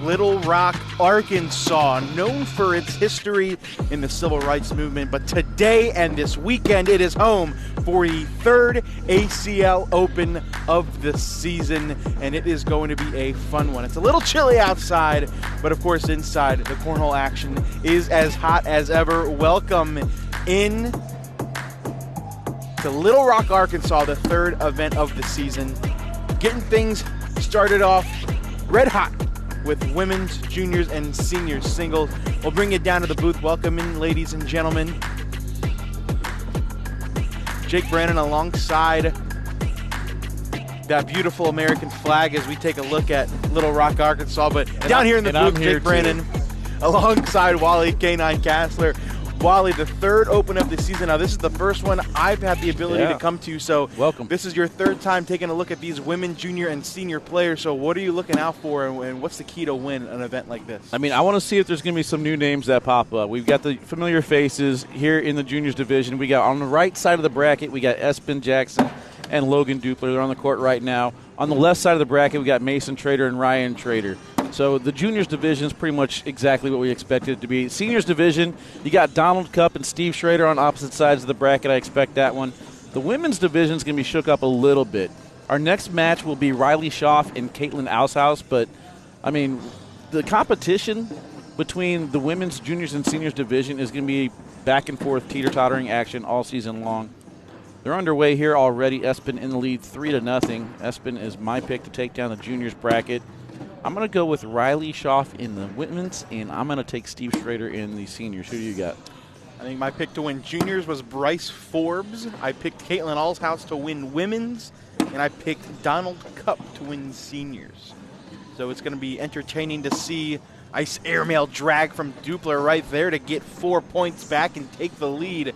Little Rock, Arkansas, known for its history in the civil rights movement, but today and this weekend it is home for the third ACL Open of the season, and it is going to be a fun one. It's a little chilly outside, but of course inside the cornhole action is as hot as ever. Welcome in to Little Rock, Arkansas, the third event of the season. Getting things started off red hot with women's, juniors, and seniors singles. We'll bring you down to the booth. Welcome in, ladies and gentlemen. Jake Brannon alongside that beautiful American flag as we take a look at Little Rock, Arkansas. But down here in the booth, Jake Brannon alongside Wally K9 Kassler. Wally, the third Open of the season. Now, this is the first one I've had the ability to come to, so welcome. This is your third time taking a look at these women, junior, and senior players, so what are you looking out for, and what's the key to win an event like this? I mean, I want to see if there's going to be some new names that pop up. We've got the familiar faces here in the juniors division. We got on the right side of the bracket, we got Espen Jackson and Logan Dupler. They're on the court right now. On the left side of the bracket, we got Mason Trader and Ryan Trader. So the juniors division is pretty much exactly what we expected it to be. Seniors division, you got Donald Cupp and Steve Schrader on opposite sides of the bracket. I expect that one. The women's division is going to be shook up a little bit. Our next match will be Riley Schoff and Caitlin Allshouse. But, I mean, the competition between the women's, juniors, and seniors division is going to be back and forth, teeter-tottering action all season long. They're underway here already. Espen in the lead 3-0. Espen is my pick to take down the juniors bracket. I'm going to go with Riley Schoff in the women's, and I'm going to take Steve Schrader in the seniors. Who do you got? I think my pick to win juniors was Bryce Forbes. I picked Caitlin Allshouse to win women's, and I picked Donald Cupp to win seniors. So it's going to be entertaining to see ice airmail drag from Dupler right there to get 4 points back and take the lead.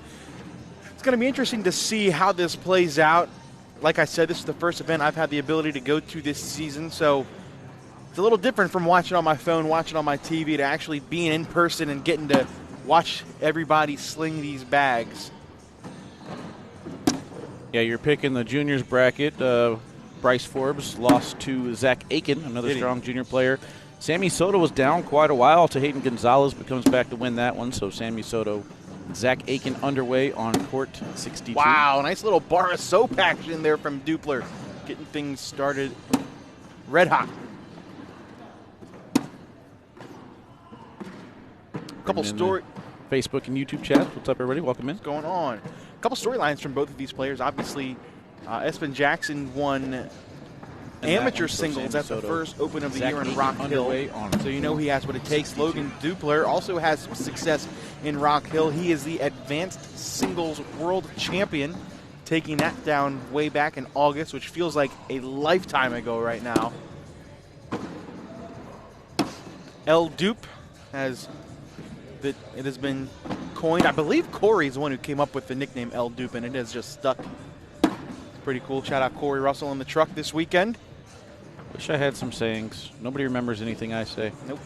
It's going to be interesting to see how this plays out. Like I said, this is the first event I've had the ability to go to this season, so it's a little different from watching on my phone, watching on my TV, to actually being in person and getting to watch everybody sling these bags. Yeah, you're picking the juniors bracket. Bryce Forbes lost to Zach Aiken, another strong junior player. Sammy Soto was down quite a while to Hayden Gonzalez, but comes back to win that one. So Sammy Soto, Zach Aiken underway on court 62. Wow, nice little bar of soap action there from Dupler. Getting things started red hot. Couple story Facebook and YouTube chat. What's up, everybody? Welcome in. What's going on? A couple storylines from both of these players. Obviously, Espen Jackson won amateur singles at the first Open of the year in Rock Hill. So you know he has what it takes. Logan Dupler also has some success in Rock Hill. He is the advanced singles world champion, taking that down way back in August, which feels like a lifetime ago right now. El Dupe has... It has been coined. I believe Corey is the one who came up with the nickname El Dupe, and it has just stuck. Pretty cool. Shout out Corey Russell in the truck this weekend. Wish I had some sayings. Nobody remembers anything I say. Nope.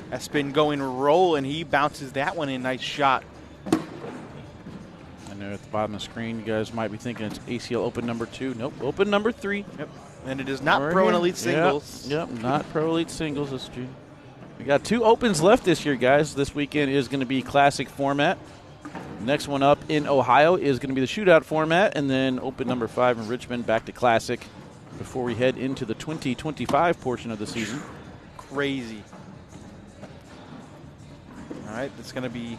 Espen going roll, and he bounces that one in. Nice shot. I know at the bottom of the screen, you guys might be thinking it's ACL Open number 2. Nope, Open number 3. Yep. And it is not Pro and Elite Singles. Yep, not Pro Elite Singles this June. We got 2 Opens left this year, guys. This weekend is going to be Classic format. Next one up in Ohio is going to be the Shootout format, and then Open number 5 in Richmond, back to Classic before we head into the 2025 portion of the season. Crazy. All right, that's going to be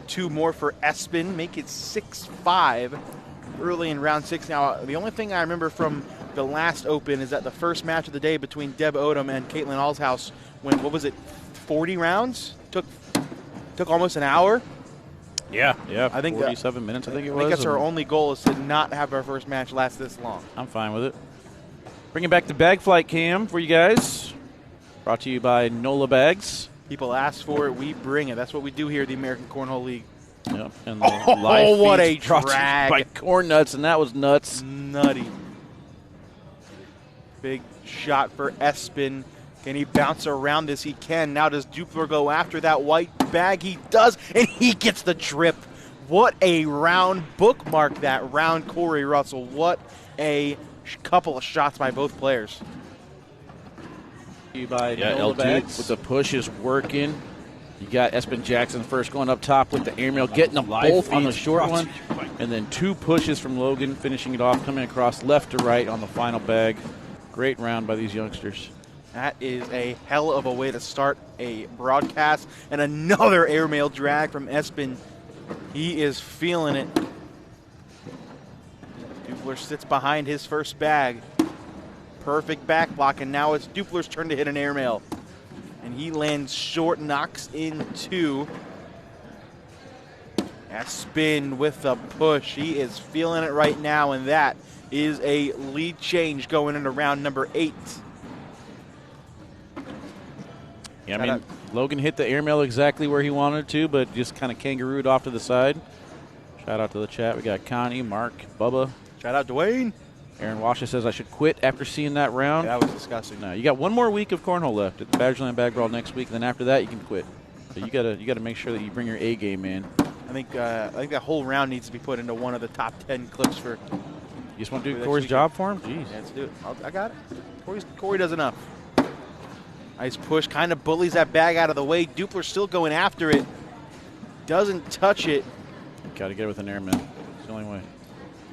2 more for Espen. Make it 6-5 early in round 6. Now, the only thing I remember from the last Open is that the first match of the day between Deb Odom and Caitlin Allshouse went, what was it, 40 rounds? Took almost an hour. Yeah. I think 47 minutes, I think it was. I think that's our only goal, is to not have our first match last this long. I'm fine with it. Bringing back the bag flight cam for you guys. Brought to you by NOLA Bags. People ask for it, we bring it. That's what we do here at the American Cornhole League. Yep. And the live what a feeds brought to you drag. by Corn Nuts, and that was nuts. Nutty. Big shot for Espen. Can he bounce around this? He can. Now does Dupler go after that white bag? He does, and he gets the trip. What a round. Bookmark that round, Corey Russell. What a couple of shots by both players. By Nola Bags. With the push is working. You got Espen Jackson first going up top with the airmail, getting them both on the short one. And then 2 pushes from Logan, finishing it off, coming across left to right on the final bag. Great round by these youngsters. That is a hell of a way to start a broadcast. And another airmail drag from Espen. He is feeling it. Dupler sits behind his first bag. Perfect back block, and now it's Dupler's turn to hit an airmail. And he lands short, knocks in 2. Espen with the push. He is feeling it right now, and that is a lead change going into round number 8. Yeah, I mean, Logan hit the airmail exactly where he wanted to, but just kind of kangarooed off to the side. Shout out to the chat. We got Connie, Mark, Bubba. Shout out Dwayne. Aaron Washer says I should quit after seeing that round. Yeah, that was disgusting. No, you got 1 more week of cornhole left at the Badgerland Bag Brawl next week, and then after that you can quit. So you gotta make sure that you bring your A game in. I think that whole round needs to be put into one of the top 10 clips for. You just want to do Corey's job for him? Jeez. Yeah, let's do it. I got it. Corey does enough. Nice push, kind of bullies that bag out of the way. Dupler still going after it. Doesn't touch it. Got to get it with an airman. It's the only way.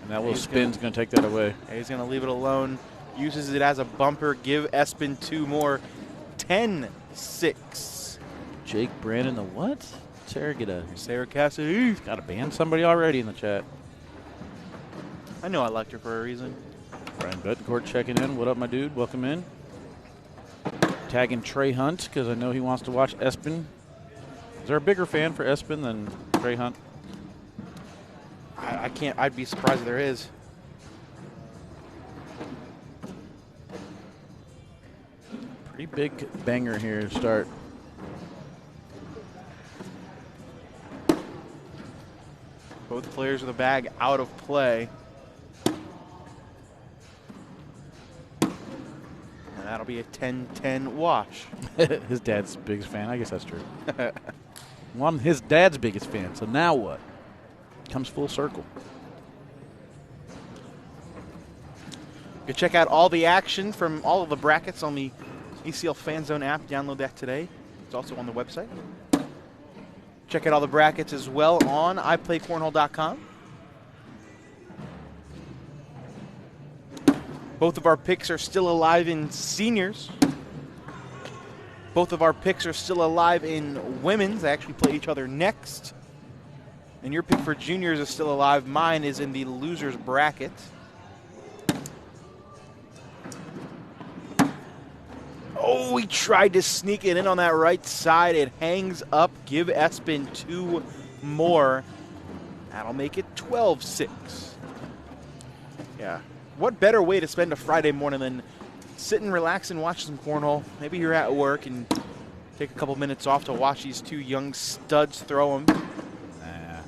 And that little spin's going to take that away. He's going to leave it alone. Uses it as a bumper. Give Espen 2 more. 10-6. Jake Brandon, the what? Sarah Cassidy. Got to ban somebody already in the chat. I know I liked her for a reason. Brian Betancourt checking in. What up, my dude? Welcome in. Tagging Trey Hunt because I know he wants to watch Espen. Is there a bigger fan for Espen than Trey Hunt? I can't. I'd be surprised if there is. Pretty big banger here to start. Both players with the bag out of play. That'll be a 10-10 wash. His dad's the biggest fan. I guess that's true. Well, I'm his dad's biggest fan, so now what? Comes full circle. You can check out all the action from all of the brackets on the ACL Fan Zone app. Download that today. It's also on the website. Check out all the brackets as well on iPlayCornhole.com. Both of our picks are still alive in seniors. Both of our picks are still alive in women's. They actually play each other next. And your pick for juniors is still alive. Mine is in the losers bracket. Oh, he tried to sneak it in on that right side. It hangs up. Give Espen 2 more. That'll make it 12-6. Yeah. What better way to spend a Friday morning than sit and relax and watch some cornhole? Maybe you're at work and take a couple minutes off to watch these 2 young studs throw them. Nah.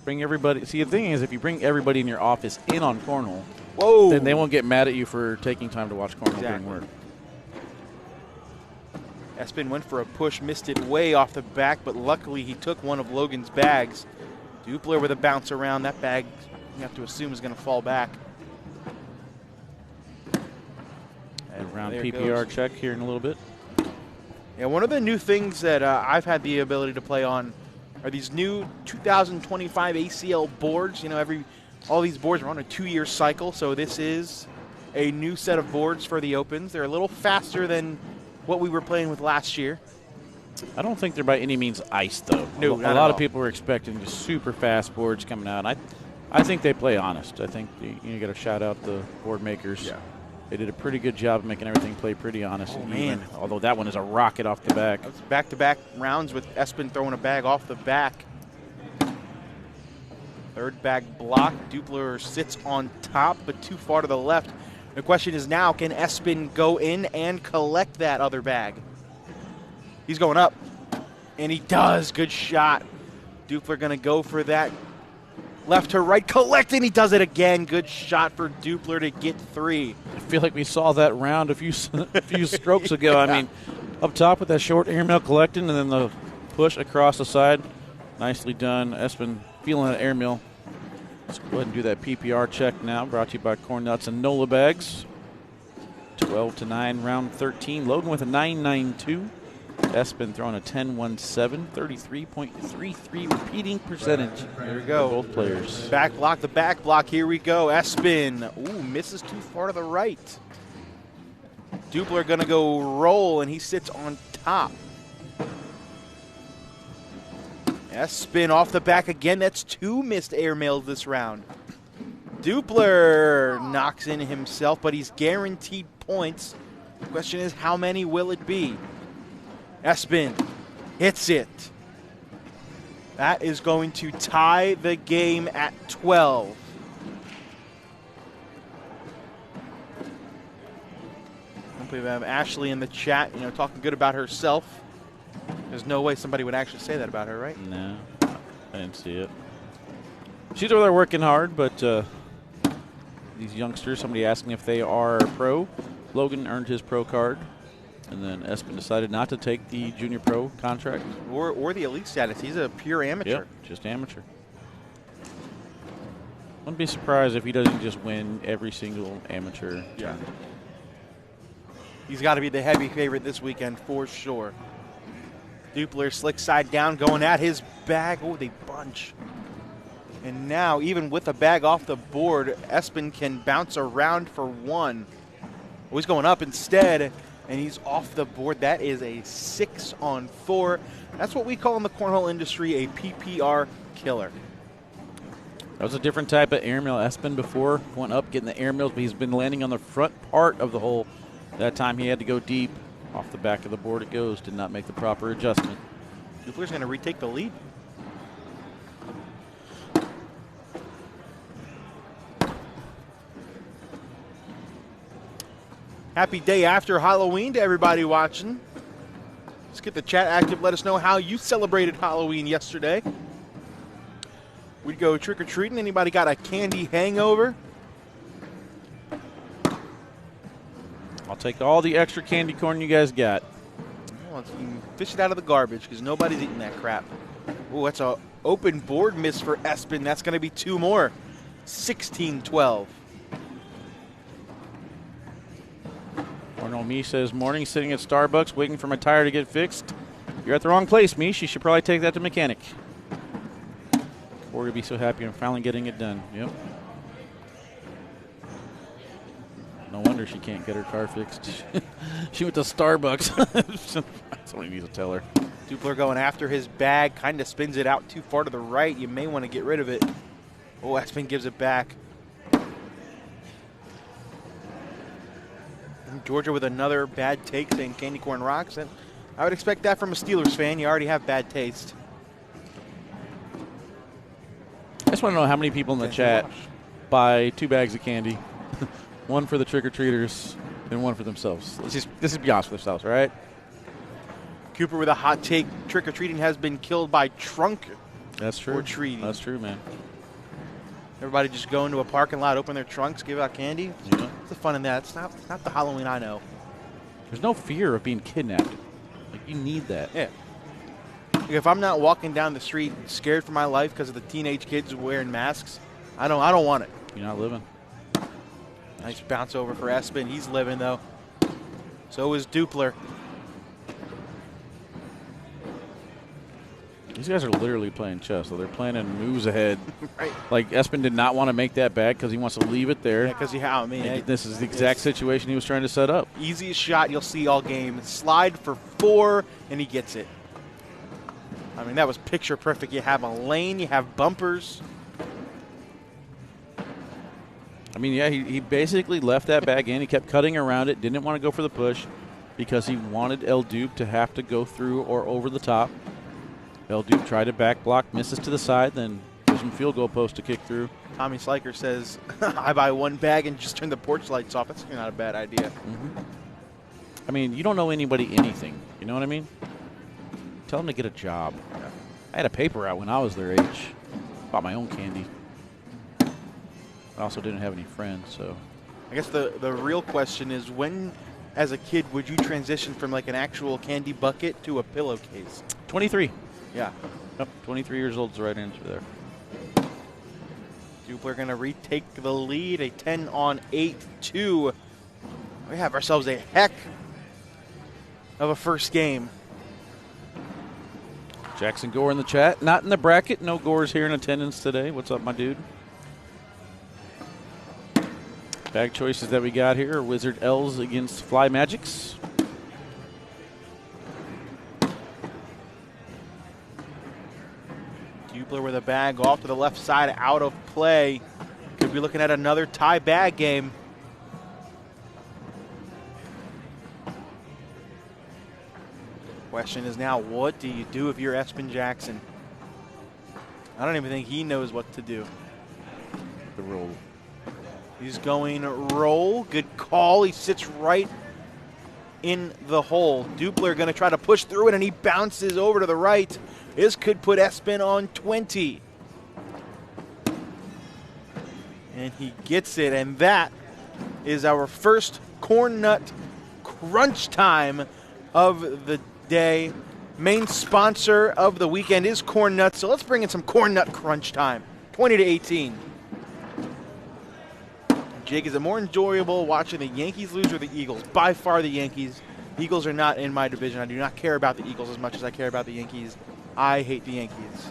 Bring everybody. See, the thing is, if you bring everybody in your office in on cornhole, whoa, then they won't get mad at you for taking time to watch cornhole during work. Espen went for a push, missed it way off the back, but luckily he took one of Logan's bags. Dupler with a bounce around. That bag, you have to assume, is going to fall back. Round PPR check here in a little bit. Yeah, one of the new things that I've had the ability to play on are these new 2025 ACL boards. You know, all these boards are on a 2-year cycle, so this is a new set of boards for the Opens. They're a little faster than what we were playing with last year. I don't think they're by any means ice, though. No, a lot of people were expecting just super fast boards coming out. I think they play honest. I think you got to shout out the board makers. Yeah. They did a pretty good job of making everything play pretty honest and even, although that one is a rocket off the back. Back-to-back rounds with Espen throwing a bag off the back. Third bag block. Dupler sits on top, but too far to the left. The question is now, can Espen go in and collect that other bag? He's going up, and he does. Good shot. Dupler going to go for that left to right, collect, and he does it again. Good shot for Dupler to get 3. I feel like we saw that round a few strokes ago. Yeah. I mean, up top with that short airmail collecting, and then the push across the side. Nicely done. Espen feeling that airmail. Let's go ahead and do that PPR check now. Brought to you by Corn Nuts and Nola Bags. 12-9, round 13. Logan with a 9.92. Espen throwing a 10.17, 33.33 repeating percentage. There we go. Both players. Back block, the back block. Here we go. Espen. Ooh, misses too far to the right. Dupler going to go roll, and he sits on top. Espen off the back again. That's 2 missed airmails this round. Dupler knocks in himself, but he's guaranteed points. The question is, how many will it be? Espen hits it. That is going to tie the game at 12. Hopefully we have Ashley in the chat, talking good about herself. There's no way somebody would actually say that about her, right? No, I didn't see it. She's over there working hard, but these youngsters, somebody asking if they are pro. Logan earned his pro card, and then Espen decided not to take the junior pro contract. Or the elite status. He's a pure amateur. Yep, just amateur. Wouldn't be surprised if he doesn't just win every single amateur. Yeah. He's got to be the heavy favorite this weekend for sure. Dupler slick side down, going at his bag. Oh, they bunch. And now, even with the bag off the board, Espen can bounce around for 1. Oh, he's going up instead, and he's off the board. That is a 6-on-4. That's what we call in the cornhole industry a PPR killer. That was a different type of airmail. Espen before went up getting the airmails, but he's been landing on the front part of the hole. That time he had to go deep. Off the back of the board it goes. Did not make the proper adjustment. Dupler's going to retake the lead. Happy day after Halloween to everybody watching. Let's get the chat active. Let us know how you celebrated Halloween yesterday. We'd go trick-or-treating. Anybody got a candy hangover? I'll take all the extra candy corn you guys got. Well, you can fish it out of the garbage because nobody's eating that crap. Oh, that's an open board miss for Espen. That's going to be 2 more. 16-12. Orno Me says, morning, sitting at Starbucks, waiting for my tire to get fixed. You're at the wrong place, Mish. You should probably take that to mechanic. Corey would be so happy I'm finally getting it done. Yep. No wonder she can't get her car fixed. She went to Starbucks. Somebody needs to tell her. Dupler going after his bag, kind of spins it out too far to the right. You may want to get rid of it. Oh, Espen gives it back. And Georgia with another bad take saying candy corn rocks. And I would expect that from a Steelers fan. You already have bad taste. I just want to know how many people in the chat buy 2 bags of candy. One for the trick-or-treaters and one for themselves. Let's just be honest with ourselves, all right? Cooper with a hot take. Trick-or-treating has been killed by trunk. That's true. Or treating. That's true, man. Everybody just go into a parking lot, open their trunks, give out candy. Yeah. What's the fun in that? It's not the Halloween I know. There's no fear of being kidnapped. Like, you need that. Yeah. If I'm not walking down the street scared for my life because of the teenage kids wearing masks, I don't want it. You're not living. Nice bounce over for Espen. He's living, though. So is Dupler. These guys are literally playing chess, so they're planning moves ahead. Right. Like, Espen did not want to make that bag because he wants to leave it there. Yeah, because This is the exact situation he was trying to set up. Easiest shot you'll see all game. Slide for 4, and he gets it. I mean, that was picture perfect. You have a lane, you have bumpers. I mean, yeah, he basically left that bag in. He kept cutting around it, didn't want to go for the push because he wanted El Dupe to have to go through or over the top. El Dupe tried to back block, misses to the side, then gives him field goal post to kick through. Tommy Sliker says, I buy 1 bag and just turn the porch lights off. That's not a bad idea. Mm-hmm. I mean, you don't know anybody anything. You know what I mean? Tell them to get a job. Yeah. I had a paper out when I was their age. Bought my own candy. I also didn't have any friends, so. I guess the real question is when, as a kid, would you transition from like an actual candy bucket to a pillowcase? 23. Yeah. Yep, 23 years old is the right answer there. Dupler going to retake the lead, a 10-on-8 to We have ourselves a heck of a first game. Jackson Gore in the chat. Not in the bracket. No Gores here in attendance today. What's up, my dude? Bag choices that we got here are Wizard L's against Fly Magics. Dupler with a bag off to the left side, out of play. Could be looking at another tie bag game. Question is now, what do you do if you're Espen Jackson? I don't even think he knows what to do. The roll. He's going roll. Good call. He sits right in the hole. Dupler going to try to push through it, and he bounces over to the right. This could put Espen on 20. And he gets it, and that is our first corn nut crunch time of the day. Main sponsor of the weekend is Corn Nuts, so let's bring in some Corn Nut crunch time. 20-18. Jake, is it more enjoyable watching the Yankees lose or the Eagles? By far the Yankees. The Eagles are not in my division. I do not care about the Eagles as much as I care about the Yankees. I hate the Yankees.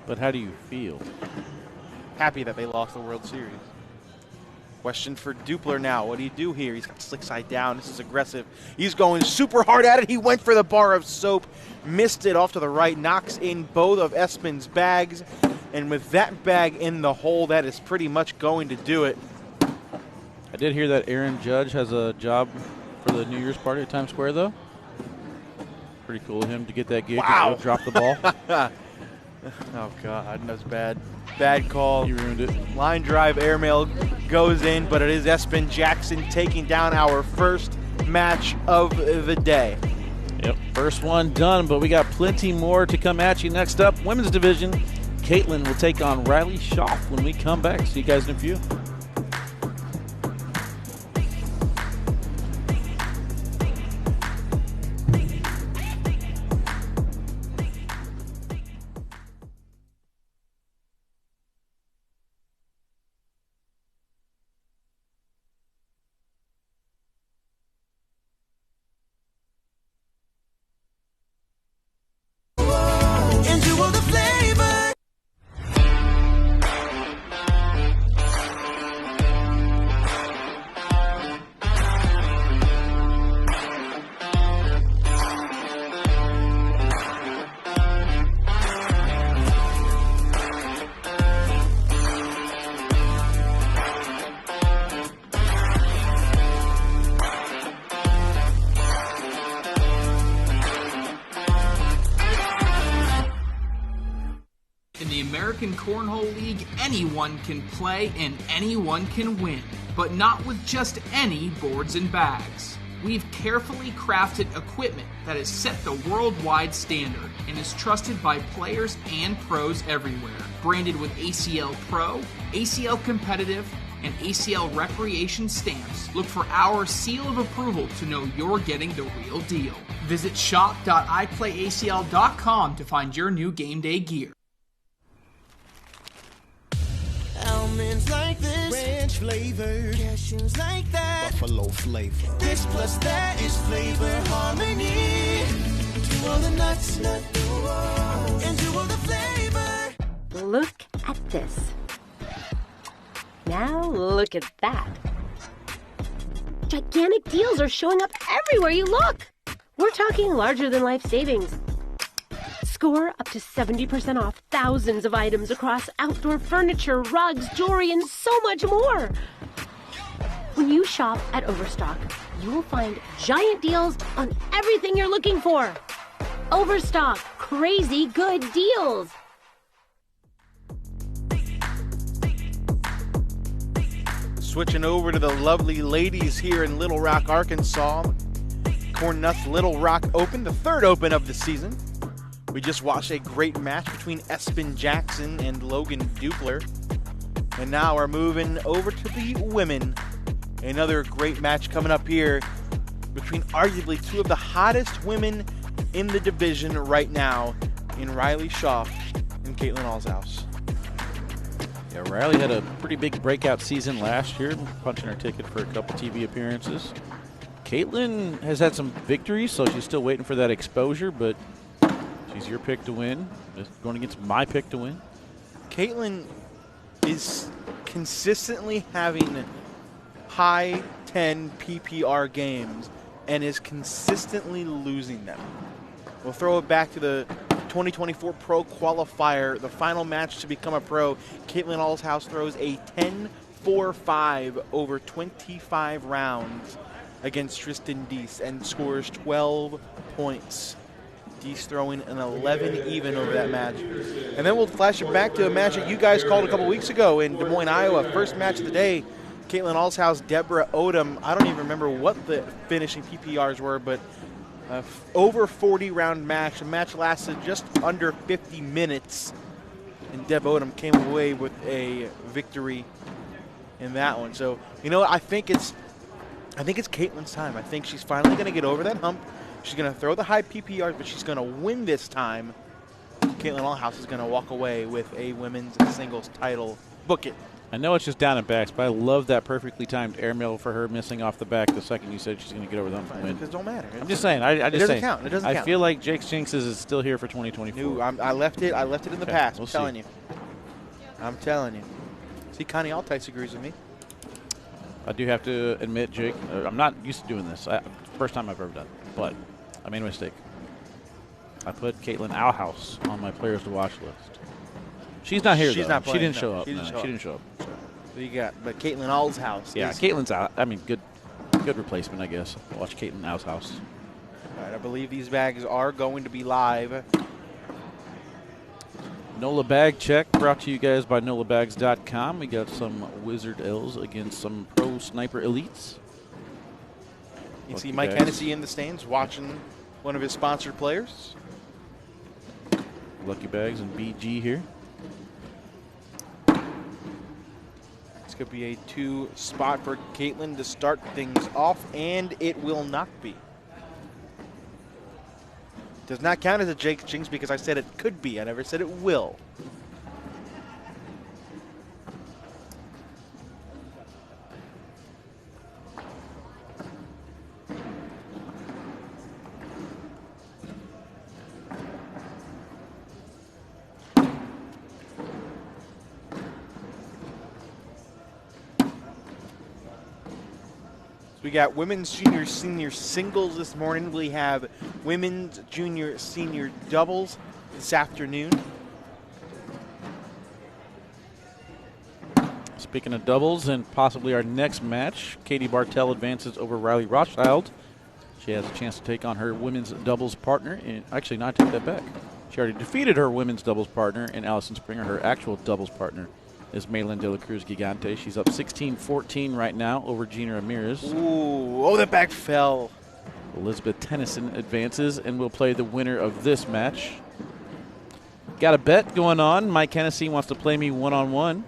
But how do you feel? Happy that they lost the World Series. Question for Dupler now. What do you do here? He's got slick side down. This is aggressive. He's going super hard at it. He went for the bar of soap. Missed it off to the right. Knocks in both of Espen's bags. And with that bag in the hole, that is pretty much going to do it. I did hear that Aaron Judge has a job for the New Year's party at Times Square, though. Pretty cool of him to get that gig. Wow. To go drop the ball. Oh, God. That was bad. Bad call. He ruined it. Line drive airmail goes in, but it is Espen Jackson taking down our first match of the day. Yep, first one done, but we got plenty more to come at you. Next up, women's division. Caitlin will take on Riley Schoff when we come back. See you guys in a few. Cornhole League, anyone can play and anyone can win, but not with just any boards and bags. We've carefully crafted equipment that has set the worldwide standard and is trusted by players and pros everywhere. Branded with ACL Pro, ACL Competitive, and ACL Recreation stamps, look for our seal of approval to know you're getting the real deal. Visit shop.iplayacl.com to find your new game day gear. Almonds like this, ranch flavor, cashews like that, buffalo flavor. This plus that is flavor harmony. Do all the nuts, and do all the flavor. Look at this. Now look at that. Gigantic deals are showing up everywhere you look. We're talking larger than life savings. Score up to 70% off thousands of items across outdoor furniture, rugs, jewelry, and so much more. When you shop at Overstock, you will find giant deals on everything you're looking for. Overstock, crazy good deals. Switching over to the lovely ladies here in Little Rock, Arkansas. Corn Nuts Little Rock Open, the third Open of the season. We just watched a great match between Espen Jackson and Logan Dupler. And now we're moving over to the women. Another great match coming up here between arguably two of the hottest women in the division right now in Riley Schoff and Caitlin Allshouse. Yeah, Riley had a pretty big breakout season last year, punching her ticket for a couple TV appearances. Caitlin has had some victories, so she's still waiting for that exposure, but she's your pick to win. Just going against my pick to win. Caitlin is consistently having high 10 PPR games and is consistently losing them. We'll throw it back to the 2024 Pro Qualifier, the final match to become a pro. Caitlin Allshouse throws a 10-4-5 over 25 rounds against Tristan Deese and scores 12 points. Deese throwing an 11 even over that match. And then we'll flash it back to a match that you guys called a couple weeks ago in Des Moines, Iowa. First match of the day, Caitlin Allshouse, Deborah Odom. I don't even remember what the finishing PPRs were, but over 40-round match. The match lasted just under 50 minutes, and Deb Odom came away with a victory in that one. So, you know, I think it's Caitlin's time. I think she's finally going to get over that hump. She's going to throw the high PPRs, but she's going to win this time. Caitlin Allshouse is going to walk away with a women's singles title. Book it. I know it's just down and backs, but I love that perfectly timed airmail for her missing off the back the second you said she's going to get over the hump and win. Because it don't matter. I'm just saying. It doesn't count. It doesn't count. I feel like Jake's Jinxes is still here for 2024. No, I left it in the past. We'll I'm telling you. See, Connie Altice agrees with me. I do have to admit, Jake, I'm not used to doing this. First time I've ever done it, but I made a mistake. I put Caitlin Allshouse on my players to watch list. She's not here, She's though. not playing. She didn't show up. She didn't show up. So you got, but Caitlin Allshouse. Yeah, Caitlin's out. I mean, good replacement, I guess. Watch Caitlin Allshouse. All right, I believe these bags are going to be live. NOLA bag check brought to you guys by NOLAbags.com. We got some Wizard L's against some Pro Sniper Elites. You see Mike Hennessy in the stands watching one of his sponsored players. Lucky Bags and BG here. This could be a 2 spot for Caitlin to start things off, and it will not be. Does not count as a Jake Jinx because I said it could be. I never said it will. We got women's junior senior singles this morning. We have women's junior senior doubles this afternoon. Speaking of doubles and possibly our next match, Katie Bartel advances over Riley Rothschild. She has a chance to take on her women's doubles partner. And actually, not take that back. She already defeated her women's doubles partner in Allison Springer. Her actual doubles partner is Maylin De La Cruz Gigante. She's up 16-14 right now over Gina Ramirez. Ooh, oh, that back fell. Elizabeth Tennyson advances and will play the winner of this match. Got a bet going on. Mike Hennessy wants to play me one-on-one.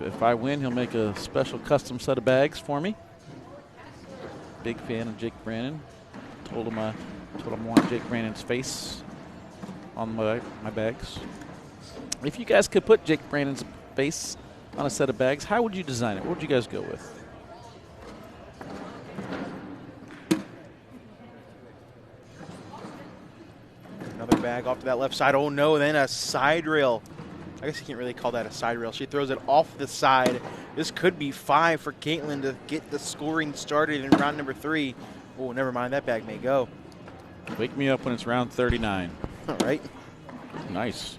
If I win, he'll make a special custom set of bags for me. Big fan of Jake Brannon. Told him I want Jake Brannon's face on my bags. If you guys could put Jake Brannon's face on a set of bags, how would you design it? What would you guys go with? Another bag off to that left side. Oh, no, then a side rail. I guess you can't really call that a side rail. She throws it off the side. This could be 5 for Caitlin to get the scoring started in round number 3. Oh, never mind. That bag may go. Wake me up when it's round 39. All right. Nice.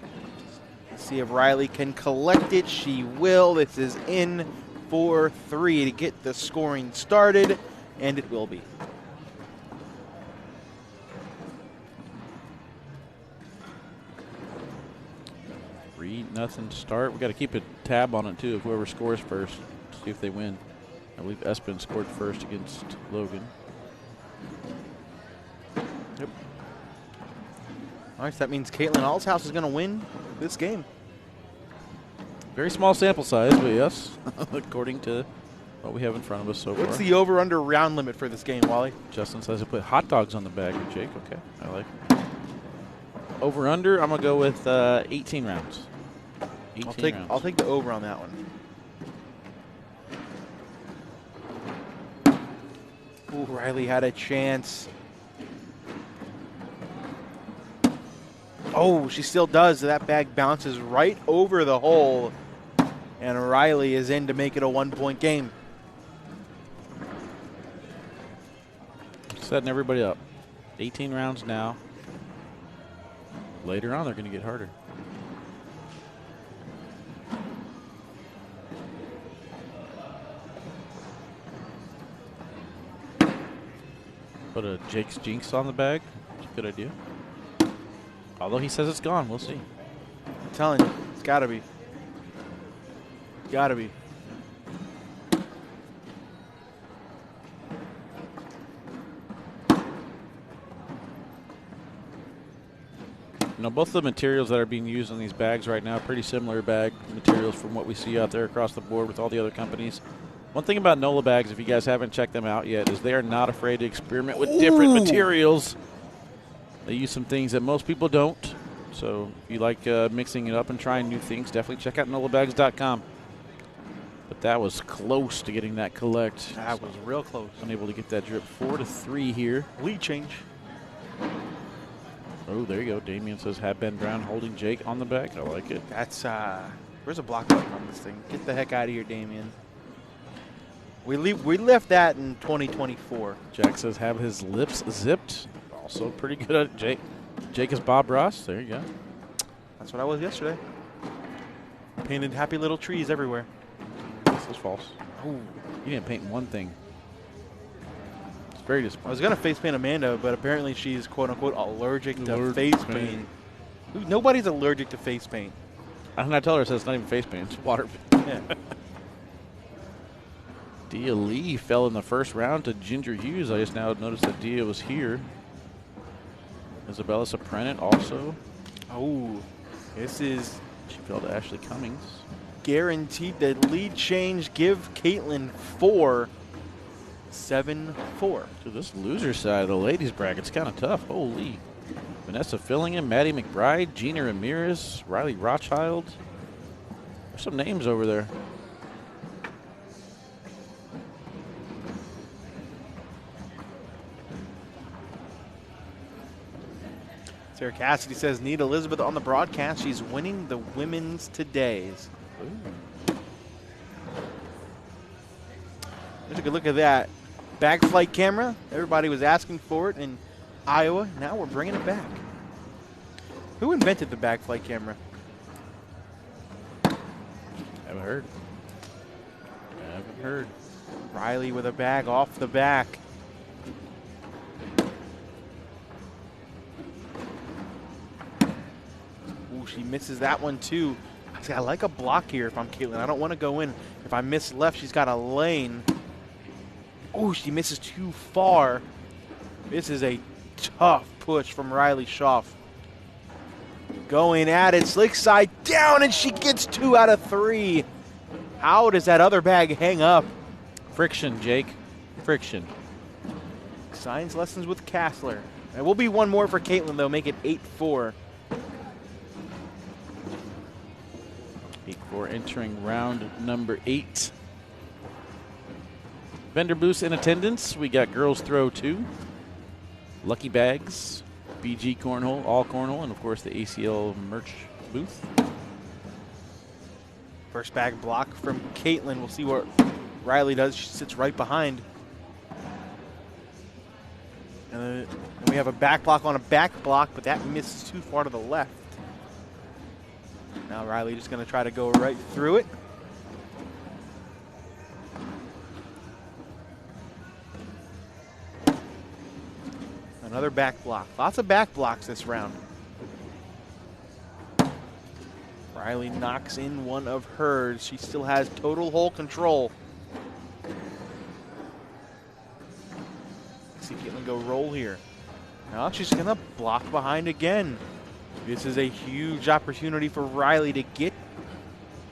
See if Riley can collect it. She will. This is in for 3 to get the scoring started, and it will be. Nothing to start. We got to keep a tab on it too. If whoever scores first, see if they win. I believe Espen scored first against Logan. Yep. All right, so that means Caitlin Allshouse is going to win this game. Very small sample size, but yes, according to what we have in front of us so far. What's the over-under round limit for this game, Wally? Justin says to put hot dogs on the bag. Jake, okay, I like it. Over-under, I'm going to go with 18 rounds. 18 rounds. I'll take the over on that one. Ooh, Riley had a chance. Oh, she still does. That bag bounces right over the hole. And Riley is in to make it a 1-point game. Setting everybody up. 18 rounds now. Later on, they're going to get harder. Put a Jake's Jinx on the bag. That's a good idea. Although he says it's gone. We'll see. I'm telling you, it's got to be. Got to be. You know, both the materials that are being used on these bags right now, pretty similar bag materials from what we see out there across the board with all the other companies. One thing about NOLA bags, if you guys haven't checked them out yet, is they are not afraid to experiment with different materials. They use some things that most people don't. So if you like mixing it up and trying new things, definitely check out NOLAbags.com. But that was close to getting that collect. That was real close. Unable to get that drip. 4-3 here. Lead change. Oh, there you go. Damian says, have Ben Brown holding Jake on the back. I like it. That's, where's a block button on this thing? Get the heck out of here, Damian. We left that in 2024. Jack says, have his lips zipped. Also pretty good at Jake. Jake is Bob Ross. There you go. That's what I was yesterday. Painted happy little trees everywhere. This is false. Ooh. You didn't paint one thing. It's very I disappointing. was going to face paint Amanda, but apparently she's quote-unquote allergic to face paint. Nobody's allergic to face paint. And I tell her, it's not even face paint. It's water paint. Yeah. Dia Lee fell in the first round to Ginger Hughes. I just now noticed that Dia was here. Isabella Sopranet also. Oh, this is She fell to Ashley Cummings. guaranteed the lead change. Give Caitlin 4, 7-4. To this loser side of the ladies bracket's kind of tough. Holy. Vanessa Fillingham, Maddie McBride, Gina Ramirez, Riley Rothschild. There's some names over there. Sarah Cassidy says, need Elizabeth on the broadcast. She's winning the women's todays. There's a good look at that. Back flight camera. Everybody was asking for it in Iowa. Now we're bringing it back. Who invented the back flight camera? Haven't heard. Haven't heard. Riley with a bag off the back. Ooh, she misses that one too. I like a block here if I'm Caitlin. I don't want to go in. If I miss left, she's got a lane. Oh, she misses too far. This is a tough push from Riley Schoff. Going at it, slick side down, and she gets 2 out of 3. How does that other bag hang up? Friction, Jake. Friction. Science lessons with Kassler. There will be one more for Caitlin, though. Make it 8-4. 8-4 entering round number 8. Vendor booths in attendance. We got girls throw 2. Lucky bags. BG cornhole, all cornhole, and of course the ACL merch booth. First bag block from Caitlin. We'll see what Riley does. She sits right behind. And then we have a back block on a back block, but that misses too far to the left. Now Riley just going to try to go right through it. Another back block. Lots of back blocks this round. Riley knocks in one of hers. She still has total hole control. Let's see Caitlin go roll here. Now she's going to block behind again. This is a huge opportunity for Riley to get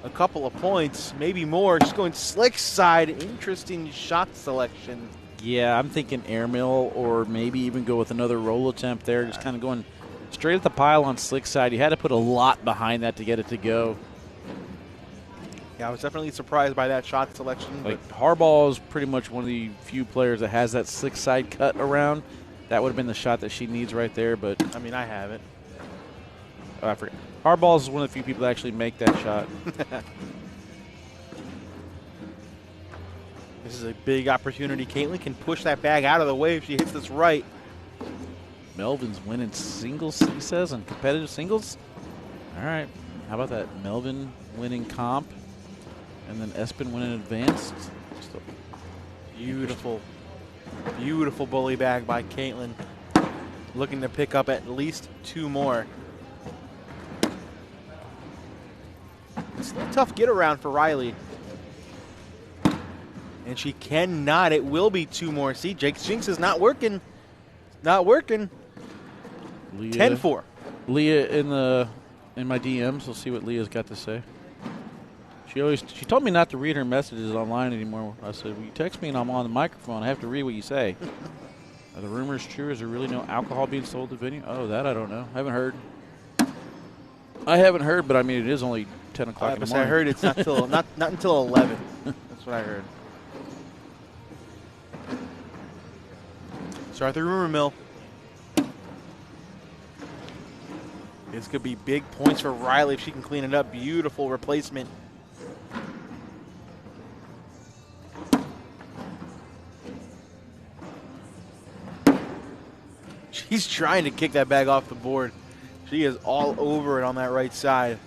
a couple of points, maybe more. She's going slick side. Interesting shot selection. Yeah, I'm thinking airmail or maybe even go with another roll attempt there. Just kind of going straight at the pile on slick side. You had to put a lot behind that to get it to go. Yeah, I was definitely surprised by that shot selection. Like, Harbaugh is pretty much one of the few players that has that slick side cut around. That would have been the shot that she needs right there, but I mean, I have it. oh, I forget. Harbaugh is one of the few people that actually make that shot. This is a big opportunity. Caitlin can push that bag out of the way if she hits this right. Melvin's winning singles, he says, and competitive singles. All right. How about that? Melvin winning comp, and then Espen winning advanced. Beautiful, beautiful bully bag by Caitlin. Looking to pick up at least 2 more. It's a tough get around for Riley. And she cannot. It will be 2 more. See, Jake's Jinx is not working. Not working. 10-4. Leah in my DMs. We'll see what Leah's got to say. She told me not to read her messages online anymore. I said, "Well, you text me and I'm on the microphone. I have to read what you say." Are the rumors true? Is there really no alcohol being sold at the venue? Oh, that I don't know. I haven't heard, but I mean, it is only 10 o'clock in the morning. I heard it's not till not until 11. That's what I heard. Start the rumor mill. This could be big points for Riley if she can clean it up. Beautiful replacement. She's trying to kick that bag off the board. She is all over it on that right side.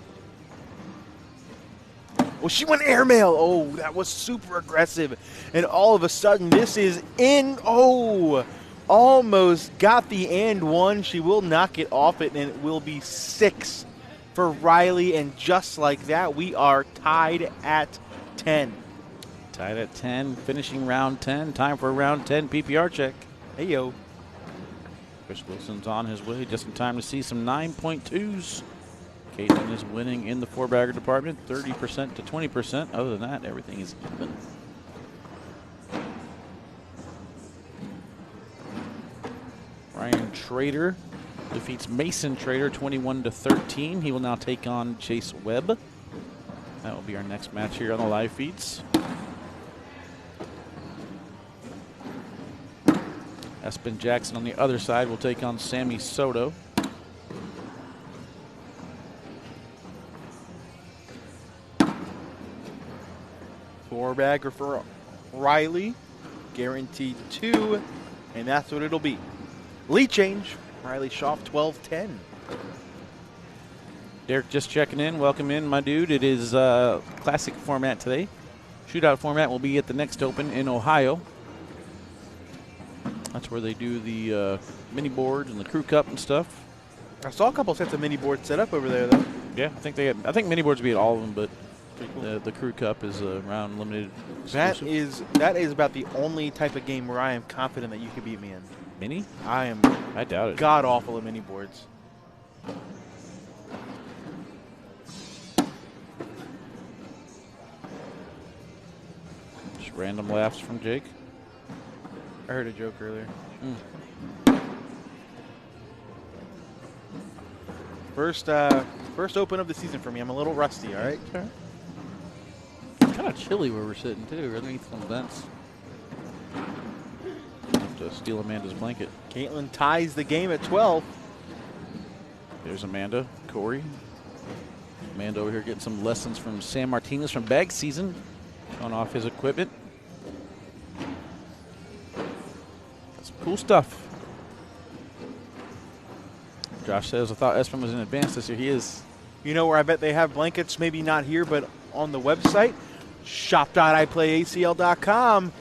Well, she went airmail. Oh, that was super aggressive. And all of a sudden, this is in. Oh, almost got the and one. She will knock it off it, and it will be 6 for Riley. And just like that, we are tied at 10. Tied at 10, finishing round 10. Time for a round 10 PPR check. Hey, yo. Chris Wilson's on his way just in time to see some 9.2s. Caitlin is winning in the 4-bagger department, 30% to 20%. Other than that, everything is even. Ryan Trader defeats Mason Trader 21 to 13. He will now take on Chase Webb. That will be our next match here on the live feeds. Espen Jackson on the other side will take on Sammy Soto. Four-bagger for Riley. Guaranteed 2, and that's what it'll be. Lead change. Riley Schoff, 12-10. Derek just checking in. Welcome in, my dude. It is classic format today. Shootout format will be at the next Open in Ohio. That's where they do the mini boards and the crew cup and stuff. I saw a couple sets of mini boards set up over there, though. Yeah, I think mini boards will be at all of them, but Cool. the crew cup is around limited. That is about the only type of game where I am confident that you could beat me in. Mini? I doubt it. God awful at mini boards. Just random laughs from Jake. I heard a joke earlier. First Open of the season for me. I'm a little rusty, all right? Okay. It's kind of chilly where we're sitting, too, underneath some vents. Have to steal Amanda's blanket. Caitlin ties the game at 12. There's Amanda, Corey. Amanda over here getting some lessons from Sam Martinez from bag season, showing off his equipment. That's cool stuff. Josh says, I thought Espen was in advance this year. He is. You know where I bet they have blankets? Maybe not here, but on the website. Shop.iPlayACL.com.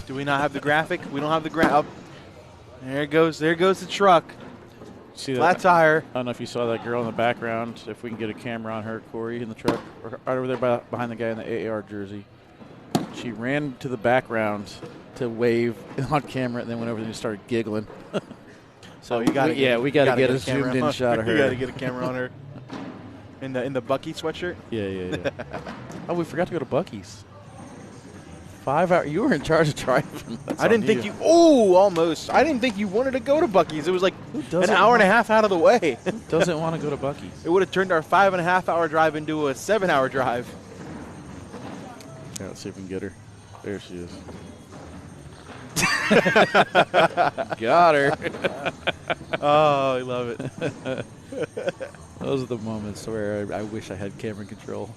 Do we not have the graphic? We don't have the graphic. Oh, there goes the truck. See Flat that? tire. I don't know if you saw that girl in the background. If we can get a camera on her, Corey, in the truck. Right over there behind the guy in the AAR jersey. She ran to the background to wave on camera and then went over there and started giggling. So we got to get a zoomed in shot of her. You got to get a camera on her. In the Bucky sweatshirt? Yeah. Oh, we forgot to go to Bucky's. 5 hours. You were in charge of driving. I didn't think you. Oh, almost. I didn't think you wanted to go to Buc-ee's. It was like an hour and a half out of the way. Who doesn't want to go to Buc-ee's? It would have turned our 5.5-hour drive into a 7-hour drive. Yeah, let's see if we can get her. There she is. Got her. Oh, I love it. Those are the moments where I wish I had camera control.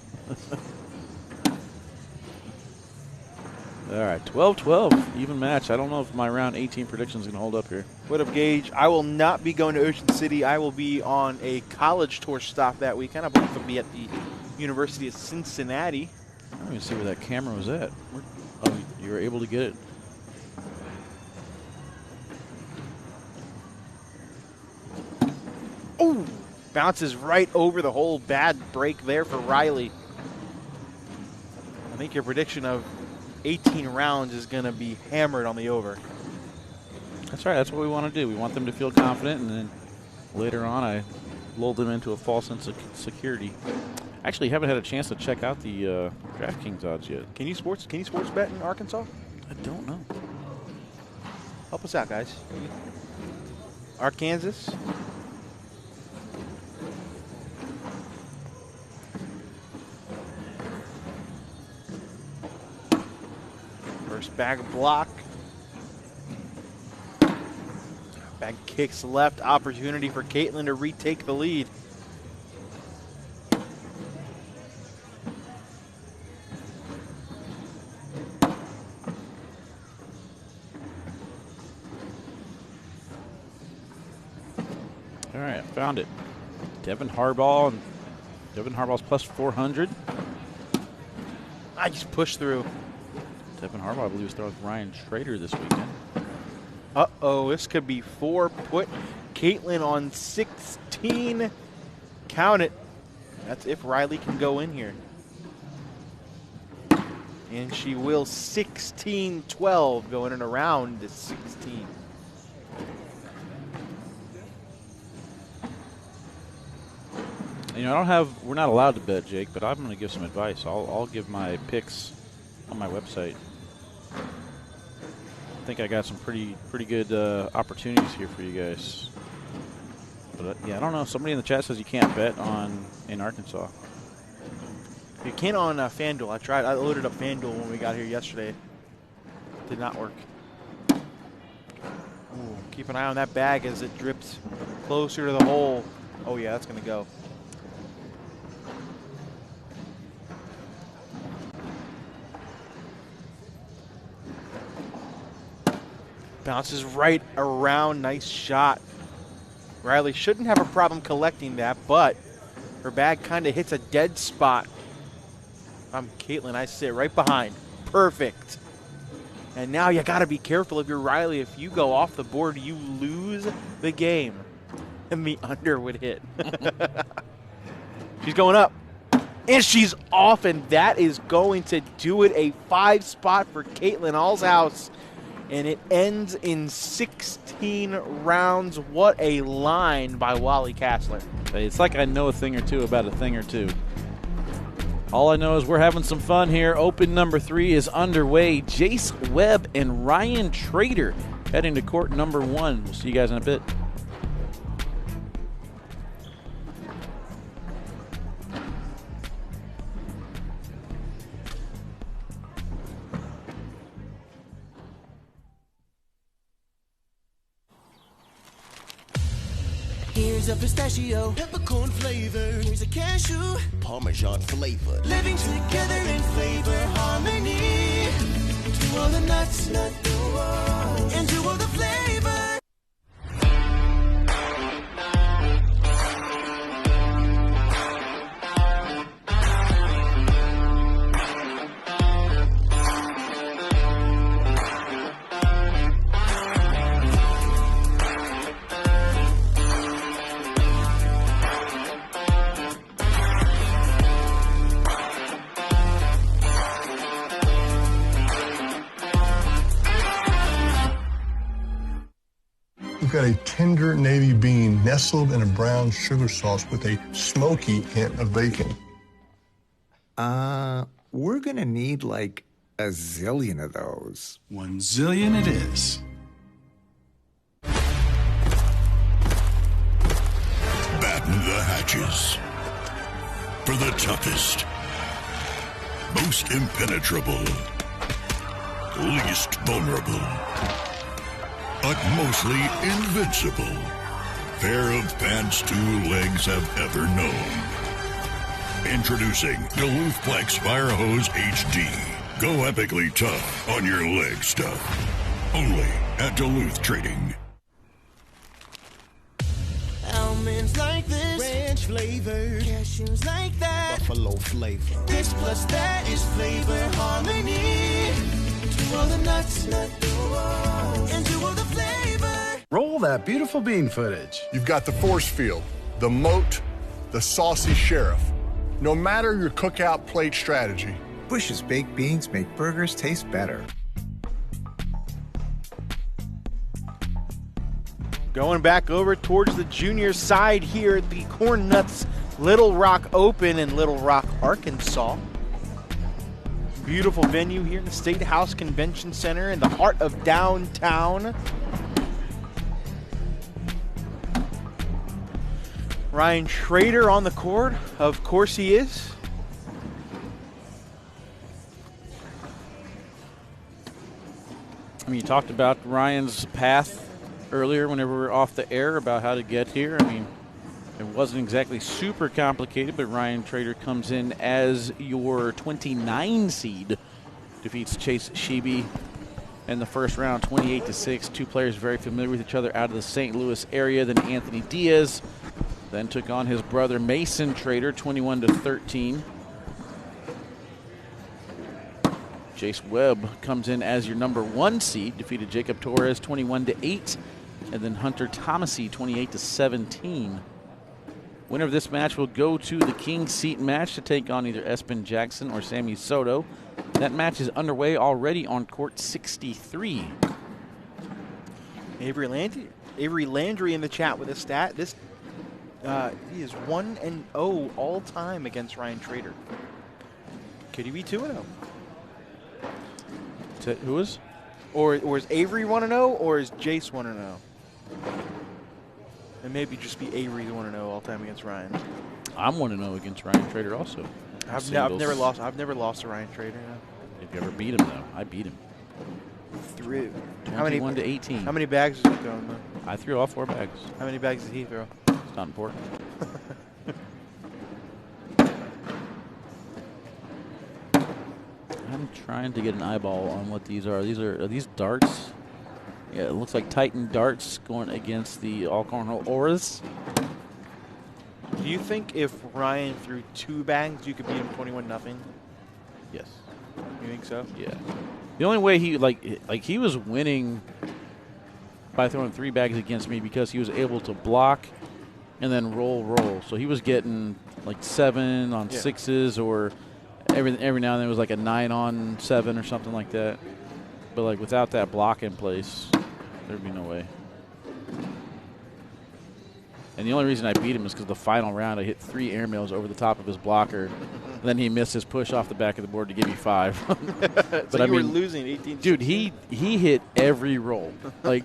All right, 12-12, even match. I don't know if my round 18 prediction is going to hold up here. What up, Gage? I will not be going to Ocean City. I will be on a college tour stop that weekend. I believe I'll be at the University of Cincinnati. I don't even see where that camera was at. Oh, you were able to get it. Oh, bounces right over the hole. Bad break there for Riley. I think your prediction of 18 rounds is going to be hammered on the over. That's right. That's what we want to do. We want them to feel confident, and then later on I lull them into a false sense of security. Actually, haven't had a chance to check out the DraftKings odds yet. Can you sports bet in Arkansas? I don't know. Help us out, guys. Arkansas. First bag block. Bag kicks left. Opportunity for Caitlin to retake the lead. All right, I found it. Devin Harbaugh, and Devin Harbaugh's plus 400. I just pushed through. Devin Harbaugh, I believe, is throwing with Ryan Shraer this weekend. Uh-oh, this could be 4. Put Caitlin on 16. Count it. That's if Riley can go in here. And she will 16-12 going in around to 16. You know, we're not allowed to bet, Jake, but I'm going to give some advice. I'll give my picks on my website. I think I got some pretty good opportunities here for you guys. But yeah, I don't know. Somebody in the chat says you can't bet in Arkansas. You can't on FanDuel. I tried. I loaded up FanDuel when we got here yesterday. Did not work. Ooh, keep an eye on that bag as it drips closer to the hole. Oh yeah, that's going to go. Bounces right around. Nice shot. Riley shouldn't have a problem collecting that, but her bag kind of hits a dead spot. I'm Caitlin. I sit right behind. Perfect. And now you got to be careful if you're Riley. If you go off the board, you lose the game. And the under would hit. She's going up. And she's off, and that is going to do it. A 5 spot for Caitlin Allshouse. And it ends in 16 rounds. What a line by Wally Kassler. It's like I know a thing or two about a thing or two. All I know is we're having some fun here. Open number 3 is underway. Jace Webb and Ryan Trader heading to court number 1. We'll see you guys in a bit. Here's a pistachio, peppercorn flavor. Here's a cashew, Parmesan flavor. Living together in flavor harmony. To all the nuts, nut duo, and to all the flavor. We've got a tender navy bean nestled in a brown sugar sauce with a smoky hint of bacon. We're gonna need like a zillion of those. 1 zillion it is. Batten the hatches. For the toughest, most impenetrable, least vulnerable, but mostly invincible pair of pants 2 legs have ever known. Introducing Duluth Plex Fire Hose HD. Go epically tough on your leg stuff. Only at Duluth Trading. Almonds like this, ranch flavor. Cashews like that, buffalo flavor. This plus that is flavor harmony. To all the nuts, and to all the flavor. Roll that beautiful bean footage. You've got the force field, the moat, the saucy sheriff. No matter your cookout plate strategy, Bush's baked beans make burgers taste better. Going back over towards the junior side here at the Corn Nuts Little Rock Open in Little Rock, Arkansas. Beautiful venue here in the State House Convention Center in the heart of downtown. Ryan Shraer on the court. Of course he is. I mean, you talked about Ryan's path earlier whenever we were off the air about how to get here. I mean, it wasn't exactly super complicated, but Ryan Shraer comes in as your 29 seed. Defeats Chase Shebe in the first round, 28-6. 2 players very familiar with each other out of the St. Louis area. Then Anthony Diaz then took on his brother Mason Shraer, 21-13. Jace Webb comes in as your number 1 seed, defeated Jacob Torres 21-8, and then Hunter Thomasy 28-17. Winner of this match will go to the King's Seat match to take on either Espen Jackson or Sammy Soto. That match is underway already on court 63. Avery Landry in the chat with a stat. This he is 1-0 all time against Ryan Shraer. Could he be 2-0? Who is? Or is Avery 1-0 or is Jace 1-0? And maybe just be Avery 1-0 all time against Ryan. I'm 1-0 against Ryan Shraer also. I've never lost. I've never lost to Ryan Shraer. No. If you ever beat him though, I beat him. Through 21-18. How many bags is he throwing though? I threw all 4 bags. How many bags did he throw? It's not important. I'm trying to get an eyeball on what these are. Are these darts? Yeah, it looks like Titan darts going against the all cornhole auras. Do you think if Ryan threw 2 bags, you could beat him 21-0? Yes. You think so? Yeah. The only way he was winning by throwing 3 bags against me because he was able to block and then roll. So he was getting like 7 on 6s or every now and then it was like a 9 on 7 or something like that. But like without that block in place, there'd be no way. And the only reason I beat him is because the final round I hit 3 airmails over the top of his blocker. Then he missed his push off the back of the board to give me 5. But so you were losing 18. Dude, he hit every roll. Like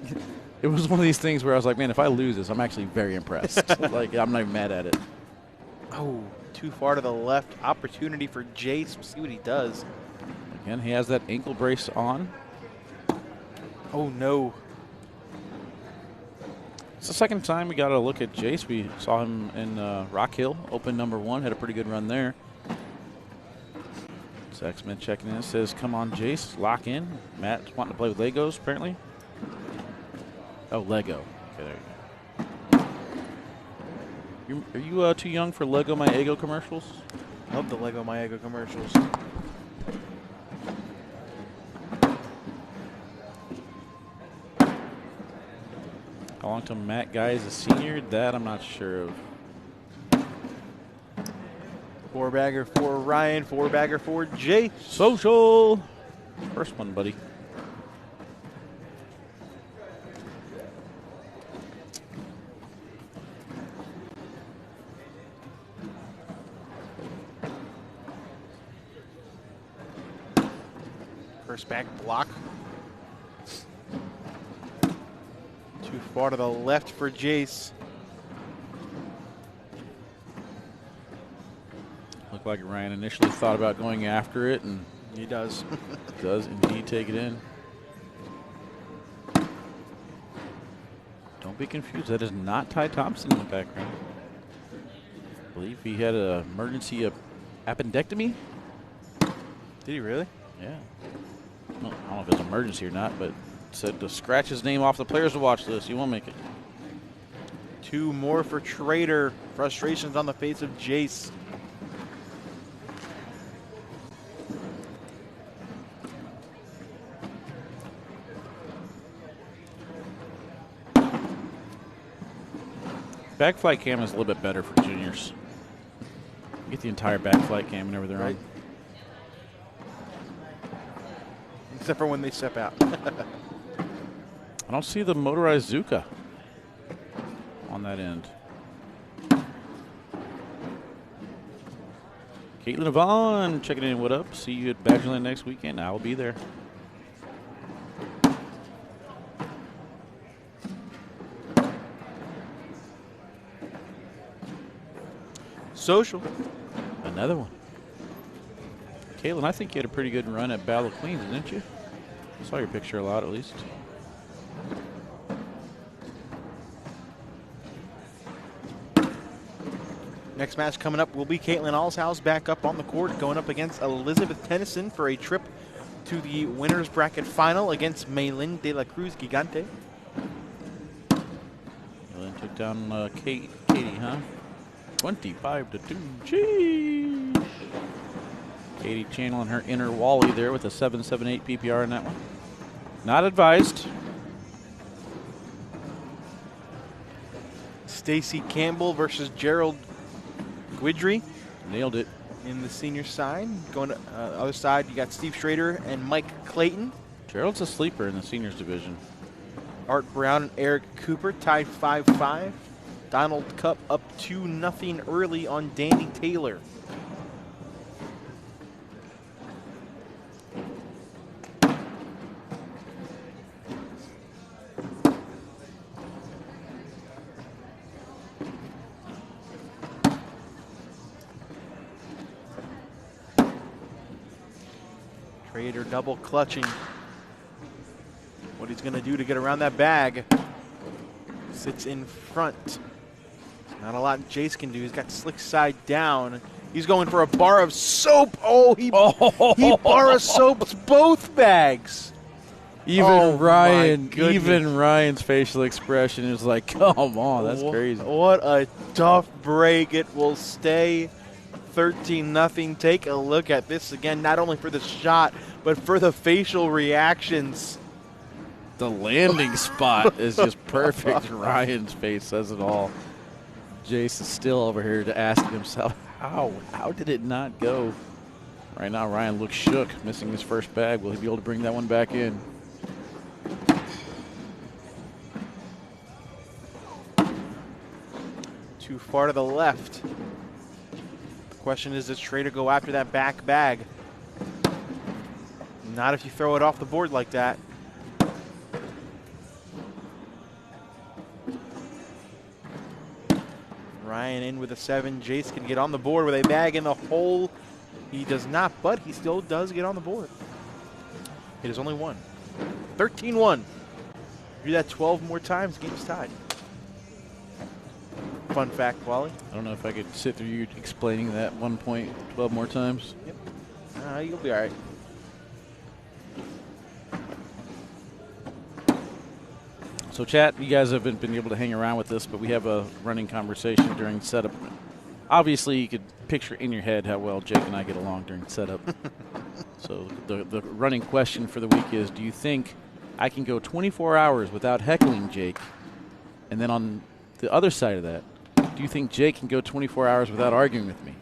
it was one of these things where I was like, man, if I lose this, I'm actually very impressed. Like I'm not even mad at it. Oh, too far to the left. Opportunity for Jace. We'll see what he does. Again, he has that ankle brace on. Oh no. It's the second time we got a look at Jace. We saw him in Rock Hill, Open number 1, had a pretty good run there. Saxman checking in, says, come on, Jace, lock in. Matt's wanting to play with Legos, apparently. Oh, Lego. Okay, there you go. Are you too young for Lego My Ego commercials? Love the Lego My Ego commercials. How long till Matt Guy is a senior? That I'm not sure of. 4-bagger for Ryan, 4-bagger for Jace. Social. First one, buddy. First back block. Too far to the left for Jace. Looked like Ryan initially thought about going after it, and he does. Does indeed take it in. Don't be confused. That is not Ty Thompson in the background. I believe he had an emergency appendectomy. Did he really? Yeah. Well, I don't know if it's an emergency or not, but it said to scratch his name off the players to watch list. He won't make it. 2 more for Schraer. Frustrations on the face of Jace. Back flight cam is a little bit better for juniors. Get the entire back flight cam whenever they're on. Except for when they step out. I don't see the motorized Zuka on that end. Caitlin Yvonne checking in. What up? See you at Badgerland next weekend. I will be there. Social. Another one. Caitlin, I think you had a pretty good run at Battle of Queens, didn't you? I saw your picture a lot, at least. Next match coming up will be Caitlin Allshouse back up on the court, going up against Elizabeth Tennyson for a trip to the winner's bracket final against Maylin de la Cruz Gigante. Maylin took down Katie, huh? 25-2. Jeez. Katie channeling her inner Wally there with a 7.78 PPR in that one. Not advised. Stacy Campbell versus Gerald Gidry. Nailed it. In the senior side. Going to the other side, you got Steve Schraer and Mike Clayton. Gerald's a sleeper in the seniors division. Art Brown and Eric Cooper tied 5-5. Donald Cup up 2-0 early on Danny Taylor. Trader double clutching. What he's going to do to get around that bag. Sits in front. Not a lot Jace can do. He's got slick side down. He's going for a bar of soap. Oh, he bar of soaps both bags. Even Ryan's facial expression is like, come on, that's crazy. What a tough break. It will stay 13-0. Take a look at this again, not only for the shot, but for the facial reactions. The landing spot is just perfect. Ryan's face says it all. Jace is still over here to ask himself, how did it not go? Right now, Ryan looks shook, missing his first bag. Will he be able to bring that one back in? Too far to the left. The question is, does Schraer go after that back bag? Not if you throw it off the board like that. Ryan in with a 7. Jace can get on the board with a bag in the hole. He does not, but he still does get on the board. It is only 1. 13-1. Do that 12 more times, game's tied. Fun fact, Wally. I don't know if I could sit through you explaining that 1 point 12 more times. Yep. You'll be all right. So, chat, you guys haven't been able to hang around with this, but we have a running conversation during setup. Obviously, you could picture in your head how well Jake and I get along during setup. So the running question for the week is, do you think I can go 24 hours without heckling Jake? And then on the other side of that, do you think Jake can go 24 hours without arguing with me?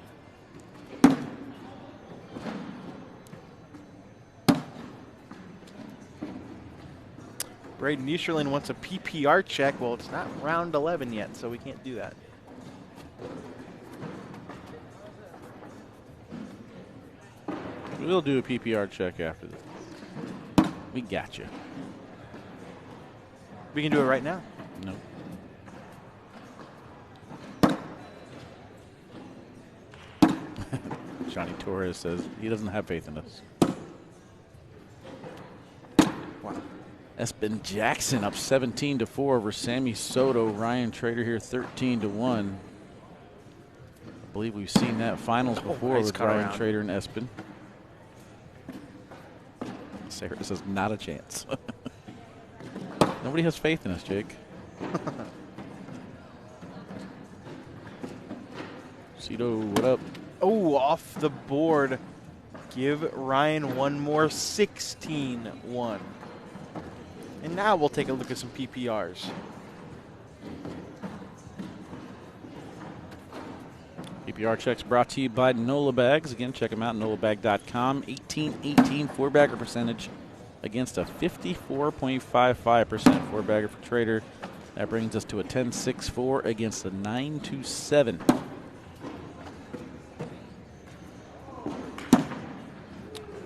Braden Easterlin wants a PPR check. Well, it's not round 11 yet, so we can't do that. We'll do a PPR check after this. We got you. We can do it right now. No. Johnny Torres says he doesn't have faith in us. Wow. Espen Jackson up 17-4 over Sammy Soto. Ryan Trader here 13-1. I believe we've seen that finals before nice with cut Ryan around. Trader and Espen. Sarah says not a chance. Nobody has faith in us, Jake. Cito, what up? Oh, off the board. Give Ryan one more, 16-1. And now we'll take a look at some PPRs. PPR checks brought to you by NOLA Bags. Again, check them out, nolabag.com. 18-18 four-bagger percentage against a 54.55% four-bagger for Trader. That brings us to a 10-6-4 against a 9-7.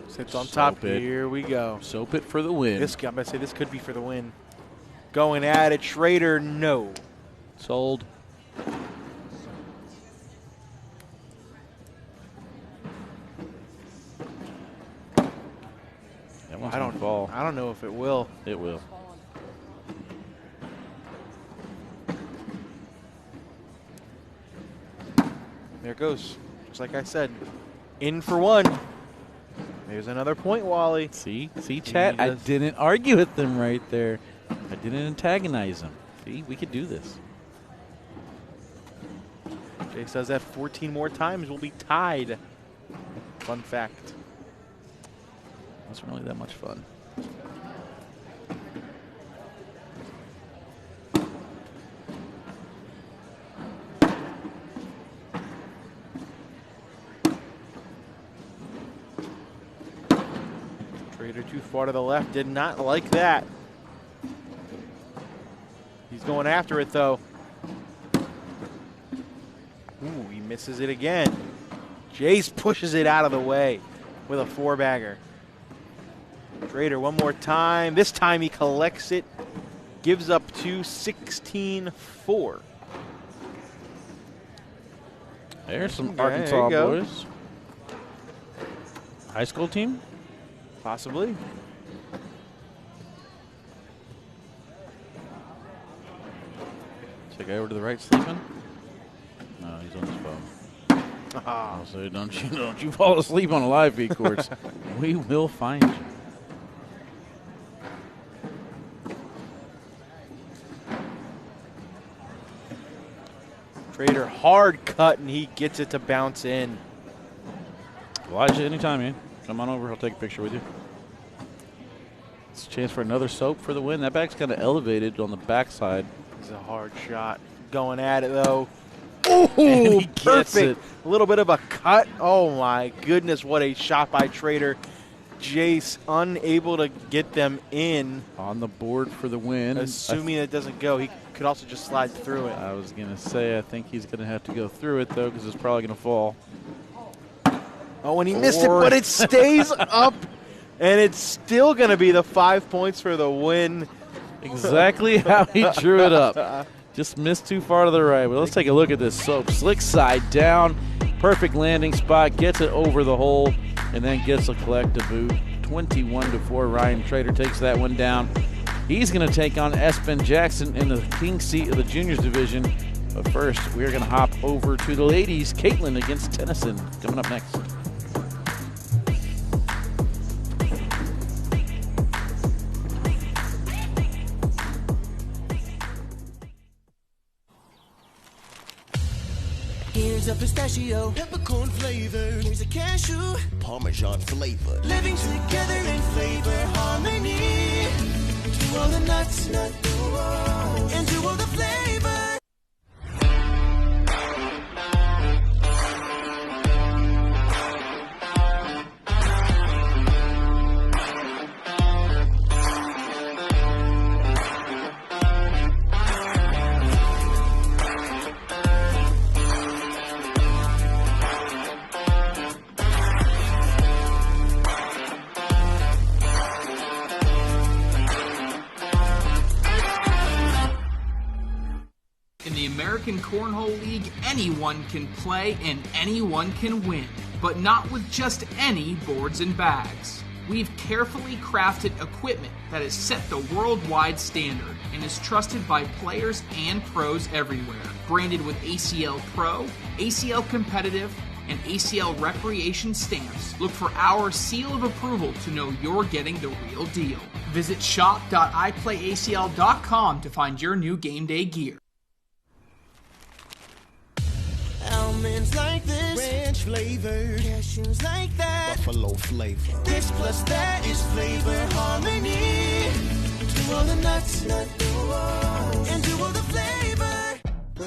Sits on top. Soap it. Here we go. Soap it for the win. I'm going to say this could be for the win. Going at it. Schrader, no. Sold. That one's gonna fall. I don't know if it will. It will. There it goes. Just like I said. In for one. There's another point, Wally. See, chat? I didn't argue with them right there. I didn't antagonize them. See, we could do this. Jay says that 14 more times we'll be tied. Fun fact. Wasn't really that much fun. Trader too far to the left. Did not like that. He's going after it, though. Ooh, he misses it again. Jace pushes it out of the way with a four-bagger. Trader one more time. This time he collects it. Gives up to 16-4. There's some There Arkansas you go. boys. High school team? Possibly. Is that guy over to the right sleeping? No, he's on his phone. Ah. I'll say, don't you fall asleep on a live feed course. We will find you. Trader hard cut, and he gets it to bounce in. Elijah, anytime, man. Come on over. I'll take a picture with you. It's a chance for another soap for the win. That bag's kind of elevated on the backside. It's a hard shot. Going at it, though. And Oh, he gets perfect. it. A little bit of a cut. Oh, my goodness. What a shot by Trader. Jace unable to get them in. On the board for the win. Assuming it doesn't go, he could also just slide through it. I was going to say, I think he's going to have to go through it, though, because it's probably going to fall. Oh, and he missed it, but it stays up, and it's still going to be the 5 points for the win. Exactly how he drew it up. Just missed too far to the right. But let's take a look at this soap. Slick side down. Perfect landing spot. Gets it over the hole, and then gets a collective boot. 21-4. Ryan Trader takes that one down. He's going to take on Espen Jackson in the king seat of the juniors division. But first, we're going to hop over to the ladies. Caitlin against Tennyson coming up next. Here's a pistachio, peppercorn flavor. Here's a cashew, Parmesan flavor. Living together in flavor harmony. To all the nuts, and to all the flavor. In the American Cornhole League, anyone can play and anyone can win, but not with just any boards and bags. We've carefully crafted equipment that has set the worldwide standard and is trusted by players and pros everywhere. Branded with ACL Pro, ACL Competitive, and ACL Recreation stamps, look for our seal of approval to know you're getting the real deal. Visit shop.iplayacl.com to find your new game day gear. Almonds like this, ranch flavor. Cashews like that, buffalo flavor. This plus that is flavor harmony. Do all the nuts, and do all the flavor.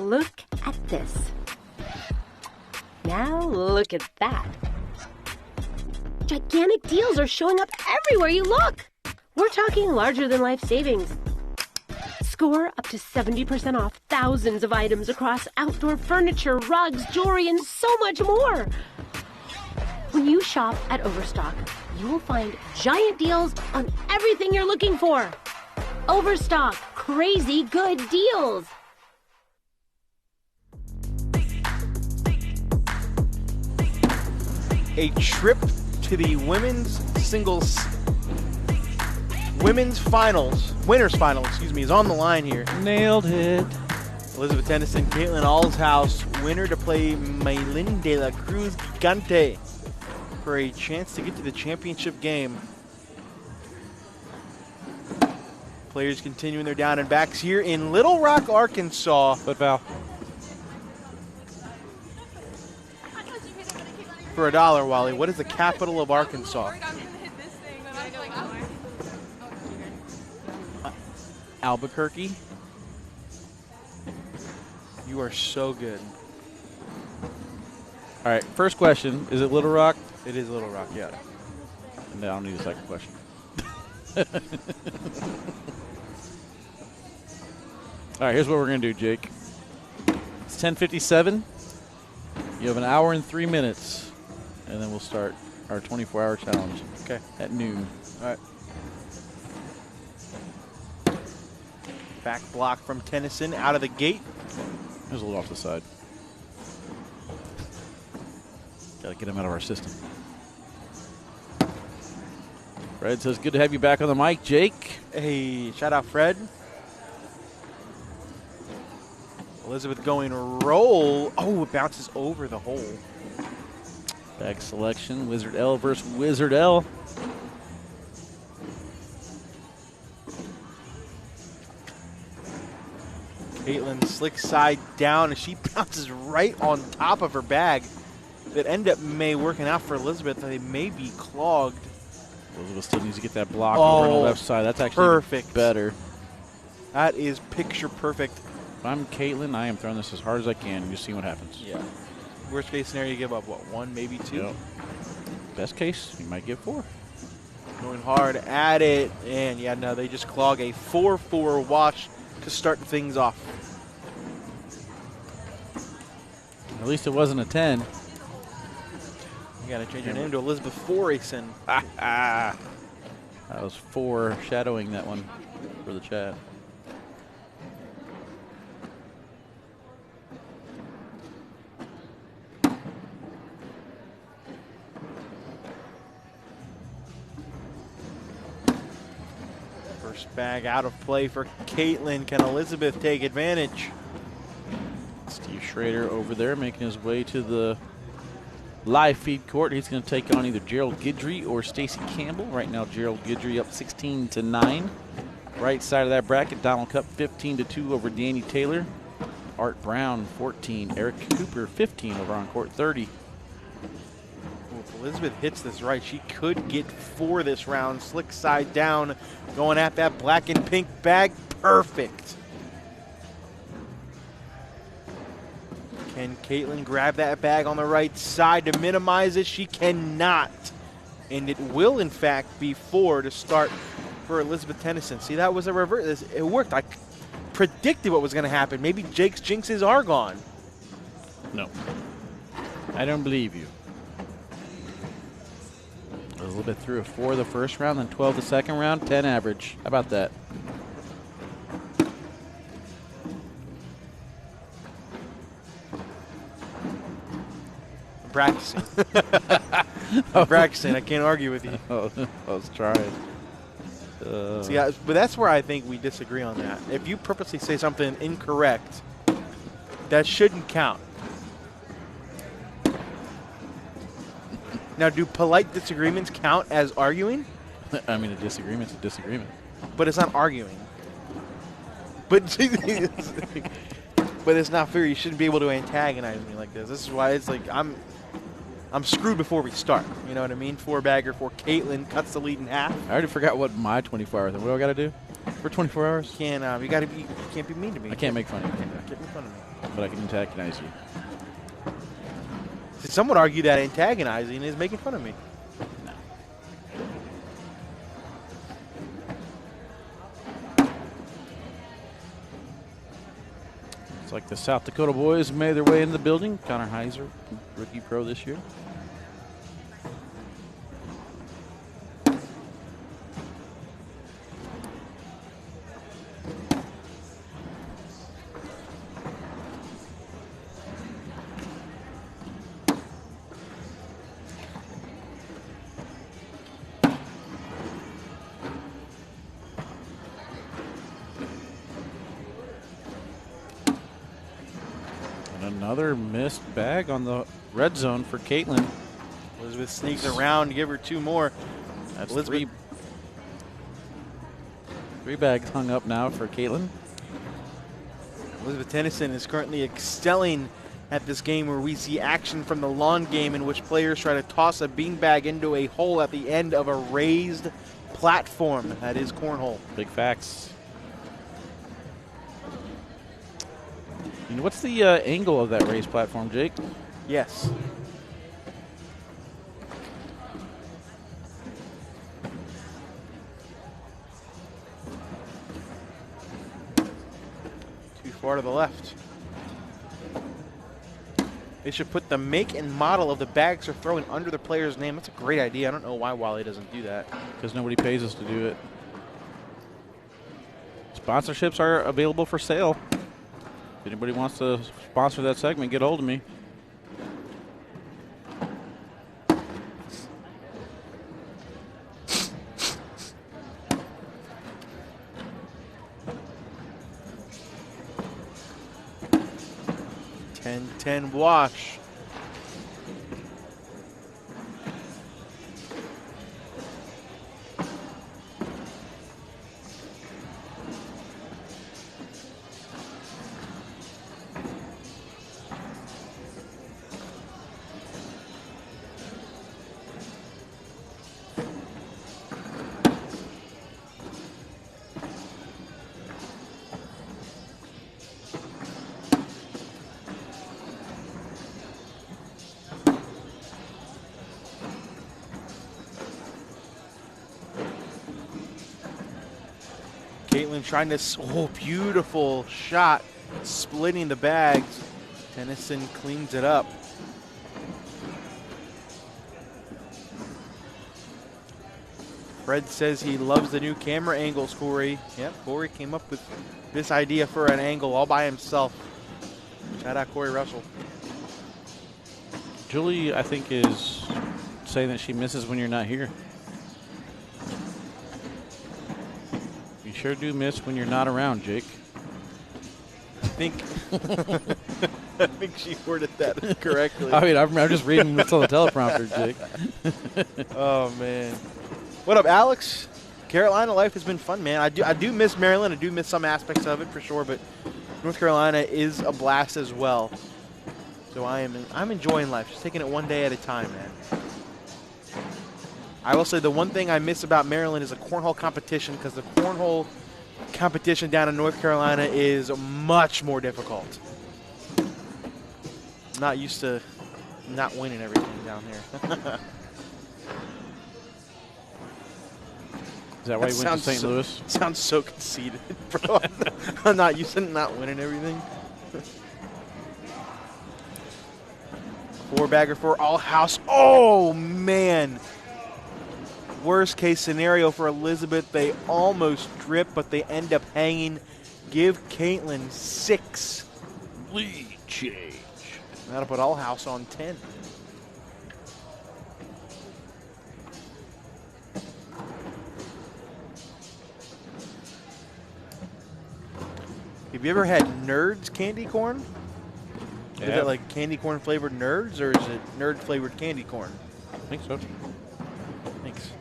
Look at this. Now look at that. Gigantic deals are showing up everywhere you look. We're talking larger than life savings. Score up to 70% off thousands of items across outdoor furniture, rugs, jewelry, and so much more. When you shop at Overstock, you will find giant deals on everything you're looking for. Overstock, crazy good deals. A trip to the women's winners final, is on the line here. Nailed it. Elizabeth Tennyson, Caitlin Allshouse, winner to play Maylin de la Cruz Gigante for a chance to get to the championship game. Players continuing their down and backs here in Little Rock, Arkansas. Foot foul. For $1, Wally, what is the capital of Arkansas? Albuquerque. You are so good. All right, first question. Is it Little Rock? It is Little Rock, yeah. No, I don't need a second question. All right, here's what we're going to do, Jake. It's 10:57. You have an hour and 3 minutes, and then we'll start our 24-hour challenge. Okay. At noon. All right. Back block from Tennyson out of the gate. There's a little off the side. Got to get him out of our system. Fred says, good to have you back on the mic, Jake. Hey, shout out Fred. Elizabeth going roll. Oh, it bounces over the hole. Bag selection, Wizard L versus Wizard L. Caitlin slick side down, and she bounces right on top of her bag. That end up may working out for Elizabeth. They may be clogged. Elizabeth still needs to get that block over on the left side. That's actually perfect. Better. That is picture perfect. If I'm Caitlin, I am throwing this as hard as I can and just see what happens. Yeah. Worst case scenario, you give up, what, 1, maybe 2? Yep. Best case, you might get 4. Going hard at it, and yeah, no, they just clog a 4-4 wash to start things off. At least it wasn't a 10. You got to change your name to Elizabeth Forayson. That was foreshadowing that one for the chat. First bag out of play for Caitlin. Can Elizabeth take advantage? Steve Shraer over there making his way to the live feed court. He's going to take on either Gerald Gidry or Stacy Campbell. Right now, Gerald Gidry up 16-9. Right side of that bracket, Donald Cup 15-2 over Danny Taylor. Art Brown 14. Eric Cooper 15 over on court 30. If Elizabeth hits this right, she could get 4 this round. Slick side down, going at that black and pink bag. Perfect. Can Caitlin grab that bag on the right side to minimize it? She cannot. And it will, in fact, be 4 to start for Elizabeth Tennyson. See, that was a reverse. It worked. I predicted what was going to happen. Maybe Jake's jinxes are gone. No. I don't believe you. Elizabeth threw a 4 the first round, then 12 the second round, 10 average. How about that? practicing. I'm practicing. I can't argue with you. I was trying. See, but that's where I think we disagree on that. If you purposely say something incorrect, that shouldn't count. Now, do polite disagreements count as arguing? I mean, a disagreement's a disagreement. But it's not arguing. But it's not fair. You shouldn't be able to antagonize me like this. This is why it's like I'm screwed before we start. You know what I mean? 4-bagger for Caitlin cuts the lead in half. I already forgot what my 24 hours. What do I got to do for 24 hours? You can't be mean to me. I can't make fun of you. Can't make fun of me. But I can antagonize you. See, some would argue that antagonizing is making fun of me. No. It's like the South Dakota boys made their way in the building. Connor Heiser, rookie pro this year. Another missed bag on the red zone for Caitlin. Elizabeth sneaks around to give her 2 more. That's Elizabeth. Three bags hung up now for Caitlin. Elizabeth Tennyson is currently excelling at this game where we see action from the lawn game in which players try to toss a beanbag into a hole at the end of a raised platform. That is cornhole. Big facts. You know, what's the angle of that raised platform, Jake? Yes. Too far to the left. They should put the make and model of the bags they're throwing under the player's name. That's a great idea. I don't know why Wally doesn't do that. Because nobody pays us to do it. Sponsorships are available for sale. If anybody wants to sponsor that segment, get hold of me. Ten wash. Caitlin trying to, beautiful shot, splitting the bags. Tennyson cleans it up. Fred says he loves the new camera angles, Corey. Yep, Corey came up with this idea for an angle all by himself. Shout out Corey Russell. Julie, I think, is saying that she misses when you're not here. You sure do miss when you're not around, Jake. I think she worded that correctly. I mean, I'm just reading what's on the teleprompter, Jake. Oh, man. What up, Alex? Carolina life has been fun, man. I do miss Maryland. I do miss some aspects of it for sure, but North Carolina is a blast as well. So I'm enjoying life, just taking it one day at a time, man. I will say the one thing I miss about Maryland is a cornhole competition, because the cornhole competition down in North Carolina is much more difficult. I'm not used to not winning everything down here. Is that why you went to St. Louis? Sounds so conceited, bro. I'm not used to not winning everything. 4-bagger for Allshouse. Oh, man. Worst case scenario for Elizabeth. They almost drip, but they end up hanging. Give Caitlin 6. Lead change. That'll put Allshouse on 10. Have you ever had Nerds candy corn? Yeah. Is it like candy corn flavored Nerds, or is it Nerd flavored candy corn? I think so. Thanks.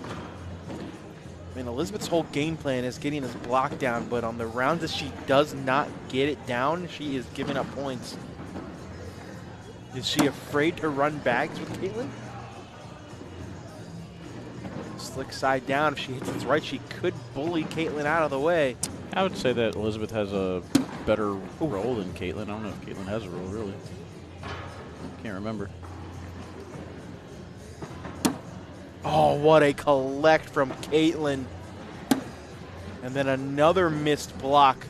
I mean, Elizabeth's whole game plan is getting this block down, but on the rounds that she does not get it down, she is giving up points. Is she afraid to run bags with Caitlin? Slick side down. If she hits it right, she could bully Caitlin out of the way. I would say that Elizabeth has a better roll than Caitlin. I don't know if Caitlin has a roll, really. Can't remember. Oh, what a collect from Caitlin. And then another missed block.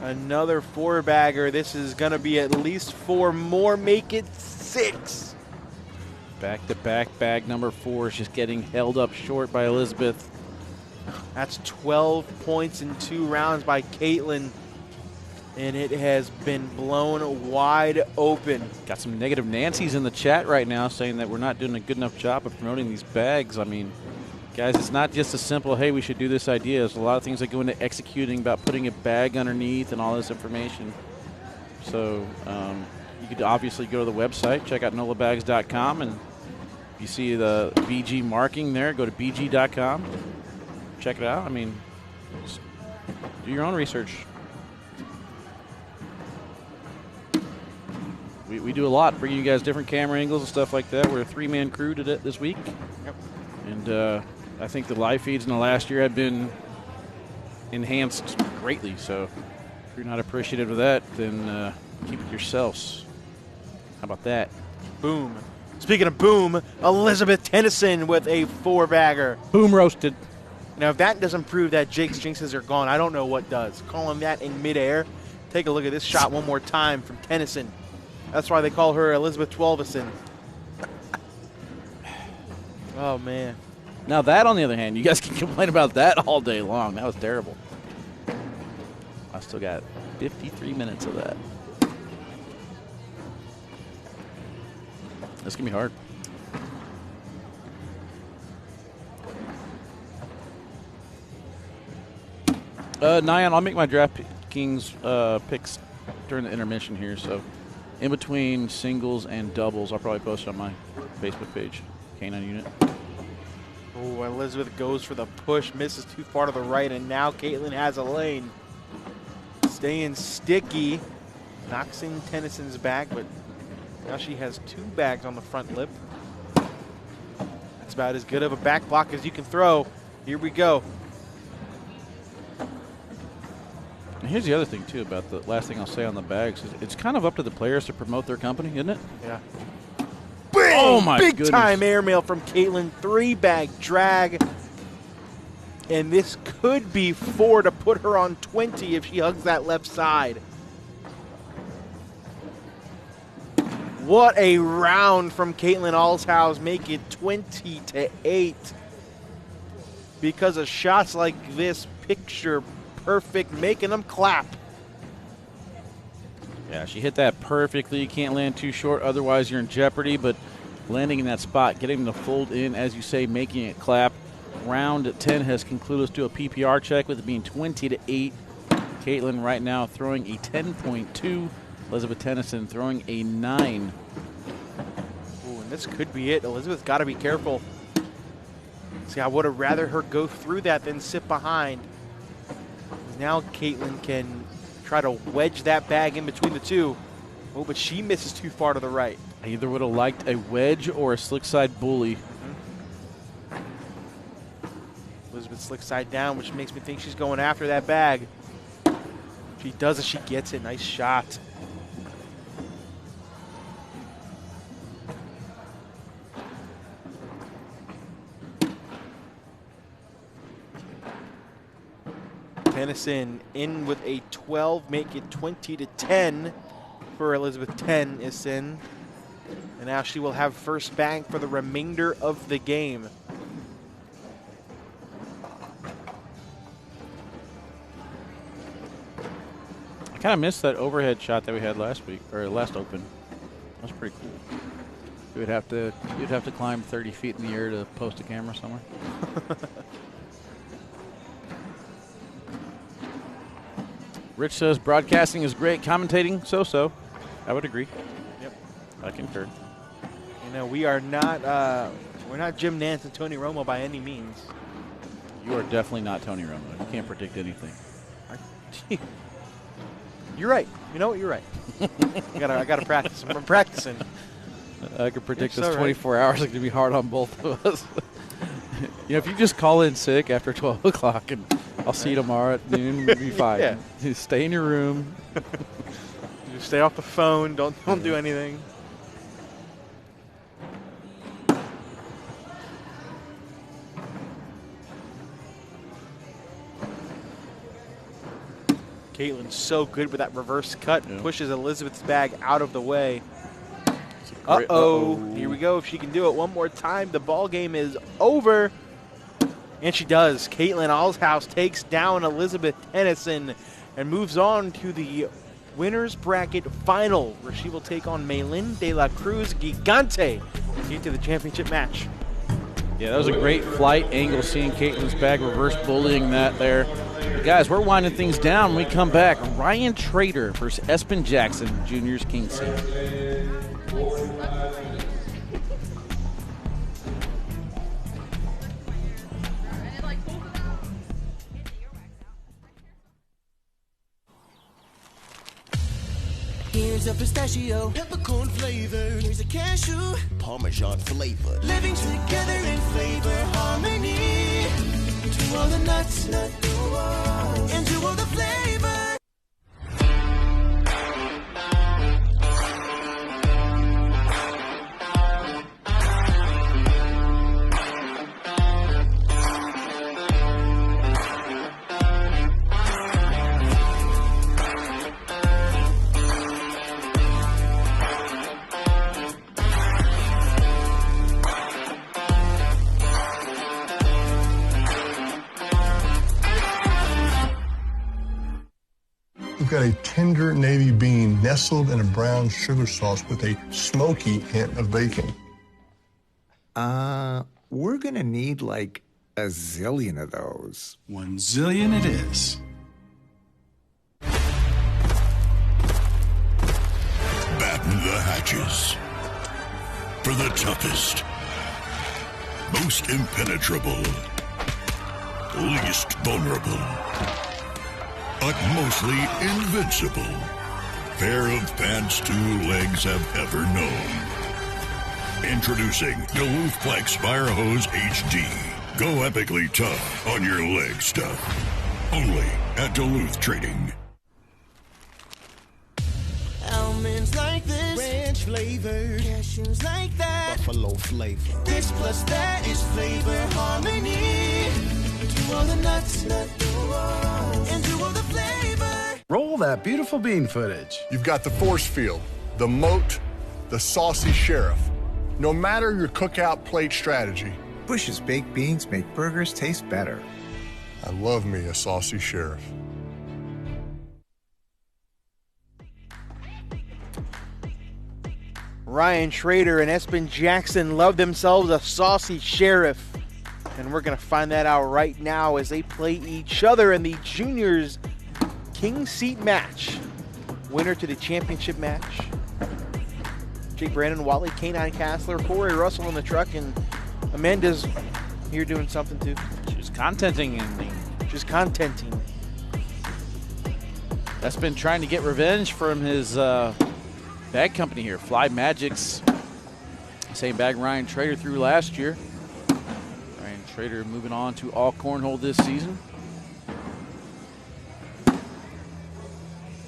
Another 4-bagger. This is going to be at least 4 more. Make it 6. Back-to-back bag number 4 is just getting held up short by Elizabeth. That's 12 points in 2 rounds by Caitlin. And it has been blown wide open. Got some negative Nancy's in the chat right now saying that we're not doing a good enough job of promoting these bags. I mean, guys, it's not just a simple, hey, we should do this idea. There's a lot of things that go into executing about putting a bag underneath and all this information. So you could obviously go to the website, check out nolabags.com, and if you see the BG marking there, go to bg.com, check it out. I mean, just do your own research. We do a lot, bringing you guys different camera angles and stuff like that. We're a 3-man crew this week. Yep. And I think the live feeds in the last year have been enhanced greatly. So if you're not appreciative of that, then keep it yourselves. How about that? Boom. Speaking of boom, Elizabeth Tennyson with a 4-bagger. Boom roasted. Now, if that doesn't prove that Jake's jinxes are gone, I don't know what does. Calling that in midair. Take a look at this shot one more time from Tennyson. That's why they call her Elizabeth Twelveson. Oh, man. Now that, on the other hand, you guys can complain about that all day long. That was terrible. I still got 53 minutes of that. This can be hard. Nyan, I'll make my DraftKings picks during the intermission here, so in between singles and doubles, I'll probably post on my Facebook page, K9 Unit. Oh, Elizabeth goes for the push, misses too far to the right, and now Caitlin has a lane. Staying sticky, knocks in Tennyson's bag, but now she has 2 bags on the front lip. That's about as good of a back block as you can throw. Here we go. And here's the other thing, too, about the last thing I'll say on the bags. Is it's kind of up to the players to promote their company, isn't it? Yeah. Bang! Oh, my Big goodness. time airmail from Caitlin. 3-bag drag. And this could be 4 to put her on 20 if she hugs that left side. What a round from Caitlin Allshouse. Make it 20-8. Because of shots like this, picture perfect, making them clap. Yeah, she hit that perfectly. You can't land too short, otherwise you're in jeopardy. But landing in that spot, getting them to fold in, as you say, making it clap. Round 10 has concluded. Let's do a PPR check with it being 20-8. Caitlin right now throwing a 10.2. Elizabeth Tennyson throwing a 9. Ooh, and this could be it. Elizabeth's got to be careful. See, I would have rather her go through that than sit behind. Now Caitlin can try to wedge that bag in between the two. Oh, but she misses too far to the right. I either would have liked a wedge or a slick side bully. Elizabeth slick side down, which makes me think she's going after that bag. She does it, she gets it. Nice shot. Tennyson in with a 12, make it 20-10 for Elizabeth Tennyson. And now she will have first bag for the remainder of the game. I kind of missed that overhead shot that we had last week, or last open. That was pretty cool. You'd have to climb 30 feet in the air to post a camera somewhere. Rich says broadcasting is great, commentating so-so. I would agree. Yep, I concur. You know, we're not Jim Nance and Tony Romo by any means. You are definitely not Tony Romo. You can't predict anything. You're right. You know what? You're right. I gotta practice. I'm practicing. I could predict this 24 hours. It's going to be hard on both of us. You know, if you just call in sick after 12 o'clock and I'll see you tomorrow at noon, we'll be fine. Yeah. You stay in your room. You stay off the phone. Don't do anything. Caitlin's so good with that reverse cut. Yeah. Pushes Elizabeth's bag out of the way. Uh-oh. Here we go. If she can do it one more time, the ball game is over. And she does. Caitlin Allshouse takes down Elizabeth Tennyson and moves on to the winner's bracket final, where she will take on Maylin de la Cruz Gigante to get to the championship match. Yeah, that was a great flight angle, seeing Caitlin's bag reverse bullying that there. But guys, we're winding things down. When we come back, Ryan Trader versus Espen Jackson, Juniors King Seed. Here's a pistachio, peppercorn flavor. Here's a cashew, Parmesan flavor. Living together in flavor harmony. To all the nuts, and to all the flavor. We've got a tender navy bean nestled in a brown sugar sauce with a smoky hint of bacon. We're gonna need like a zillion of those. 1 zillion it is. Batten the hatches. For the toughest, most impenetrable, least vulnerable, utmostly invincible pair of pants 2 legs have ever known. Introducing Duluth Flex Fire Hose HD. Go epically tough on your leg stuff. Only at Duluth Trading. Almonds like this, ranch flavor. Cashews like that, buffalo flavor. This plus that is flavor harmony. To all the nuts, and to all the flavor. Roll that beautiful bean footage. You've got the force field, the moat, the saucy sheriff. No matter your cookout plate strategy, Bush's baked beans make burgers taste better. I love me a saucy sheriff. Ryan Schrader and Espen Jackson love themselves a saucy sheriff. And we're going to find that out right now as they play each other in the Juniors King Seat match. Winner to the championship match. Jake Brandon, Wally, K9 Castler, Corey Russell in the truck, and Amanda's here doing something too. She's contenting. She's contenting. That's been trying to get revenge from his bag company here, Fly Magics. Same bag Ryan Trader threw last year. Ryan Trader moving on to all cornhole this season.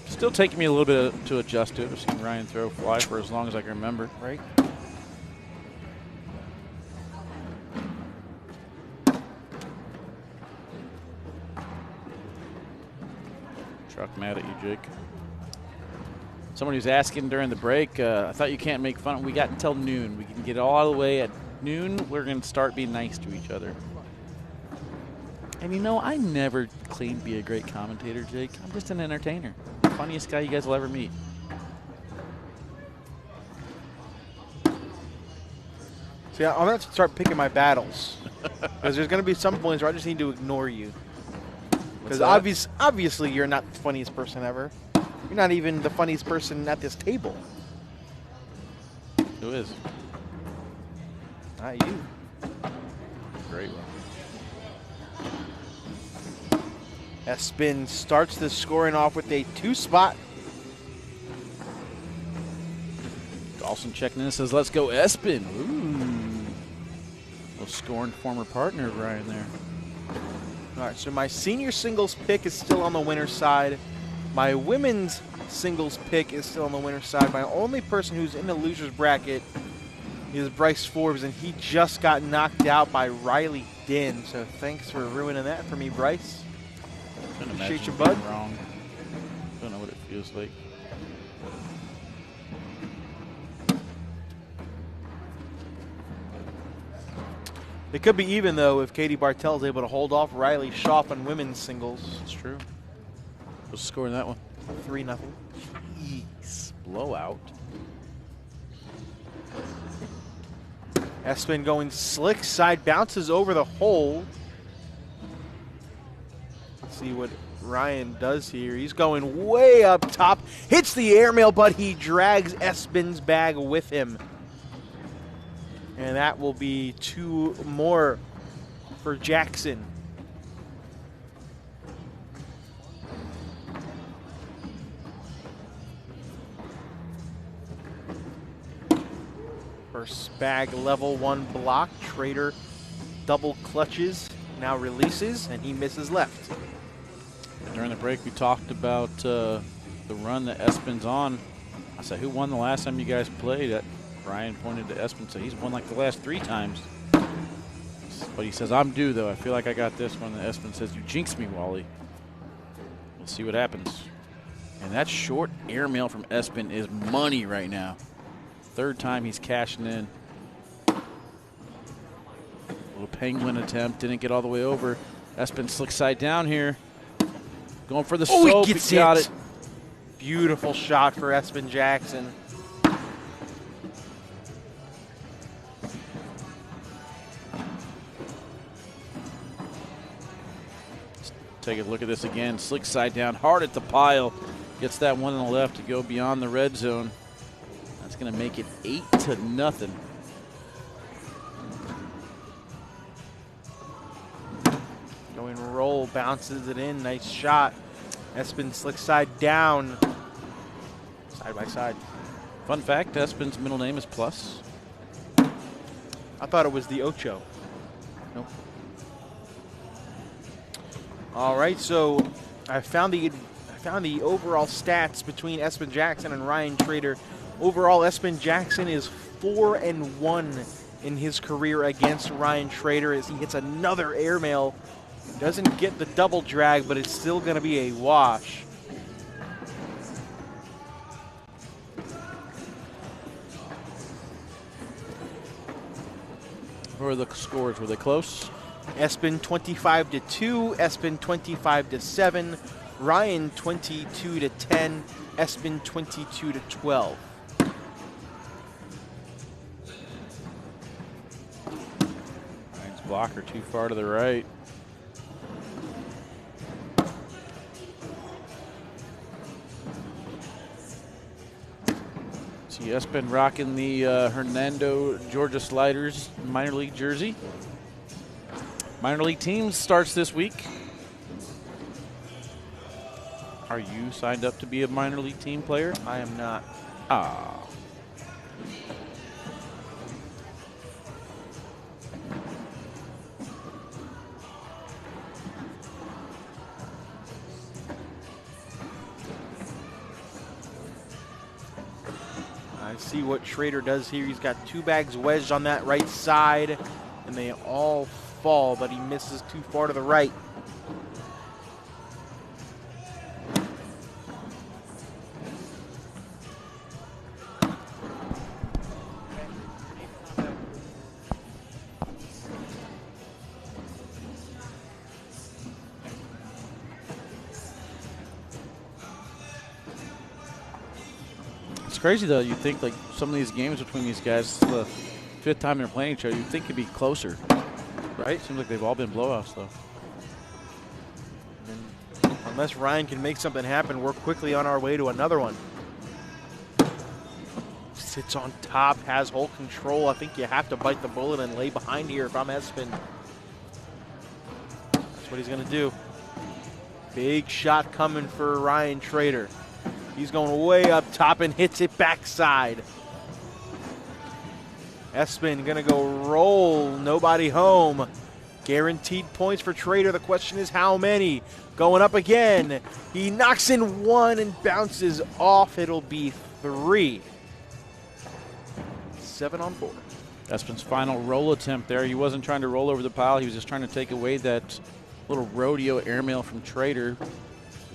Still taking me a little bit to adjust to it. I've seen Ryan throw Fly for as long as I can remember. Right. Truck mad at you, Jake. Someone who's asking during the break, I thought you can't make fun. We got until noon. We can get all the way at noon. We're going to start being nice to each other. And you know, I never claimed to be a great commentator, Jake. I'm just an entertainer. Funniest guy you guys will ever meet. See, I'm going to start picking my battles. Because there's going to be some points where I just need to ignore you. Because obviously you're not the funniest person ever. You're not even the funniest person at this table. Who is? Not you. Great one. Espen starts the scoring off with a 2-spot. Dawson checking in and says, let's go Espen. Ooh. Little scoring former partner of Ryan there. All right, so my senior singles pick is still on the winner's side. My women's singles pick is still on the winner's side. My only person who's in the loser's bracket is Bryce Forbes, and he just got knocked out by Riley Dinn. So thanks for ruining that for me, Bryce. Appreciate you, bud. Wrong. Don't know what it feels like. It could be even, though, if Katie Bartell is able to hold off Riley Schoff on women's singles. That's true. What's the score in that one? 3-0. Jeez. Blowout. Espen going slick side, bounces over the hole. Let's see what Ryan does here. He's going way up top, hits the airmail, but he drags Espen's bag with him. And that will be 2 more for Jackson. First bag level 1 block. Schraer double clutches, now releases, and he misses left. During the break, we talked about the run that Espen's on. I said, who won the last time you guys played? Ryan pointed to Espen and said, he's won like the last 3 times. But he says, I'm due, though. I feel like I got this one. And Espen says, you jinxed me, Wally. We'll see what happens. And that short airmail from Espen is money right now. 3rd time he's cashing in. Little penguin attempt. Didn't get all the way over. Espen slick side down here. Going for the soap. He gets got it. Beautiful shot for Espen Jackson. Take a look at this again. Slick side down, hard at the pile. Gets that one on the left to go beyond the red zone. That's going to make it 8-0. Going roll, bounces it in. Nice shot. Espen slick side down. Side by side. Fun fact, Espen's middle name is Plus. I thought it was the Ocho. Nope. All right, so I found the overall stats between Espen Jackson and Ryan Schraer. Overall, Espen Jackson is 4-1 in his career against Ryan Schraer as he hits another airmail. Doesn't get the double drag, but it's still going to be a wash. What were the scores? Were they close? Espen 25-2, Espen 25-7, Ryan 22-10, Espen 22-12. Ryan's blocker too far to the right. See Espen rocking the Hernando Georgia Sliders minor league jersey. Minor league teams starts this week. Are you signed up to be a minor league team player? I am not. Ah. I see what Schraer does here. He's got 2 bags wedged on that right side, and they all fall, but he misses too far to the right. It's crazy though. You think like some of these games between these guys, the fifth time they're playing each other. You'd think it'd be closer. Right? Seems like they've all been blowouts, though. And unless Ryan can make something happen, we're quickly on our way to another one. Sits on top, has whole control. I think you have to bite the bullet and lay behind here if I'm Espen. That's what he's going to do. Big shot coming for Ryan Schraer. He's going way up top and hits it backside. Espen going to go roll. Nobody home. Guaranteed points for Schraer. The question is how many? Going up again. He knocks in one and bounces off. It'll be 3. 7 on 4. Espen's final roll attempt there. He wasn't trying to roll over the pile. He was just trying to take away that little rodeo airmail from Schraer.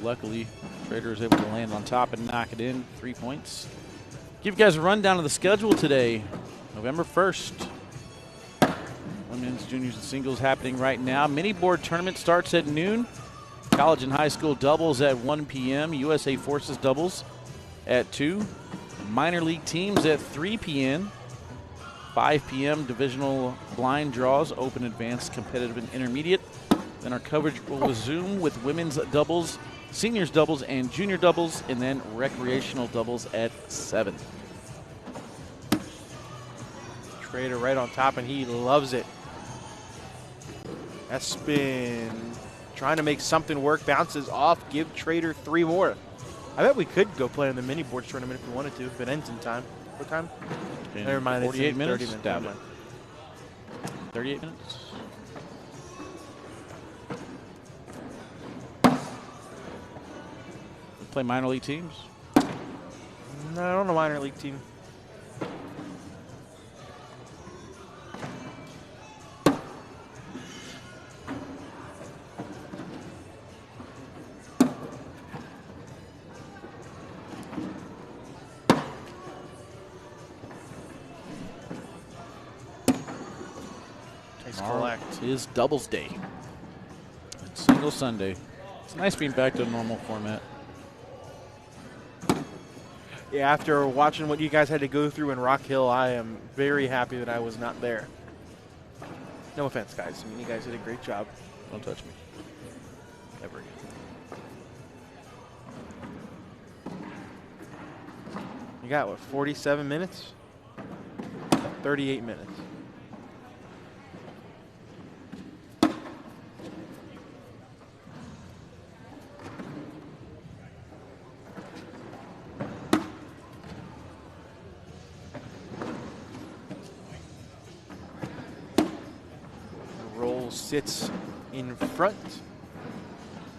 Luckily, Schraer was able to land on top and knock it in. 3 points. Give you guys a rundown of the schedule today. November 1st. Women's, juniors, and singles happening right now. Mini board tournament starts at noon. College and high school doubles at 1 p.m. USA Forces doubles at 2. Minor league teams at 3 p.m. 5 p.m. divisional blind draws, open, advanced, competitive, and intermediate. Then our coverage will resume with women's doubles, seniors doubles, and junior doubles, and then recreational doubles at 7. Schraer right on top, and he loves it. Espen trying to make something work, bounces off, give Schraer 3 more. I bet we could go play in the mini boards tournament if we wanted to, if it ends in time. What time? Never mind. 48 minutes? 30 minutes. Doubt it. 38 minutes? Play minor league teams? No, I don't know minor league team. Is doubles day. It's single Sunday. It's nice being back to a normal format. Yeah, after watching what you guys had to go through in Rock Hill, I am very happy that I was not there. No offense, guys. I mean, you guys did a great job. Don't touch me. Ever again. You got, what, 47 minutes? 38 minutes. Sits in front.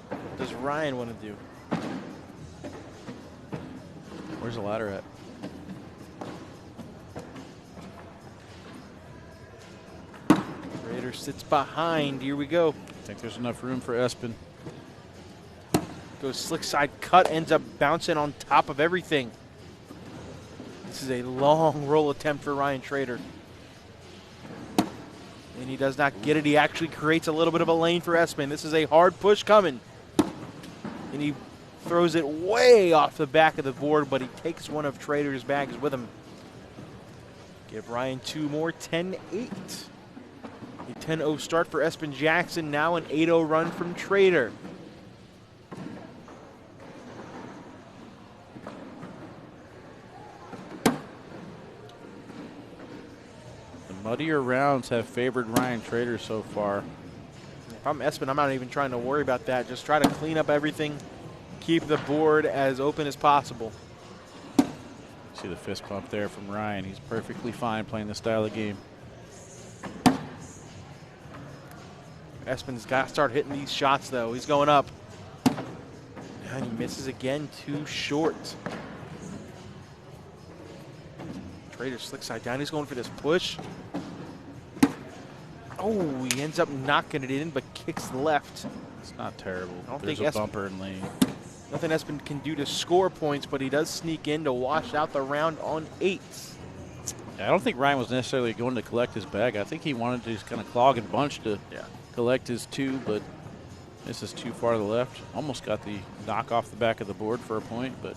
What does Ryan want to do? Where's the ladder at? Schraer sits behind. Here we go. I think there's enough room for Espen. Goes slick side cut, ends up bouncing on top of everything. This is a long roll attempt for Ryan Schraer. And he does not get it. He actually creates a little bit of a lane for Espen. This is a hard push coming. And he throws it way off the back of the board, but he takes one of Schraer's bags with him. Give Ryan 2 more, 10-8. A 10-0 start for Espen Jackson, now an 8-0 run from Schraer. Muddier rounds have favored Ryan Schraer so far. If I'm Espen, I'm not even trying to worry about that. Just try to clean up everything, keep the board as open as possible. See the fist pump there from Ryan. He's perfectly fine playing this style of game. Espen's got to start hitting these shots, though. He's going up. And he misses again, too short. Schraer slick side down. He's going for this push. Oh, he ends up knocking it in, but kicks left. It's not terrible. I don't There's think a bumper in lane. Nothing Espen can do to score points, but he does sneak in to wash out the round on 8s. I don't think Ryan was necessarily going to collect his bag. I think he wanted to just kind of clog and bunch to collect his 2, but this is too far to the left. Almost got the knock off the back of the board for a point, but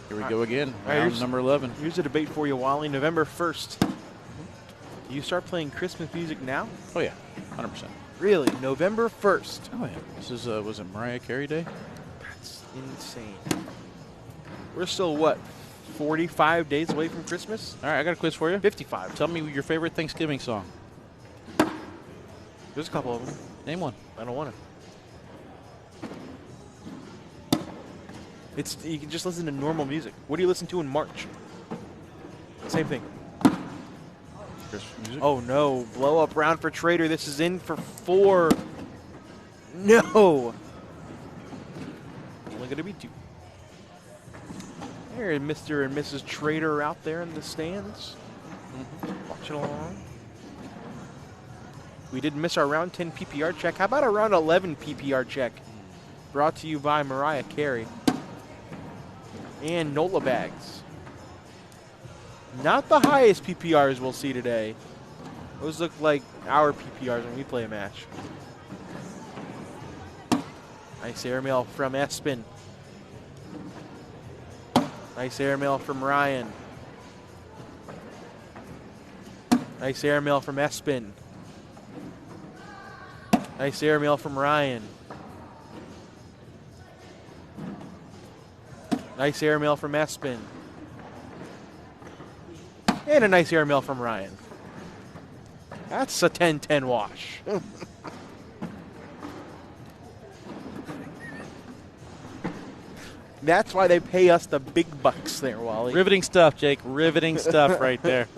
here we go again. Round number 11. Here's a debate for you, Wally. November 1st, Do you start playing Christmas music now? Oh, yeah, 100%. Really? November 1st? Oh, yeah. This is, was it Mariah Carey Day? That's insane. We're still, what, 45 days away from Christmas? All right, I got a quiz for you. 55. Tell me your favorite Thanksgiving song. There's a couple of them. Name one. I don't want to. You can just listen to normal music. What do you listen to in March? Same thing. Christmas music? Oh, no. Blow up round for Trader. This is in for 4. No. Only going to be 2. There, Mr. and Mrs. Trader out there in the stands. Watching along. We did miss our round 10 PPR check. How about a round 11 PPR check? Brought to you by Mariah Carey. And NOLA bags. Not the highest PPRs we'll see today. Those look like our PPRs when we play a match. Nice airmail from Espen. Nice airmail from Ryan. Nice airmail from Espen. Nice airmail from Ryan. Nice airmail from Espen. And a nice airmail from Ryan. That's a 10-10 wash. That's why they pay us the big bucks there, Wally. Riveting stuff, Jake. Riveting stuff right there.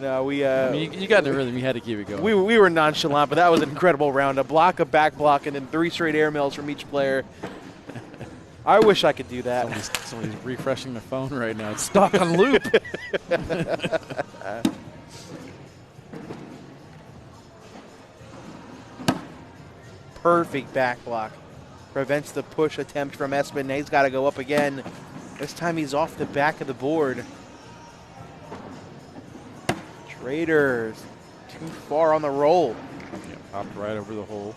No, we. I mean, you got the rhythm. You had to keep it going. We were nonchalant, but that was an incredible round. A block, a back block, and then 3 straight airmails from each player. I wish I could do that. Somebody's refreshing their phone right now. It's stuck on loop. Perfect back block. Prevents the push attempt from Espen. He's got to go up again. This time he's off the back of the board. Traders too far on the roll. Yeah, popped right over the hole.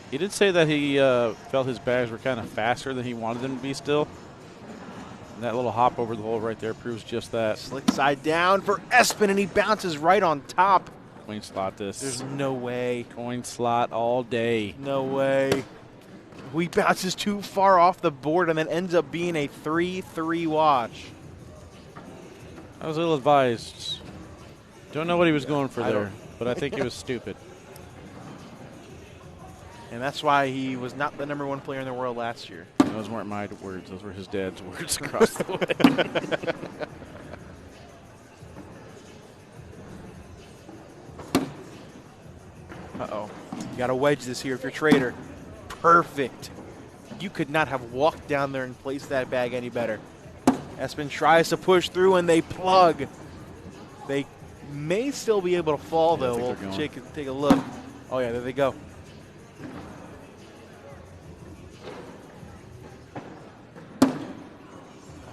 He did say that he felt his bags were kind of faster than he wanted them to be still. And that little hop over the hole right there proves just that. Slick side down for Espen, and he bounces right on top. Coin slot this. There's no way. Coin slot all day. No way. He bounces too far off the board and then ends up being a 3-3 wash. I was ill advised. Don't know what he was going for there, but I think he was stupid. And that's why he was not the #1 player in the world last year. Those weren't my words. Those were his dad's words across the way. Uh-oh. You got to wedge this here if you're Trader. Perfect. You could not have walked down there and placed that bag any better. Espen tries to push through, and they plug. They may still be able to fall, though. We'll take a look. Oh, yeah, there they go.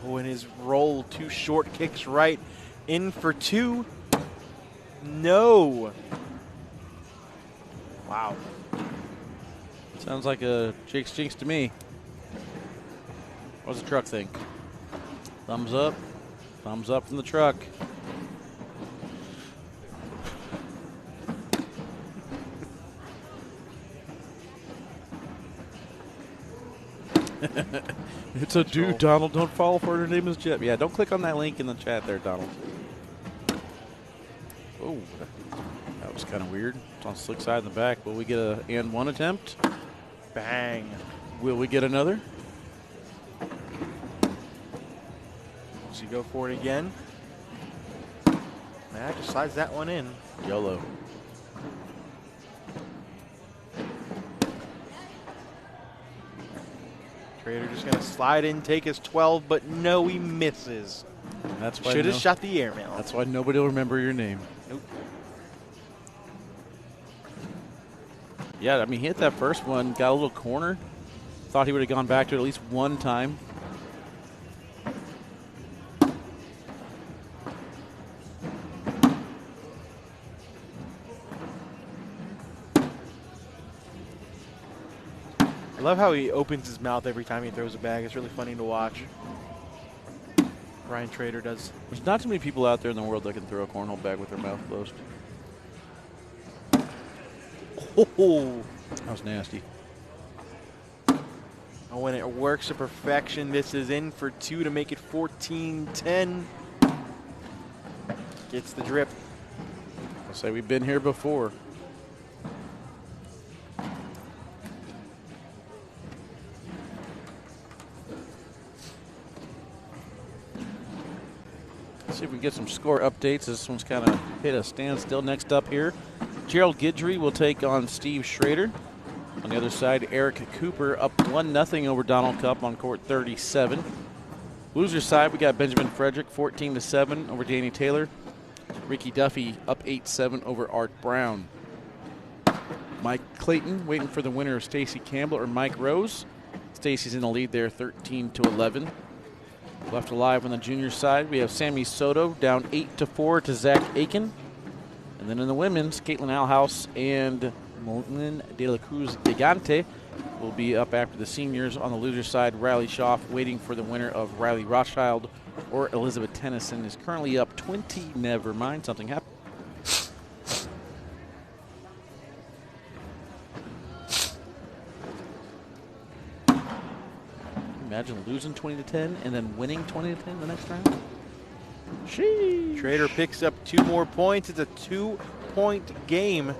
Oh, and his roll too short, kicks right in for 2. No. Wow. Sounds like a Jake's Jinx to me. What does the truck think? Thumbs up. Thumbs up from the truck. It's a dude, Donald. Don't fall for her name is Jeb. Yeah, don't click on that link in the chat there, Donald. Oh, that was kind of weird. It's on slick side in the back. Will we get a and 1 attempt? Bang. Will we get another? Does he go for it again? Nah, just slides that one in. YOLO. Trader just going to slide in, take his 12, but no, he misses. That's why should have shot the airmail. That's why nobody will remember your name. Nope. Yeah, I mean, he hit that first one, got a little corner. Thought he would have gone back to it at least one time. I love how he opens his mouth every time he throws a bag. It's really funny to watch. Ryan Trader does. There's not too many people out there in the world that can throw a cornhole bag with their mouth closed. Oh, that was nasty. Oh, when it works to perfection, this is in for 2 to make it 14-10. Gets the drip. I'll say we've been here before. Let's see if we can get some score updates. This one's kind of hit a standstill. Next up here, Gerald Gidry will take on Steve Shraer. On the other side, Eric Cooper up 1-0 over Donald Cup on court 37. Loser side, we got Benjamin Frederick 14-7 over Danny Taylor. Ricky Duffy up 8-7 over Art Brown. Mike Clayton waiting for the winner of Stacy Campbell or Mike Rose. Stacy's in the lead there 13-11. Left alive on the junior side, we have Sammy Soto down 8-4 to Zach Aiken. And then in the women's, Caitlin Allshouse and Molten de la Cruz Gigante will be up after the seniors. On the loser side, Riley Schoff waiting for the winner of Riley Rothschild or Elizabeth Tennyson is currently up 20. Never mind, something happened. Imagine losing 20-10 and then winning 20-10 the next round. Sheesh. Trader picks up 2 more points. It's a 2-point game.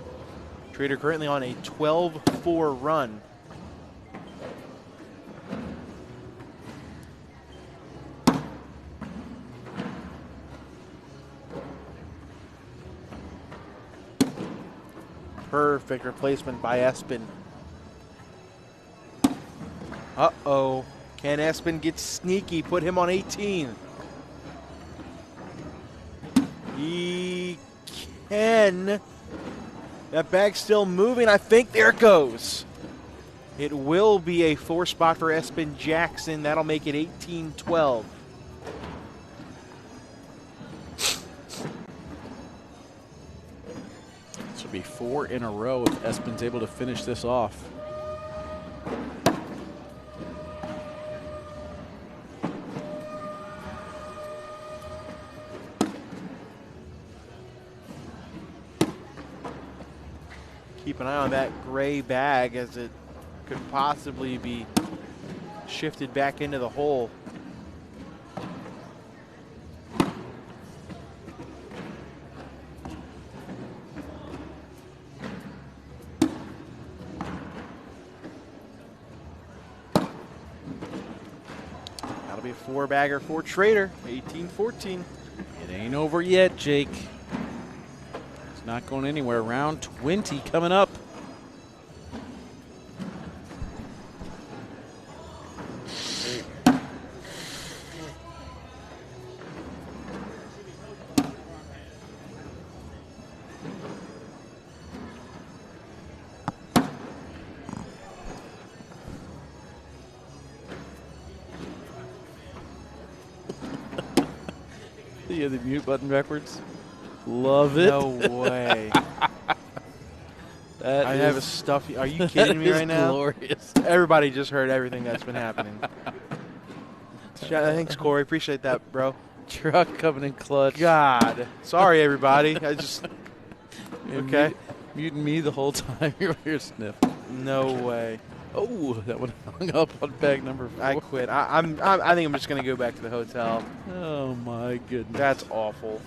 Trader currently on a 12-4 run. Perfect replacement by Espen. Uh-oh. Can Espen get sneaky? Put him on 18. He can. That bag's still moving. I think there it goes. It will be a 4 spot for Espen Jackson. That'll make it 18-12. This will be 4 in a row if Espen's able to finish this off. Keep an eye on that gray bag as it could possibly be shifted back into the hole. That'll be a 4-bagger for Trader, 18-14. It ain't over yet, Jake. Not going anywhere. Round 20 coming up. You have the mute button backwards. Love it. No way. I have a stuffy. Are you kidding me right now? Glorious. Everybody just heard everything that's been happening. Thanks, Corey. Appreciate that, bro. Truck coming in clutch. God. Sorry, everybody. I just. Okay. Muting me the whole time. You're here sniffing. No way. Oh, that one hung up on bag number 4. I quit. I think I'm just gonna go back to the hotel. Oh my goodness. That's awful.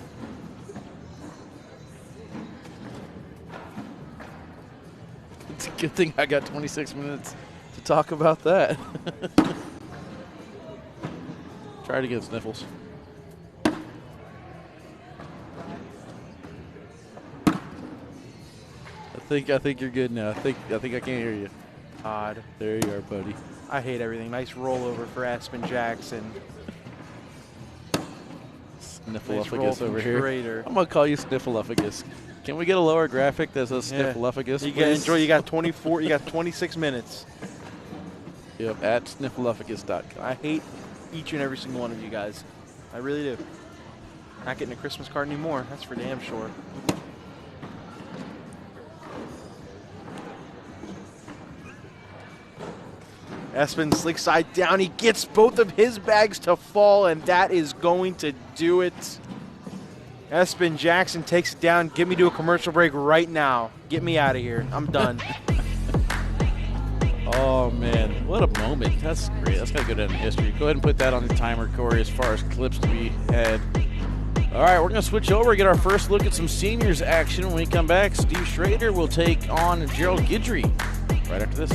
It's a good thing I got 26 minutes to talk about that. Try to get sniffles. I think you're good now. I think I can't hear you. Odd. There you are, buddy. I hate everything. Nice rollover for Espen Jackson. Sniffleupagus over here. Trader. I'm gonna call you Sniffleupagus. Can we get a lower graphic that says Sniffleupagus? You can enjoy. You got 24. You got 26 minutes. Yep, at sniffleupagus.com. I hate each and every single one of you guys. I really do. Not getting a Christmas card anymore. That's for damn sure. Espen slick side down. He gets both of his bags to fall, and that is going to do it. Espen Jackson takes it down. Get me to a commercial break right now. Get me out of here. I'm done. Oh, man. What a moment. That's great. That's got to go down in history. Go ahead and put that on the timer, Corey, as far as clips to be had. All right, we're going to switch over, get our first look at some seniors action. When we come back, Steve Shraer will take on Gerald Gidry right after this.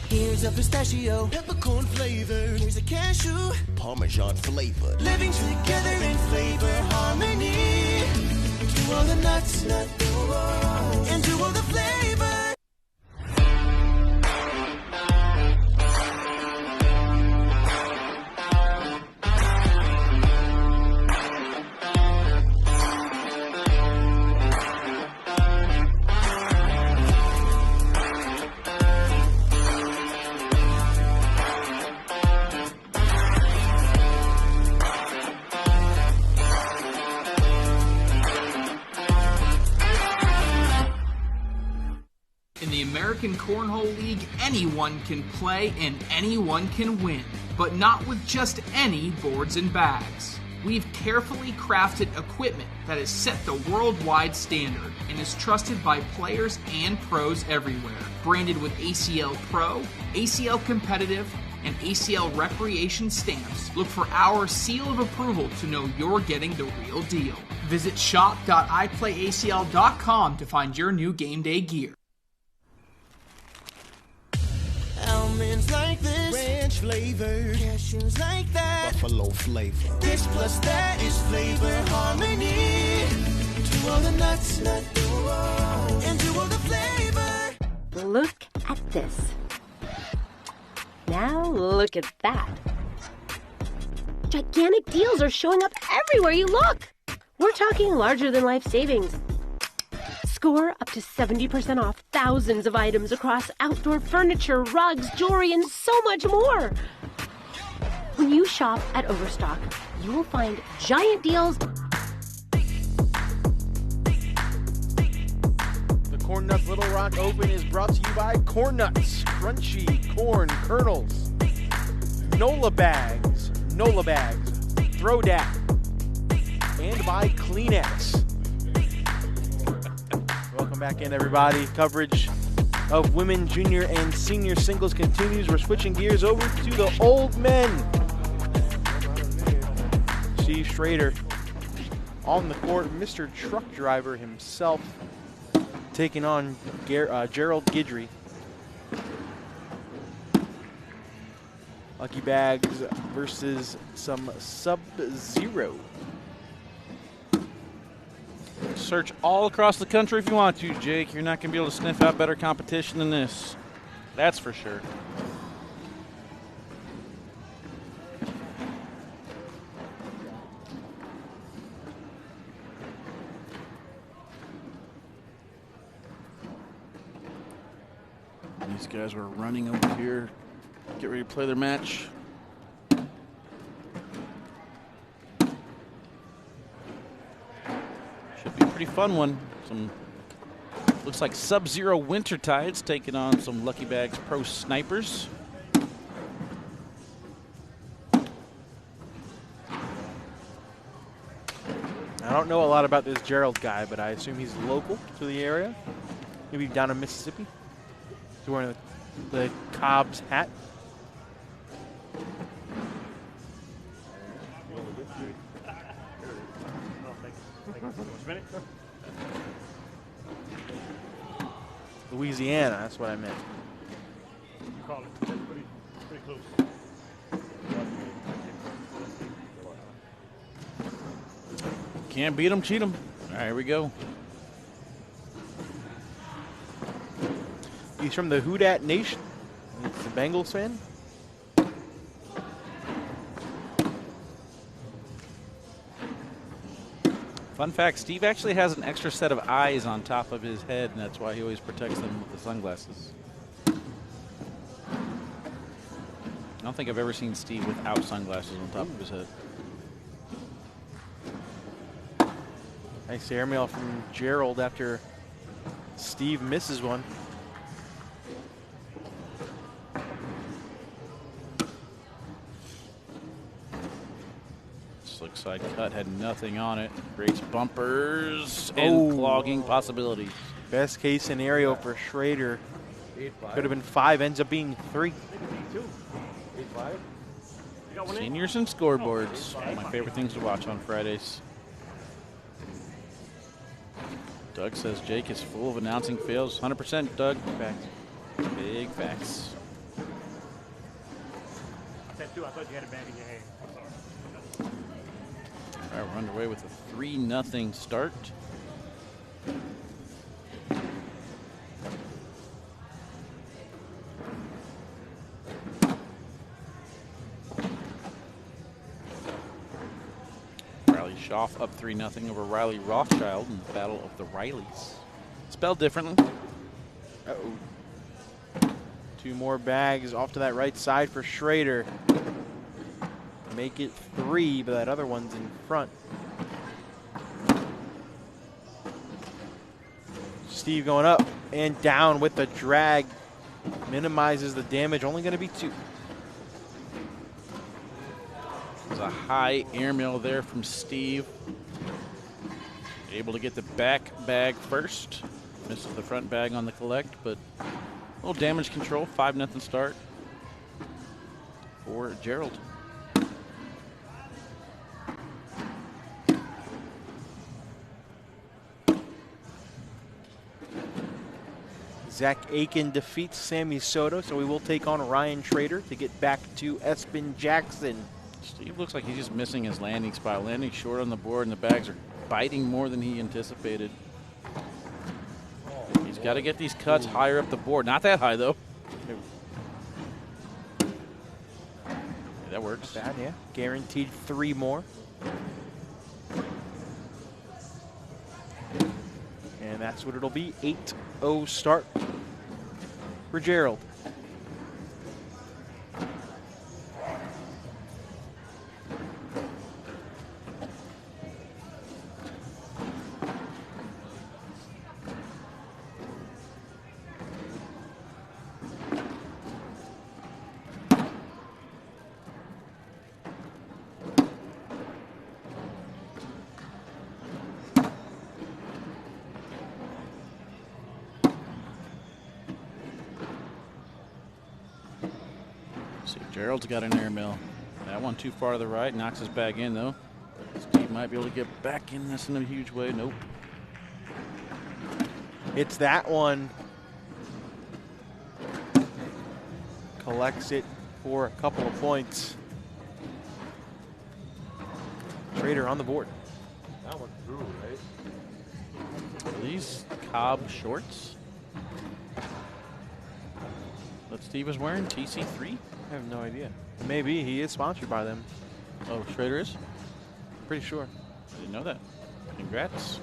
Here's a pistachio, peppercorn flavor. Here's a cashew, Parmesan flavor. Living together in flavor harmony. To all the nuts, and to all the flavor. American Cornhole League, anyone can play and anyone can win, but not with just any boards and bags. We've carefully crafted equipment that has set the worldwide standard and is trusted by players and pros everywhere. Branded with ACL Pro, ACL Competitive, and ACL Recreation stamps, look for our seal of approval to know you're getting the real deal. Visit shop.iplayacl.com to find your new game day gear. Almonds like this, ranch flavor. Cashews like that, buffalo flavor. This plus that is flavor harmony. To all the nuts, and to all the flavor. Look at this. Now look at that. Gigantic deals are showing up everywhere you look. We're talking larger than life savings. Score up to 70% off thousands of items across outdoor furniture, rugs, jewelry, and so much more. When you shop at Overstock, you will find giant deals. The Corn Nuts Little Rock Open is brought to you by Corn Nuts, crunchy corn kernels, Nola bags, Throw Dat, and by Kleenex. Welcome back in, everybody. Coverage of women, junior, and senior singles continues. We're switching gears over to the old men. Steve Shraer on the court, Mr. Truck Driver himself, taking on Gerald Gidry. Lucky Bags versus some Sub-Zero. Search all across the country if you want to, Jake. You're not going to be able to sniff out better competition than this. That's for sure. These guys were running over here. Get ready to play their match. Should be a pretty fun one. Some looks like Sub-Zero Winter Tides taking on some Lucky Bags Pro Snipers. I don't know a lot about this Gerald guy, but I assume he's local to the area. Maybe down in Mississippi. He's wearing the Cobb's hat. Louisiana, that's what I meant. You call it. That's pretty close. Can't beat them, cheat them. All right, here we go. He's from the Who Dat Nation. He's a Bengals fan. Fun fact, Steve actually has an extra set of eyes on top of his head, and that's why he always protects them with the sunglasses. I don't think I've ever seen Steve without sunglasses on top of his head. Nice airmail from Gerald after Steve misses one. Slick side cut had nothing on it. Great bumpers and clogging possibilities. Best case scenario for Shraer. Could have been 5, ends up being 3. Seniors and scoreboards. My favorite things to watch on Fridays. Doug says Jake is full of announcing fails. 100%, Doug. Facts. Big facts. I said 2. I thought you had a bag in your hand. I'm sorry. All right, we're underway with a 3-0 start. Schoff up 3-0 over Riley Rothschild in the Battle of the Rileys. Spelled differently. Uh-oh. 2 more bags off to that right side for Shraer. Make it 3, but that other one's in front. Steve going up and down with the drag. Minimizes the damage, only going to be 2. There's a high airmail there from Steve. Able to get the back bag first. Misses the front bag on the collect, but a little damage control. 5-0 start for Gerald. Zach Aiken defeats Sammy Soto, so we will take on Ryan Schrader to get back to Espen Jackson. Steve looks like he's just missing his landing spot. Landing short on the board, and the bags are biting more than he anticipated. He's got to get these cuts higher up the board. Not that high, though. Yeah, that works. Bad, yeah. Guaranteed 3 more. And that's what it'll be. 8-0 start for Gerald. Gerald's got an airmail. That one too far to the right. Knocks his bag in, though. Steve might be able to get back in this in a huge way. Nope. It's that one. Collects it for a couple of points. Schraer on the board. That one through, right? Are these Cobb shorts that Steve is wearing? TC3? I have no idea. Maybe he is sponsored by them. Oh, Schrader is? Pretty sure. I didn't know that. Congrats.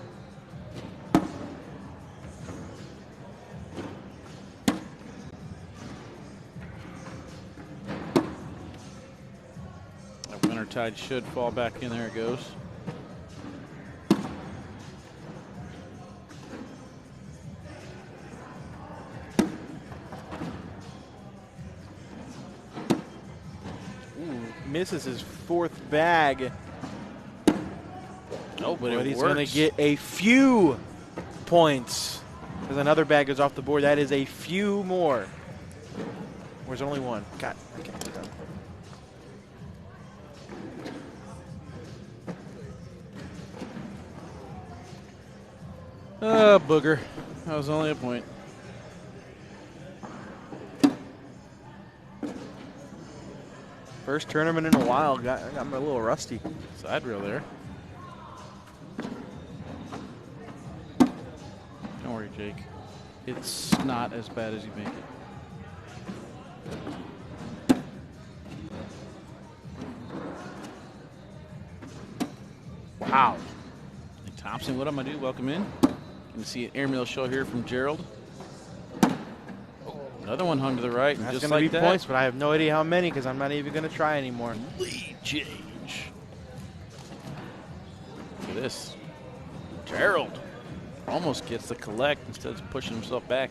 That winter tide should fall back in. There it goes. Misses his 4th bag. Oh, but he's going to get a few points. Because another bag goes off the board. That is a few more. Where's only 1? God, I can't do that. Booger. That was only a point. First tournament in a while. Got me a little rusty. Side rail there. Don't worry, Jake. It's not as bad as you make it. Wow. Hey, Thompson, what am I do? Welcome in. Can see an airmail show here from Gerald. Oh, Another one hung to the right. That's just going to like be that. points, but I have no idea how many because I'm not even going to try anymore. Lead change. Look at this. Gerald almost gets the collect instead of pushing himself back.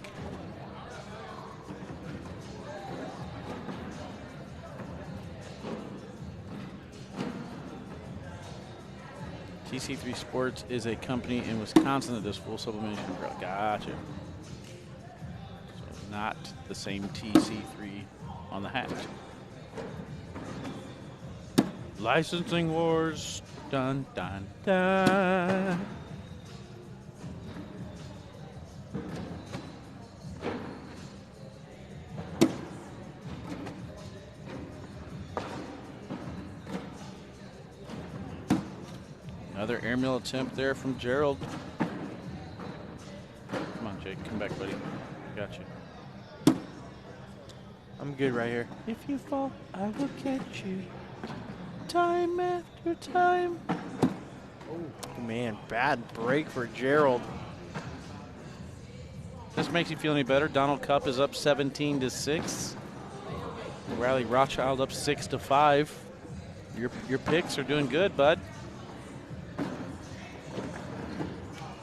TC3 Sports is a company in Wisconsin that does full sublimation. Gotcha. So not the same TC3 on the hat. Licensing wars. Dun, dun, dun. Another airmail attempt there from Gerald. Come on, Jake. Come back, buddy. Got you. I'm good right here. If you fall, I will catch you. Time after time. Oh, man, bad break for Gerald. This makes you feel any better. Donald Cupp is up 17-6. Riley Rothschild up 6-5. Your picks are doing good, bud.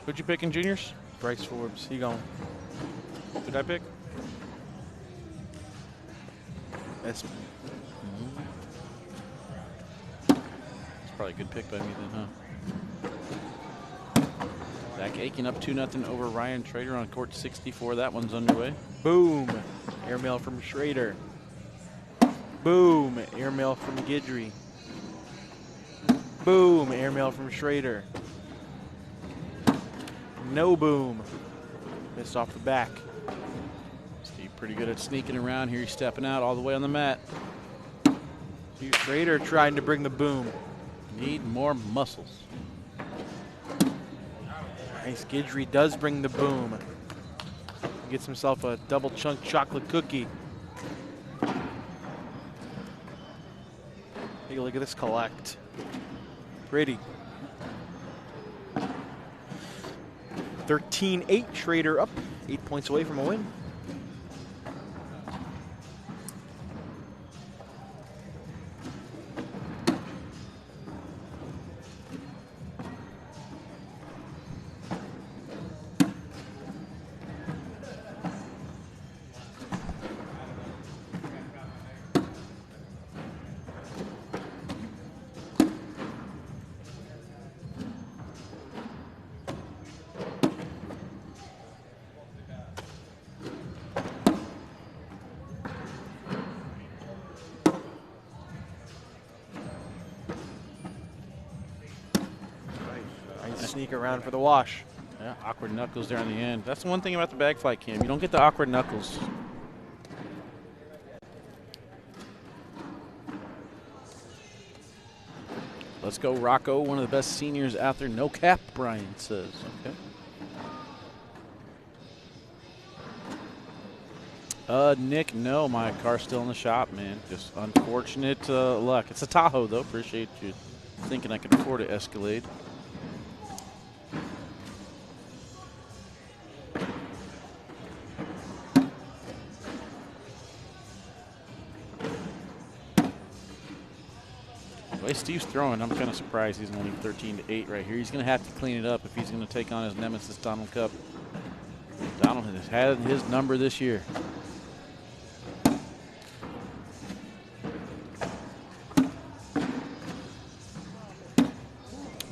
Who'd you pick in juniors? Bryce Forbes. He gone. Who'd I pick? That's probably a good pick by me then, huh? Zach Aiken up 2-0 over Ryan Trader on court 64. That one's underway. boom. Airmail from Shraer. Boom. Airmail from Gidry. Boom. Airmail from Shraer. No boom. Missed off the back. Steve pretty good at sneaking around here. He's stepping out all the way on the mat. Shraer trying to bring the boom. Need more muscles. Nice. Gidry does bring the boom. Gets himself a double chunk chocolate cookie. Take a look at this collect. Pretty. 13-8, Shraer up, 8 points away from a win. Sneak around for the wash. Yeah, awkward knuckles there on the end. That's the one thing about the bag flight, Cam. You don't get the awkward knuckles. Let's go, Rocco. One of the best seniors out there. No cap, Brian says. Okay. Nick, no, my car's still in the shop, man. Just unfortunate luck. It's a Tahoe, though. Appreciate you thinking I could afford to Escalade. The way Steve's throwing, I'm kind of surprised he's only 13-8 right here. He's going to have to clean it up if he's going to take on his nemesis, Donald Cupp. Donald has had his number this year.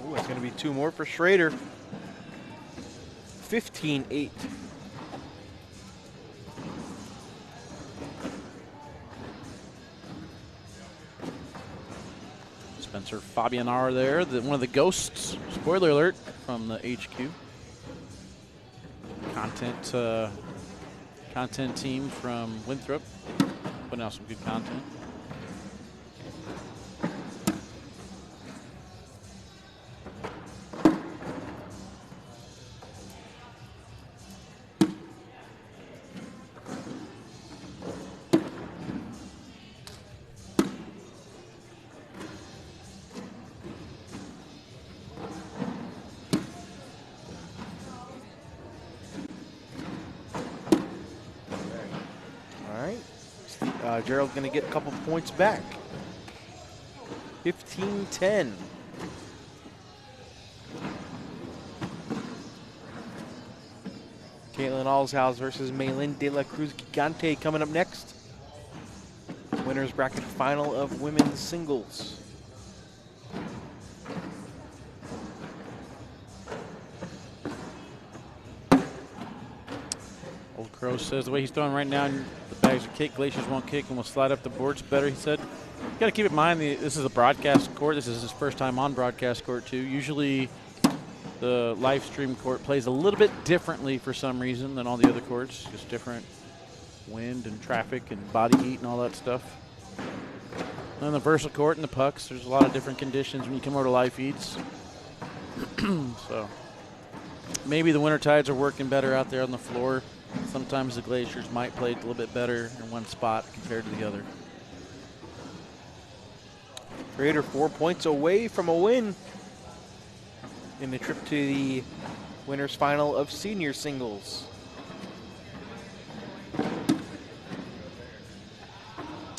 Oh, it's going to be two more for Shraer. 15-8. Spencer Fabianar there, one of the ghosts, spoiler alert, from the HQ. Content team from Winthrop, putting out some good content. Gerald's going to get a couple points back. 15-10. Caitlin Allshouse versus Maylin De La Cruz Gigante coming up next. Winners bracket final of women's singles. Old Crow says the way he's throwing right now, the bags are kicked, Glaciers won't kick, and will slide up the boards better, he said. You got to keep in mind, this is a broadcast court. This is his first time on broadcast court, too. Usually the live stream court plays a little bit differently for some reason than all the other courts. Just different wind and traffic and body heat and all that stuff. And then the Versa court and the pucks, there's a lot of different conditions when you come over to live feeds. So maybe the Winter Tides are working better out there on the floor. Sometimes the Glaciers might play a little bit better in one spot compared to the other. Raider 4 points away from a win in the trip to the winners final of senior singles.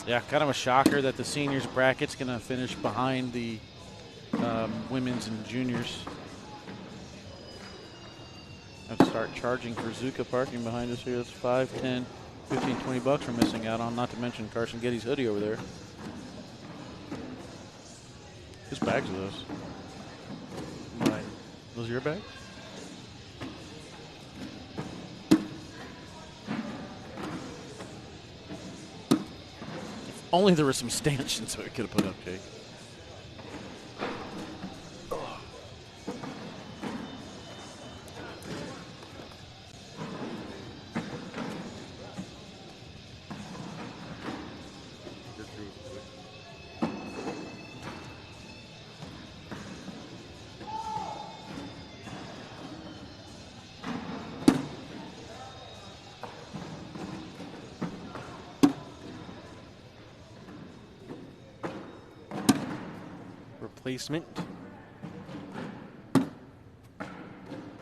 Yeah, kind of a shocker that the seniors bracket's going to finish behind the women's and juniors. Have to start charging for Zuka parking behind us here. That's 5, 10, 15, 20 bucks we're missing out on, not to mention Carson Getty's hoodie over there. Whose bags are those? Mine. Those your bags? If only there was some stanchions that we could have put up, Jake. Placement.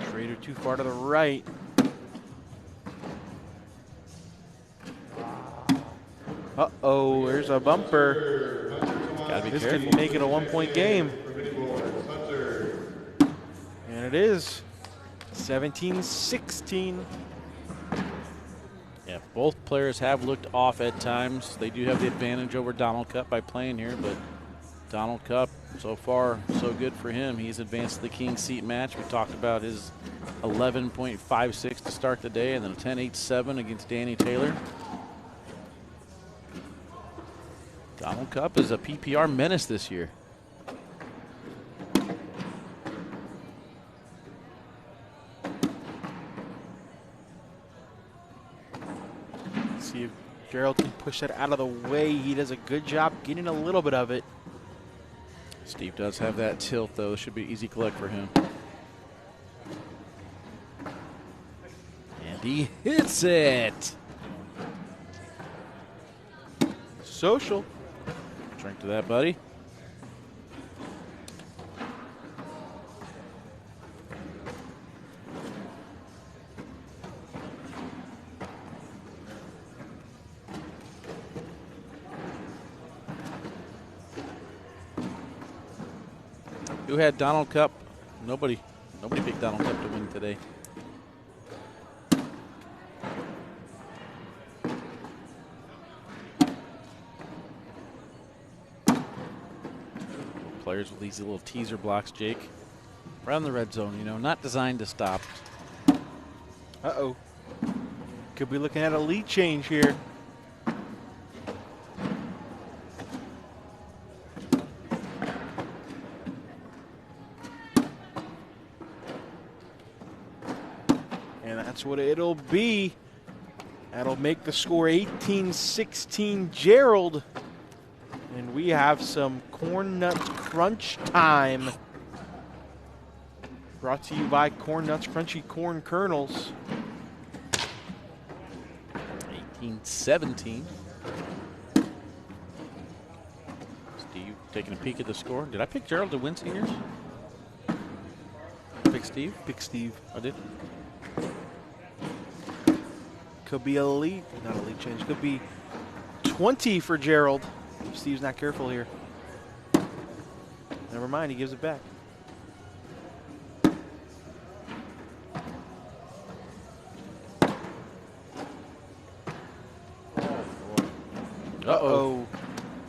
Schraer too far to the right. Uh-oh, there's a bumper. Gotta be this careful. could make it a 1-point game. And it is 17-16. Yeah, both players have looked off at times. They do have the advantage over Donald Cup by playing here, but Donald Cup, so far, so good for him. He's advanced to the King Seat match. We talked about his 11.56 to start the day and then a 10.87 against Danny Taylor. Donald Cup is a PPR menace this year. See if Gerald can push that out of the way. He does a good job getting a little bit of it. Steve does have that tilt, though. Should be easy collect for him. And he hits it. Social. Drink to that, buddy. Who had Donald Cup? Nobody picked Donald Cup to win today. Players with these little teaser blocks, Jake. Around the red zone, you know, not designed to stop. Uh-oh. Could be looking at a lead change here. That's what it'll be. That'll make the score 18-16 Gerald. And we have some Corn Nuts Crunch time. Brought to you by Corn Nuts Crunchy Corn Kernels. 18-17. Steve taking a peek at the score. Did I pick Gerald to win seniors? Pick Steve? Pick Steve. I did. Could be a lead, not a lead change. Could be 2 20 for Gerald. Steve's not careful here. Never mind, he gives it back. Uh-oh.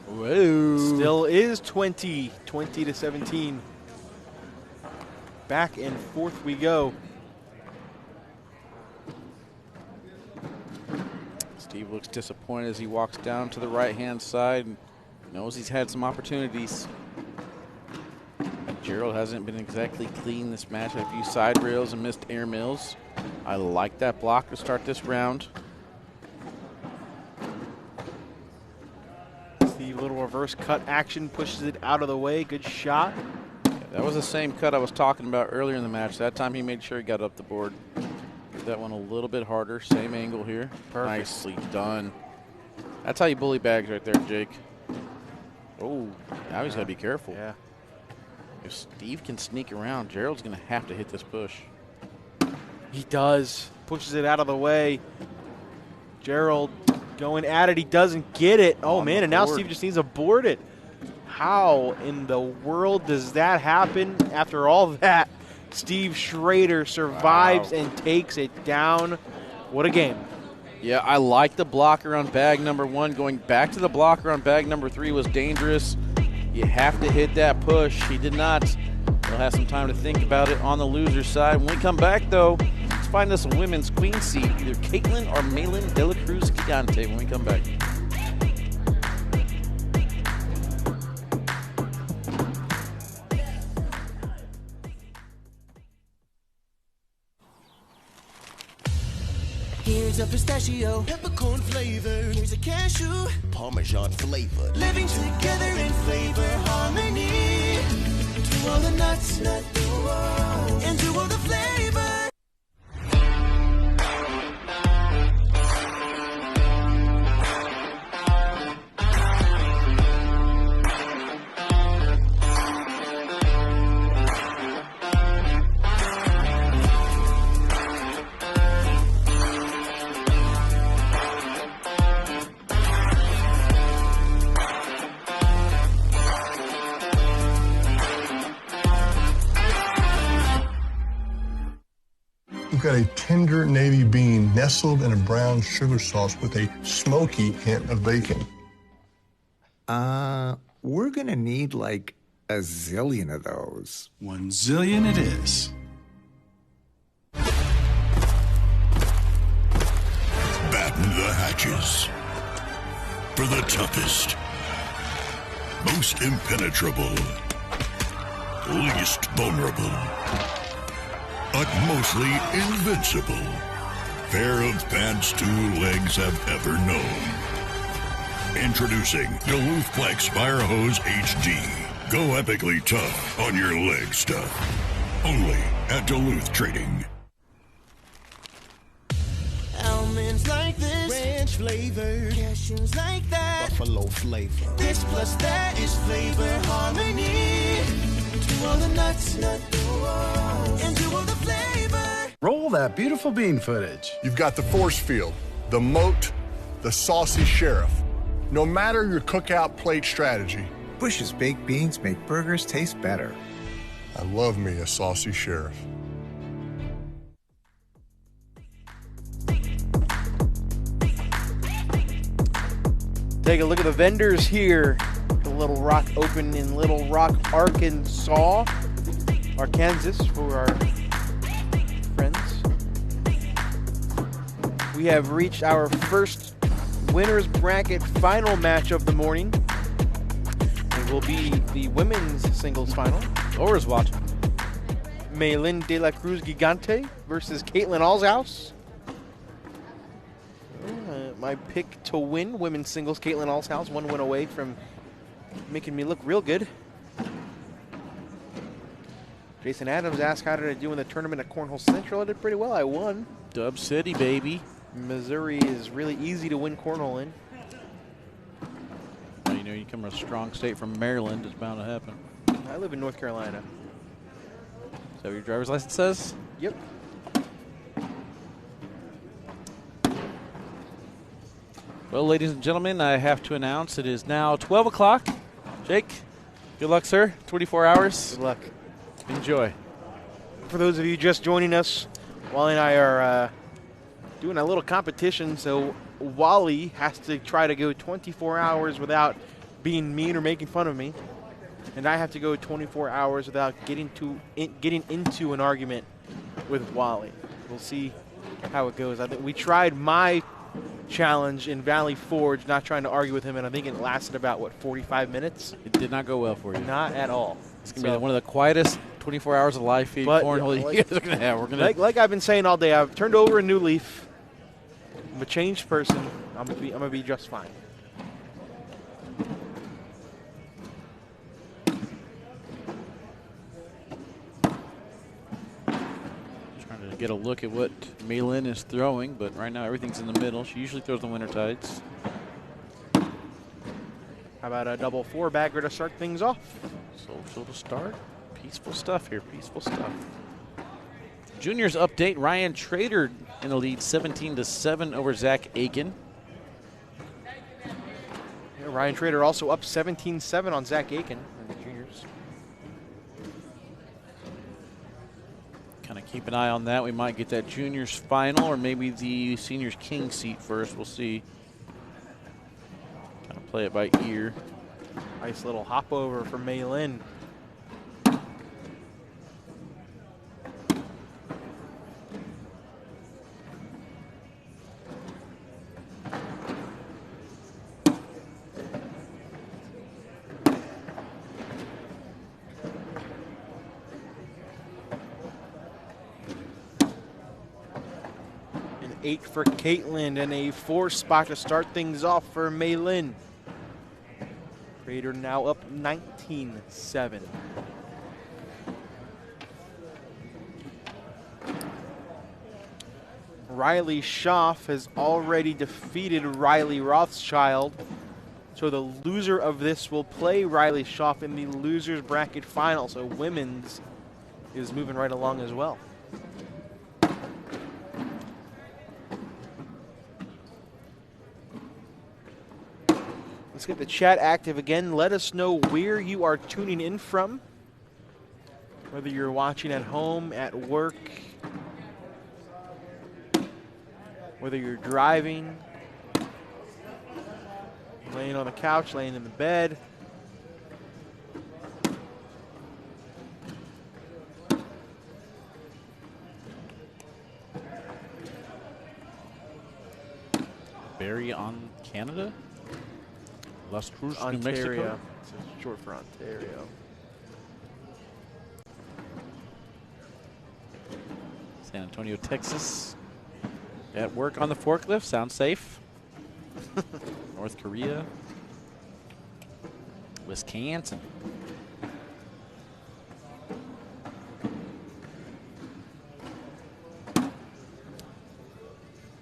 Whoa. Still is 20 to 17. Back and forth we go. Steve looks disappointed as he walks down to the right-hand side and knows he's had some opportunities. Gerald hasn't been exactly clean this match. A few side rails and missed air mills. I like that block to start this round. The little reverse cut action pushes it out of the way. Good shot. Yeah, that was the same cut I was talking about earlier in the match. That time he made sure he got up the board. Give that one a little bit harder. Same angle here. Perfect. Nicely done. That's how you bully bags right there, Jake. Oh, now he's got to be careful. Yeah. If Steve can sneak around, Gerald's going to have to hit this push. He does. Pushes it out of the way. Gerald going at it. He doesn't get it. Oh, man, and now Steve just needs to board it. How in the world does that happen? After all that, Steve Shraer survives and takes it down. What a game. Yeah, I like the blocker on bag number 1. Going back to the blocker on bag number 3 was dangerous. You have to hit that push. He did not. He'll have some time to think about it on the loser side. When we come back, though, let's find us a women's queen seat, either Caitlin or Malin De La Cruz Gigante when we come back. Here's a pistachio, peppercorn flavor. Here's a cashew, Parmesan flavor. Living together in flavor harmony. To all the nuts, and to all the flavor. Got a tender navy bean nestled in a brown sugar sauce with a smoky hint of bacon. We're gonna need like a zillion of those. 1 zillion it is. Batten the hatches for the toughest, most impenetrable, least vulnerable, but mostly invincible pair of pants 2 legs have ever known. Introducing Duluth Plex Fire Hose HD. Go epically tough on your leg stuff. Only at Duluth Trading. Almonds like this, ranch flavor. Cashews like that, buffalo flavor. This plus that is flavor harmony. To all the nuts, and to all the flavor. Roll that beautiful bean footage. You've got the force field, the moat, the saucy sheriff. No matter your cookout plate strategy, Bush's baked beans make burgers taste better. I love me a saucy sheriff. Take a look at the vendors here. The Little Rock Open in Little Rock, Arkansas. For our friends. We have reached our first winner's bracket final match of the morning. It will be the women's singles final. Laura's watching. Malin De La Cruz Gigante versus Caitlin Allshouse. My pick to win women's singles, Caitlin Allshouse, 1 win away from making me look real good. Jason Adams asked how did I do in the tournament at Cornhole Central. I did pretty well. I won. Dub City, baby. Missouri is really easy to win cornhole in. Well, you know, you come from a strong state from Maryland, it's bound to happen. I live in North Carolina. Is that what your driver's license says? Yep. Well, ladies and gentlemen, I have to announce it is now 12 o'clock. Jake, good luck, sir. 24 hours. Good luck. Enjoy. For those of you just joining us, Wally and I are doing a little competition, so Wally has to try to go 24 hours without being mean or making fun of me, and I have to go 24 hours without getting into an argument with Wally. We'll see how it goes. I think we tried my challenge in Valley Forge, not trying to argue with him, and I think it lasted about, 45 minutes? It did not go well for you. Not at all. It's going to be one of the quietest 24 hours of live feed cornhole you guys are going to have. We're gonna like I've been saying all day, I've turned over a new leaf. I'm a changed person. I'm gonna be just fine. Trying to get a look at what Maylin is throwing, but right now everything's in the middle. She usually throws the winter tides. How about a double four-bagger to start things off? Social to start. Peaceful stuff here. Peaceful stuff. Juniors update. Ryan Trader in the lead, 17-7 over Zach Aiken. Yeah, Ryan Trader also up 17-7 on Zach Aiken in the juniors. Kind of keep an eye on that. We might get that juniors final or maybe the seniors king seat first. We'll see. Kind of play it by ear. Nice little hop over from Maylin. An 8 for Caitlin and a 4 spot to start things off for Maylin. Trader now up 19-7. Riley Schoff has already defeated Riley Rothschild. So the loser of this will play Riley Schoff in the losers bracket final. So women's is moving right along as well. Let's get the chat active again. Let us know where you are tuning in from. Whether you're watching at home, at work, whether you're driving, laying on the couch, laying in the bed. Barry on Canada? Las Cruz, New Ontario. Mexico. It's short for Ontario. San Antonio, Texas. At work on the forklift. Sounds safe. North Korea. Wisconsin.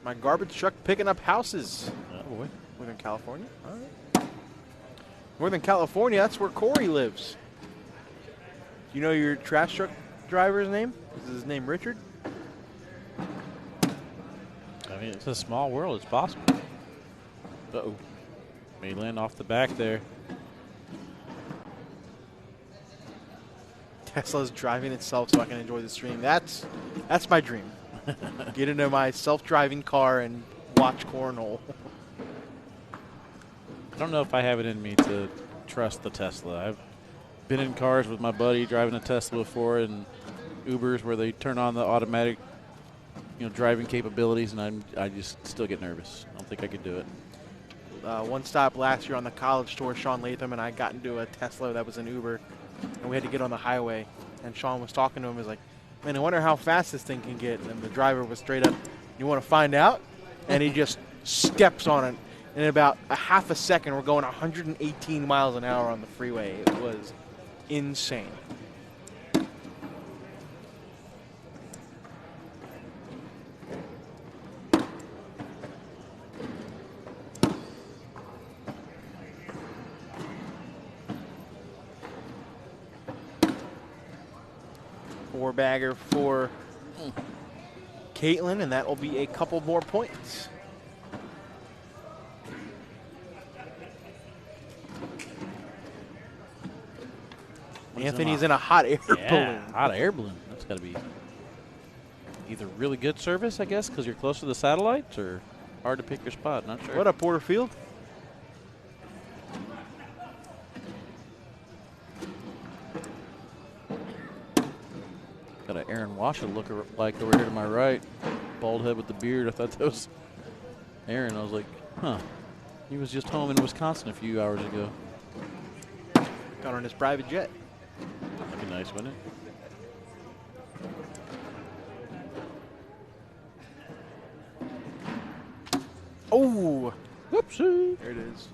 My garbage truck picking up houses. Oh boy. Northern California. All right. Northern California, that's where Corey lives. Do you know your trash truck driver's name? Is his name Richard? I mean, it's a small world. It's possible. Uh-oh. Maylin off the back there. Tesla's driving itself so I can enjoy the stream. That's my dream. Get into my self-driving car and watch cornhole. I don't know if I have it in me to trust the Tesla. I've been in cars with my buddy driving a Tesla before, and Ubers where they turn on the automatic, driving capabilities, and I just still get nervous. I don't think I could do it. One stop last year on the college tour, Sean Latham and I got into a Tesla that was an Uber, and we had to get on the highway. And Sean was talking to him. He was like, "Man, I wonder how fast this thing can get." And the driver was straight up, "You want to find out?" And he just steps on it. In about a half a second, we're going 118 miles an hour on the freeway. It was insane. Four-bagger for Caitlin, and that will be a couple more points. Anthony's in a hot air balloon. Hot air balloon. That's got to be either really good service, I guess, because you're close to the satellites, or hard to pick your spot. Not sure. What up, Porterfield? Got an Aaron Washer look like over here to my right. Bald head with the beard. I thought that was Aaron. I was like, huh. He was just home in Wisconsin a few hours ago. Got on his private jet. That'd be nice, wouldn't it? Oh, whoopsie. There it is.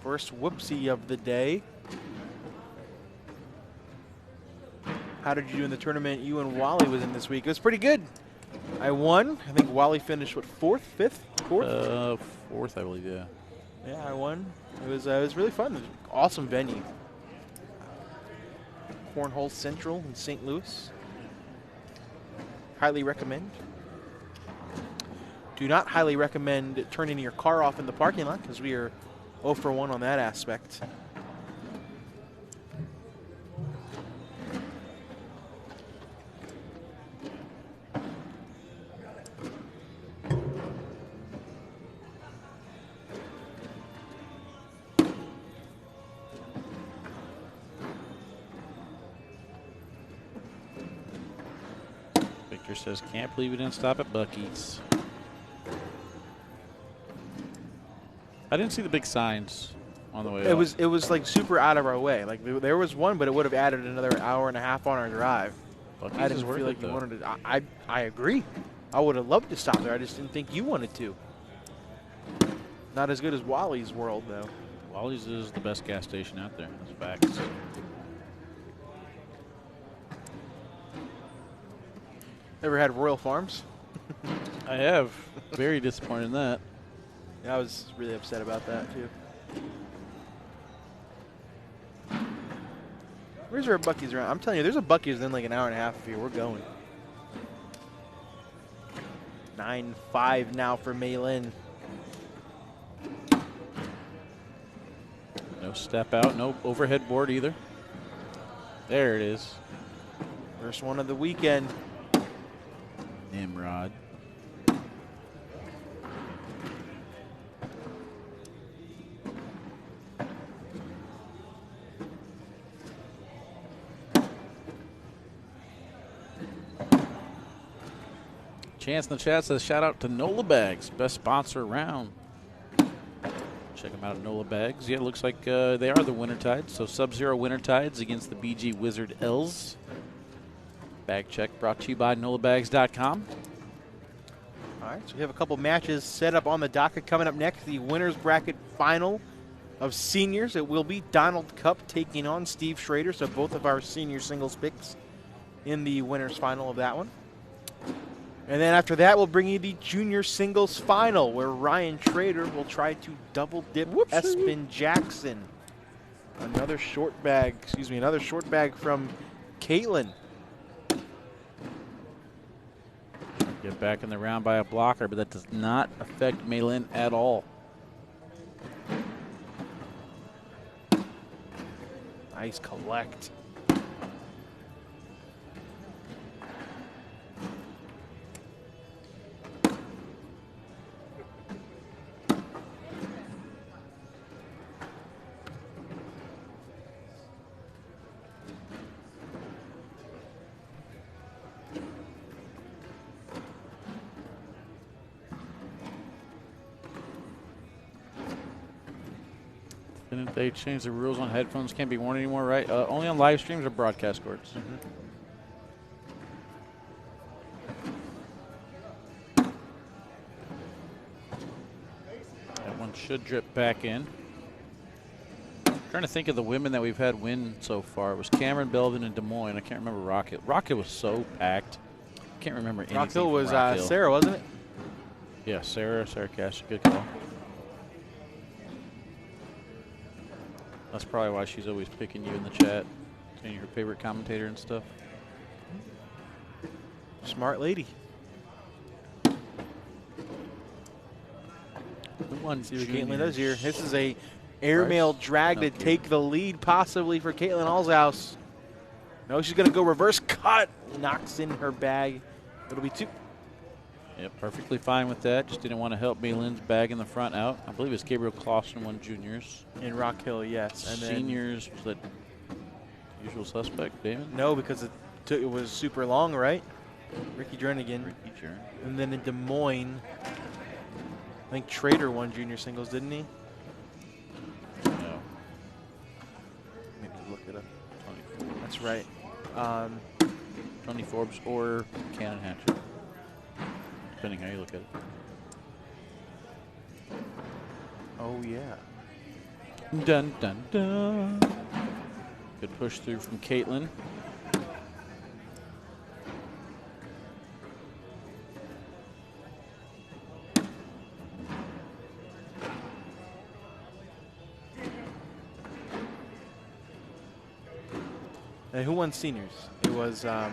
First whoopsie of the day. How did you do in the tournament you and Wally was in this week? It was pretty good. I won. I think Wally finished, what, fourth, fifth, fourth? Fourth, I believe, yeah. Yeah, I won. It was really fun. It was an awesome venue. Cornhole Central in St. Louis. Highly recommend. Do not highly recommend turning your car off in the parking lot, because we are 0 for 1 on that aspect. Victor says, can't believe we didn't stop at Buc-ee's. I didn't see the big signs on the way up. It was like super out of our way. Like there was one, but it would have added another hour and a half on our drive. Buc-ee's I didn't feel like you wanted to. I agree. I would have loved to stop there. I just didn't think you wanted to. Not as good as Wally's World, though. Wally's is the best gas station out there. That's facts. Ever had Royal Farms? I have. Very disappointed in that. Yeah, I was really upset about that, too. Where's there a Buc-ee's around? I'm telling you, there's a Buc-ee's within like an hour and a half of here. We're going. 9-5 now for Maylin. No step out, no overhead board either. There it is. First one of the weekend. Nimrod. Chance in the chat says, shout out to NOLA Bags, best sponsor around. Check them out at NOLA Bags. Yeah, it looks like they are the Winter Tides. So Sub-Zero Winter Tides against the BG Wizard L's. Bag check brought to you by NOLABags.com. All right, so we have a couple matches set up on the docket. Coming up next, the winner's bracket final of seniors. It will be Donald Cup taking on Steve Shraer. So both of our senior singles picks in the winner's final of that one. And then after that, we'll bring you the junior singles final, where Ryan Trader will try to double dip Espen Jackson. Another short bag from Caitlin. Get back in the round by a blocker, but that does not affect Maylin at all. Nice collect. Didn't they change the rules on headphones? Can't be worn anymore, right? Only on live streams or broadcast cords. That one should drip back in. Trying to think of the women that we've had win so far. It was Cameron, Belvin, and Des Moines. I can't remember Rocket. Rocket was so packed. Can't remember anything. Rock Hill was Rock Hill. Sarah, wasn't it? Yeah, Sarah Cash. Good call. That's probably why she's always picking you in the chat, saying you're her favorite commentator and stuff. Smart lady. Who won? See what Caitlin does here. This is a Airmail drag to take the lead possibly for Caitlin Allshouse. No, she's going to go reverse cut. Knocks in her bag. It'll be 2. Yep, perfectly fine with that. Just didn't want to help Malin's bag in the front out. I believe it's Gabriel Clausen won juniors. In Rock Hill, yes. And seniors, was that usual suspect, Damon? No, because it was super long, right? Ricky Jernigan. Ricky Jernigan. And then in Des Moines, I think Trader won junior singles, didn't he? No. Maybe look it up. That's right. Tony Forbes or Cannon Hatcher, depending how you look at it. Oh, yeah. Dun, dun, dun. Good push through from Caitlin. And who won seniors? It was why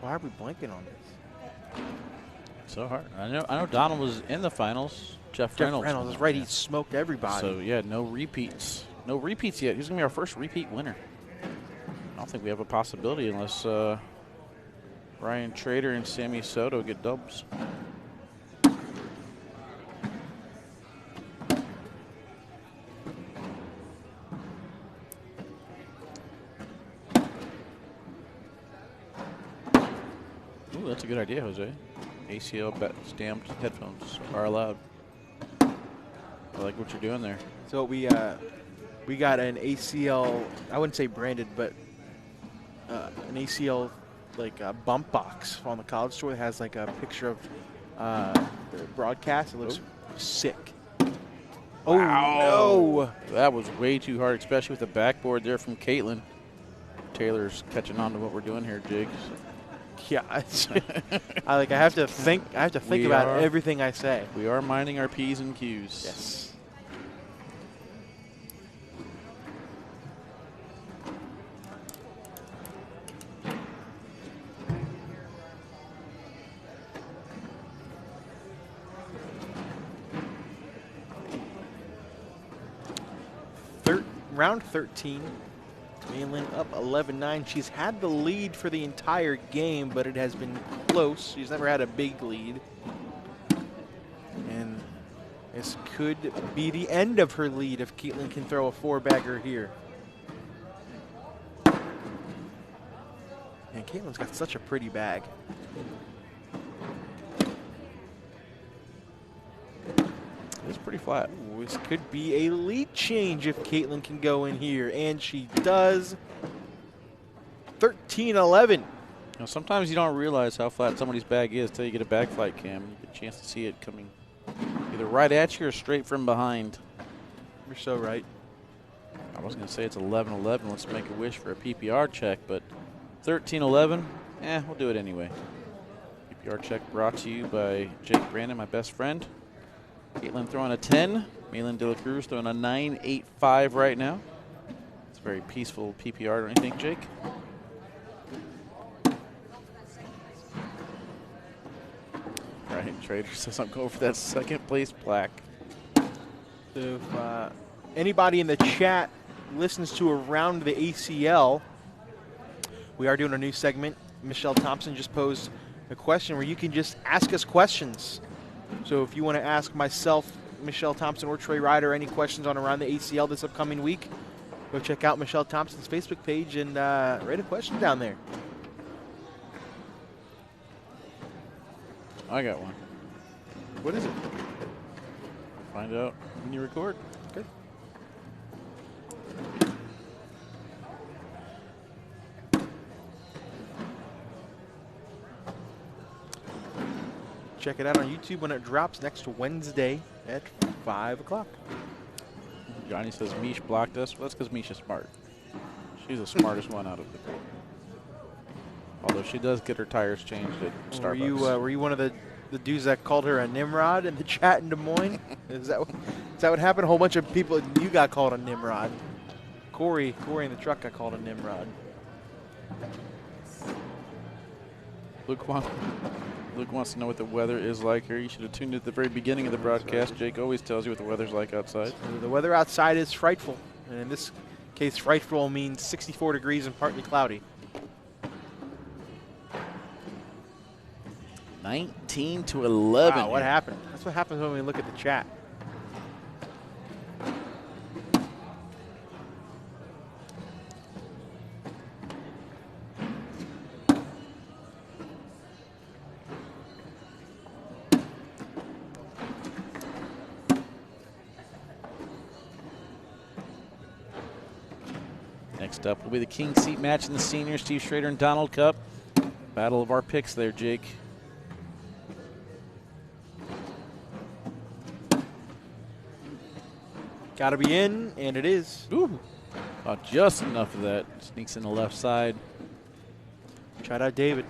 are we blanking on this? So hard. I know Donald was in the finals. Jeff Reynolds is right. He smoked everybody. So yeah, no repeats. No repeats yet. He's gonna be our first repeat winner. I don't think we have a possibility unless Ryan Trader and Sammy Soto get dubs. Ooh, that's a good idea, Jose. ACL stamped headphones are allowed. I like what you're doing there. So we got an ACL, I wouldn't say branded, but an ACL like a bump box on the college store that has like a picture of the broadcast. It looks sick. Oh, no. That was way too hard, especially with the backboard there from Caitlin. Taylor's catching on to what we're doing here, Jake. Yeah, I have to think about everything I say. We are minding our P's and Q's. Yes. Round 13. Malin up 11-9. She's had the lead for the entire game, but it has been close. She's never had a big lead. And this could be the end of her lead if Caitlin can throw a 4-bagger here. And Caitlin's got such a pretty bag. It's pretty flat. Ooh, this could be a lead change if Caitlin can go in here, and she does. 13-11. Now, sometimes you don't realize how flat somebody's bag is until you get a bag flight cam. You get a chance to see it coming either right at you or straight from behind. You're so right. I was going to say it's 11-11. Let's make a wish for a PPR check, but 13-11, we'll do it anyway. PPR check brought to you by Jake Brandon, my best friend. Caitlin throwing a 10. Malin De La Cruz throwing a 9.85 right now. It's a very peaceful PPR, don't you think, Jake? Right, Trader says I'm going for that second place plaque. So if anybody in the chat listens to Around the ACL, we are doing a new segment. Michelle Thompson just posed a question where you can just ask us questions. So if you want to ask myself, Michelle Thompson, or Trey Ryder any questions on Around the ACL this upcoming week, go check out Michelle Thompson's Facebook page and write a question down there. I got one. What is it? Find out when you record. Good. Check it out on YouTube when it drops next Wednesday at 5 o'clock. Johnny says Mish blocked us. Well, that's because Mish is smart. She's the smartest one out of the group. Although she does get her tires changed at Starbucks. Were you one of the dudes that called her a Nimrod in the chat in Des Moines? Is that what happened? A whole bunch of people, you got called a Nimrod. Corey in the truck got called a Nimrod. Luke Wong. Luke wants to know what the weather is like here. You should have tuned in at the very beginning of the broadcast. Jake always tells you what the weather's like outside. The weather outside is frightful, and in this case, frightful means 64 degrees and partly cloudy. 19-11. Wow, what happened? That's what happens when we look at the chat. Next up will be the King Seat match in the senior, Steve Shraer and Donald Cup. Battle of our picks there, Jake. Got to be in, and it is. Ooh. Oh, just enough of that. Sneaks in the left side. Shout out David.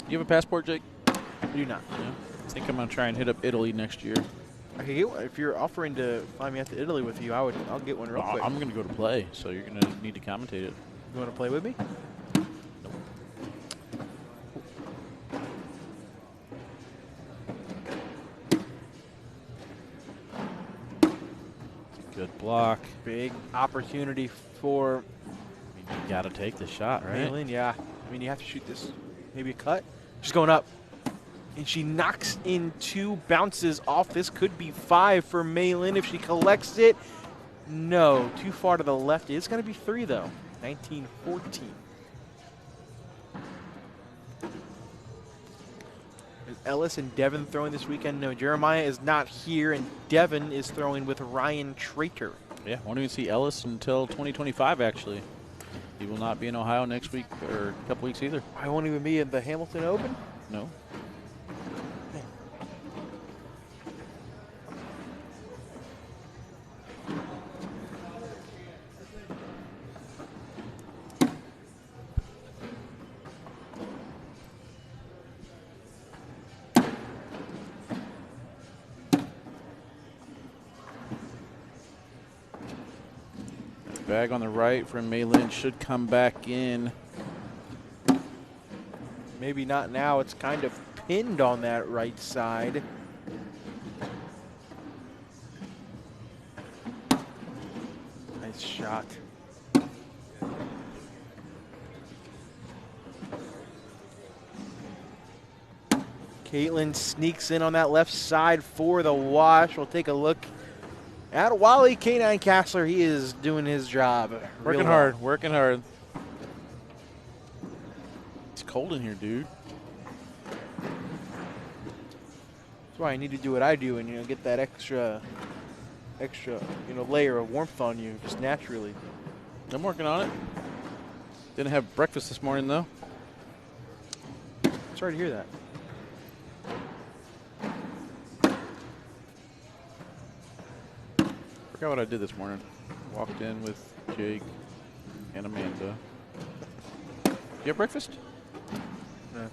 You have a passport, Jake? I do not. Yeah. I think I'm going to try and hit up Italy next year. I could get one. If you're offering to fly me out to Italy with you, I'll get one real quick. I'm going to go to play, so you're going to need to commentate it. You want to play with me? Good block. Big opportunity for. I mean, you got to take the shot, right? Maylin, yeah. I mean, you have to shoot this. Maybe a cut. She's going up. And she knocks in 2 bounces off. This could be 5 for Maylin if she collects it. No, too far to the left. It's going to be 3, though. 19-14. Is Ellis and Devin throwing this weekend? No, Jeremiah is not here, and Devin is throwing with Ryan Trater. Yeah, won't even see Ellis until 2025, actually. He will not be in Ohio next week or a couple weeks either. I won't even be in the Hamilton Open? No. Bag on the right from Maylin should come back in. Maybe not now. It's kind of pinned on that right side. Nice shot. Caitlin sneaks in on that left side for the wash. We'll take a look at Wally K9 Castler. He is doing his job. Working hard, working hard. It's cold in here, dude. That's why I need to do what I do and get that extra layer of warmth on you just naturally. I'm working on it. Didn't have breakfast this morning though. Sorry to hear that. Forgot what I did this morning. Walked in with Jake and Amanda. You have breakfast? No.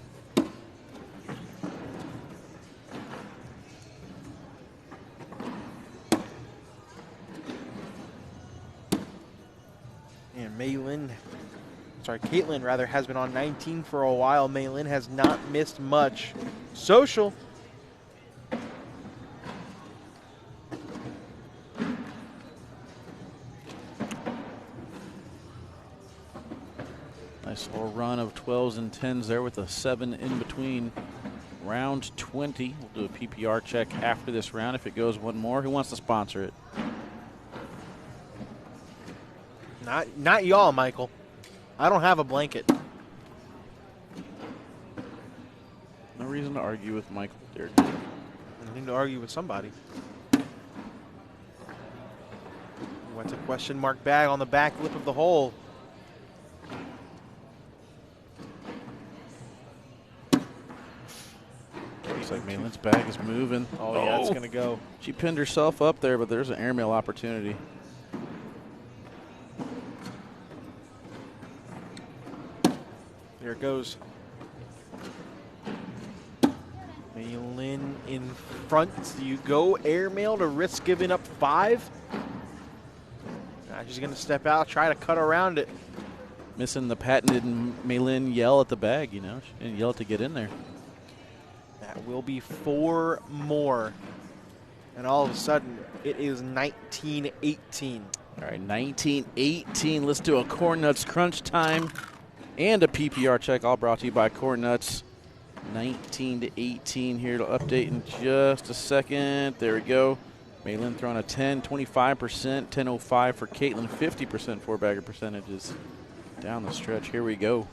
And Caitlin rather has been on 19 for a while. Maylin has not missed much. Social. Nice little run of 12s and 10s there with a 7 in between. Round 20. We'll do a PPR check after this round if it goes one more. Who wants to sponsor it? Not y'all, Michael. I don't have a blanket. No reason to argue with Michael there. I need to argue with somebody. What's a question mark bag on the back lip of the hole? Looks like Maylin's bag is moving. Oh, yeah, it's going to go. She pinned herself up there, but there's an airmail opportunity. There it goes. Malin in front. Do you go airmail to risk giving up 5? She's going to step out, try to cut around it. Missing the patented Malin yell at the bag, you know. She didn't yell it to get in there. That will be 4 more. And all of a sudden, it is 19-18. All right, 19-18. Let's do a Corn Nuts crunch time and a PPR check, all brought to you by Corn Nuts. 19-18 here to update in just a second. There we go. Malin throwing a 10, 25%, 10.05 for Caitlin, 50% four-bagger percentages down the stretch. Here we go.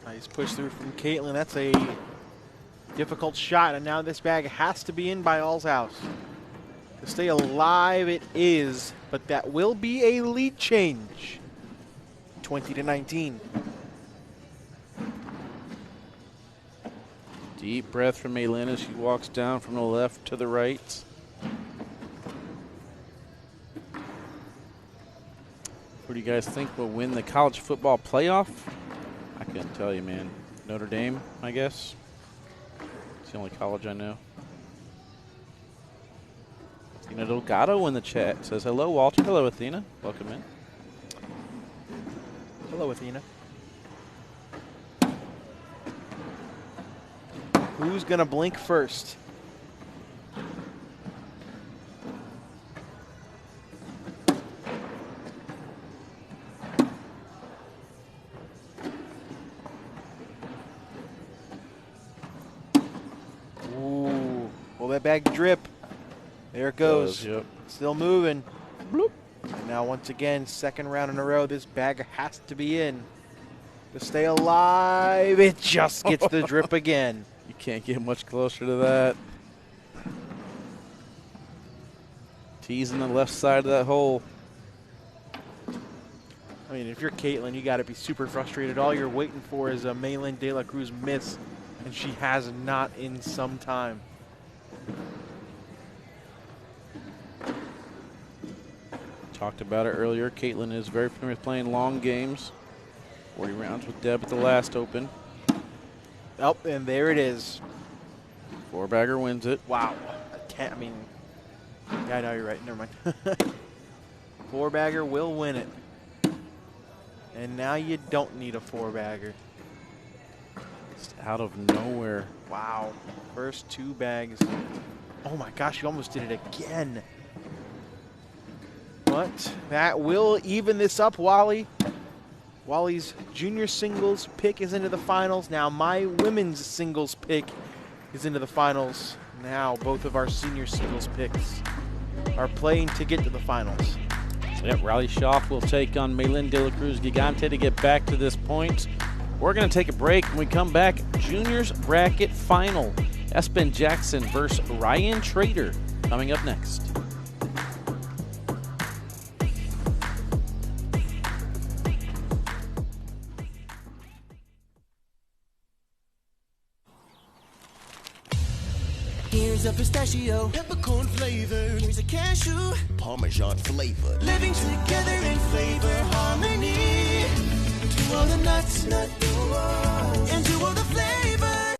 Nice push through from Caitlin. That's a difficult shot, and now this bag has to be in by Allshouse. To stay alive it is, but that will be a lead change. 20-19. Deep breath from Malin as she walks down from the left to the right. Who do you guys think will win the college football playoff? I couldn't tell you, man. Notre Dame, I guess. It's the only college I know. Athena Delgado in the chat says, hello, Walter. Hello, Athena. Welcome in. Hello, Athena. Who's going to blink first? That bag drip. There it goes. Yep. Still moving. Bloop. And now once again, second round in a row, this bag has to be in. To stay alive, it just gets the drip again. You can't get much closer to that. Teasing the left side of that hole. I mean, if you're Caitlin, you got to be super frustrated. All you're waiting for is a Malin De La Cruz miss, and she has not in some time. Talked about it earlier. Caitlin is very familiar with playing long games. 40 rounds with Deb at the last Open. Oh, and there it is. Four-bagger wins it. Wow. I mean, yeah, no, you're right. Never mind. Four-bagger will win it. And now you don't need a four-bagger. Just out of nowhere. Wow. First 2 bags. Oh, my gosh, you almost did it again. But that will even this up, Wally. Wally's junior singles pick is into the finals. Now my women's singles pick is into the finals. Now both of our senior singles picks are playing to get to the finals. Yep, Riley Schoff will take on Malin De La Cruz Gigante to get back to this point. We're going to take a break. When we come back, juniors bracket final. Espen Jackson versus Ryan Trader coming up next. Here's a pistachio, peppercorn flavor. Here's a cashew, Parmesan flavor. Living together in flavor harmony. 2 of the nuts, nut duos, and 2 of the flavor.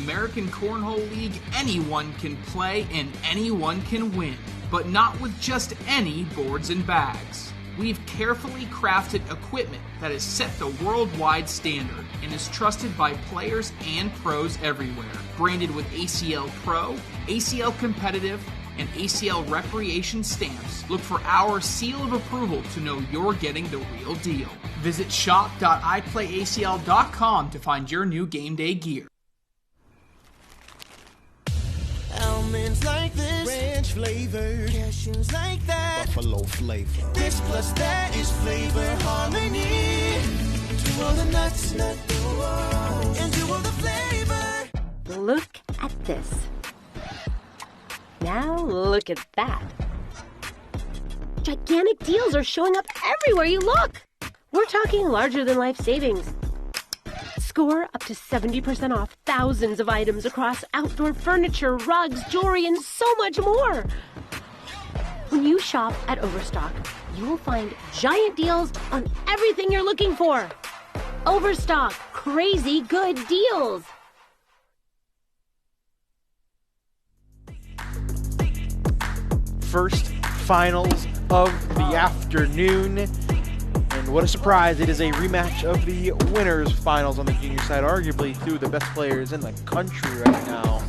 American Cornhole League, anyone can play and anyone can win, but not with just any boards and bags. We've carefully crafted equipment that has set the worldwide standard and is trusted by players and pros everywhere. Branded with ACL Pro, ACL Competitive, and ACL Recreation stamps, look for our seal of approval to know you're getting the real deal. Visit shop.iplayacl.com to find your new game day gear. Almonds like this, ranch flavor. Cashews like that, buffalo flavor. This plus that is flavor harmony. To all the nuts, and to all the flavor. Look at this. Now look at that. Gigantic deals are showing up everywhere you look. We're talking larger than life savings. Score up to 70% off thousands of items across outdoor furniture, rugs, jewelry, and so much more. When you shop at Overstock, you will find giant deals on everything you're looking for. Overstock, crazy good deals. First finals of the afternoon. And what a surprise, it is a rematch of the winners finals on the junior side, arguably two of the best players in the country right now.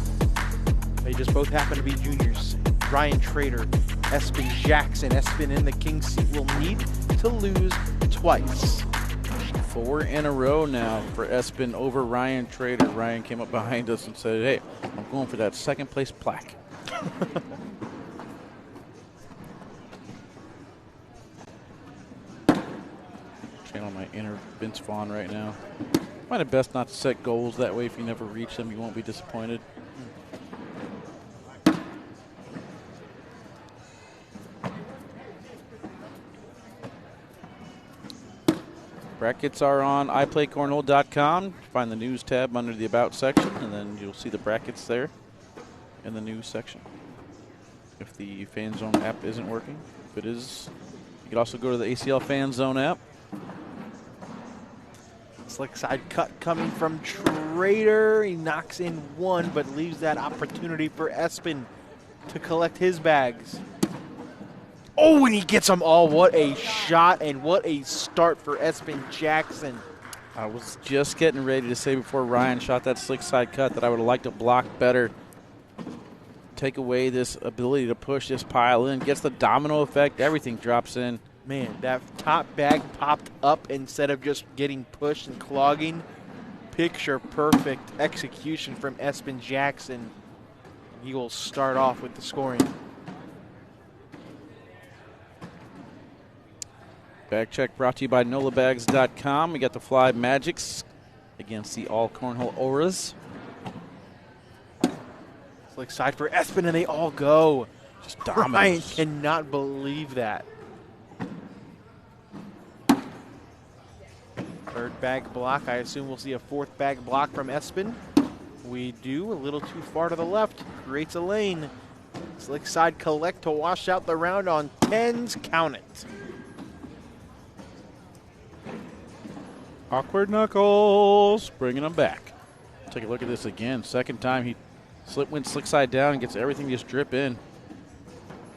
They just both happen to be juniors. Ryan Trader, Espen Jackson. Espen in the king seat will need to lose twice. 4 in a row now for Espen over Ryan Trader. Ryan came up behind us and said, hey, I'm going for that second place plaque. Channel my inner Vince Vaughn right now. Find it best not to set goals that way. If you never reach them, you won't be disappointed. Brackets are on iPlayCornhole.com. Find the news tab under the About section, and then you'll see the brackets there in the news section. If the Fan Zone app isn't working, if it is, you can also go to the ACL Fan Zone app. Slick side cut coming from Trader. He knocks in one, but leaves that opportunity for Espen to collect his bags. Oh, and he gets them all. What a shot and what a start for Espen Jackson. I was just getting ready to say before Ryan shot that slick side cut that I would have liked to block better. Take away this ability to push this pile in. Gets the domino effect. Everything drops in. Man, that top bag popped up instead of just getting pushed and clogging. Picture perfect execution from Espen Jackson. He will start off with the scoring. Bag check brought to you by NOLABags.com. We got the Fly Magics against the All Cornhole Auras. Slick side for Espen, and they all go. Just dominant. Ryan cannot believe that. Third bag block. I assume we'll see a fourth bag block from Espen. We do. A little too far to the left. Creates a lane. Slick side collect to wash out the round on 10s. Count it. Awkward Knuckles. Bringing them back. Take a look at this again. Second time he went slick side down and gets everything just drip in.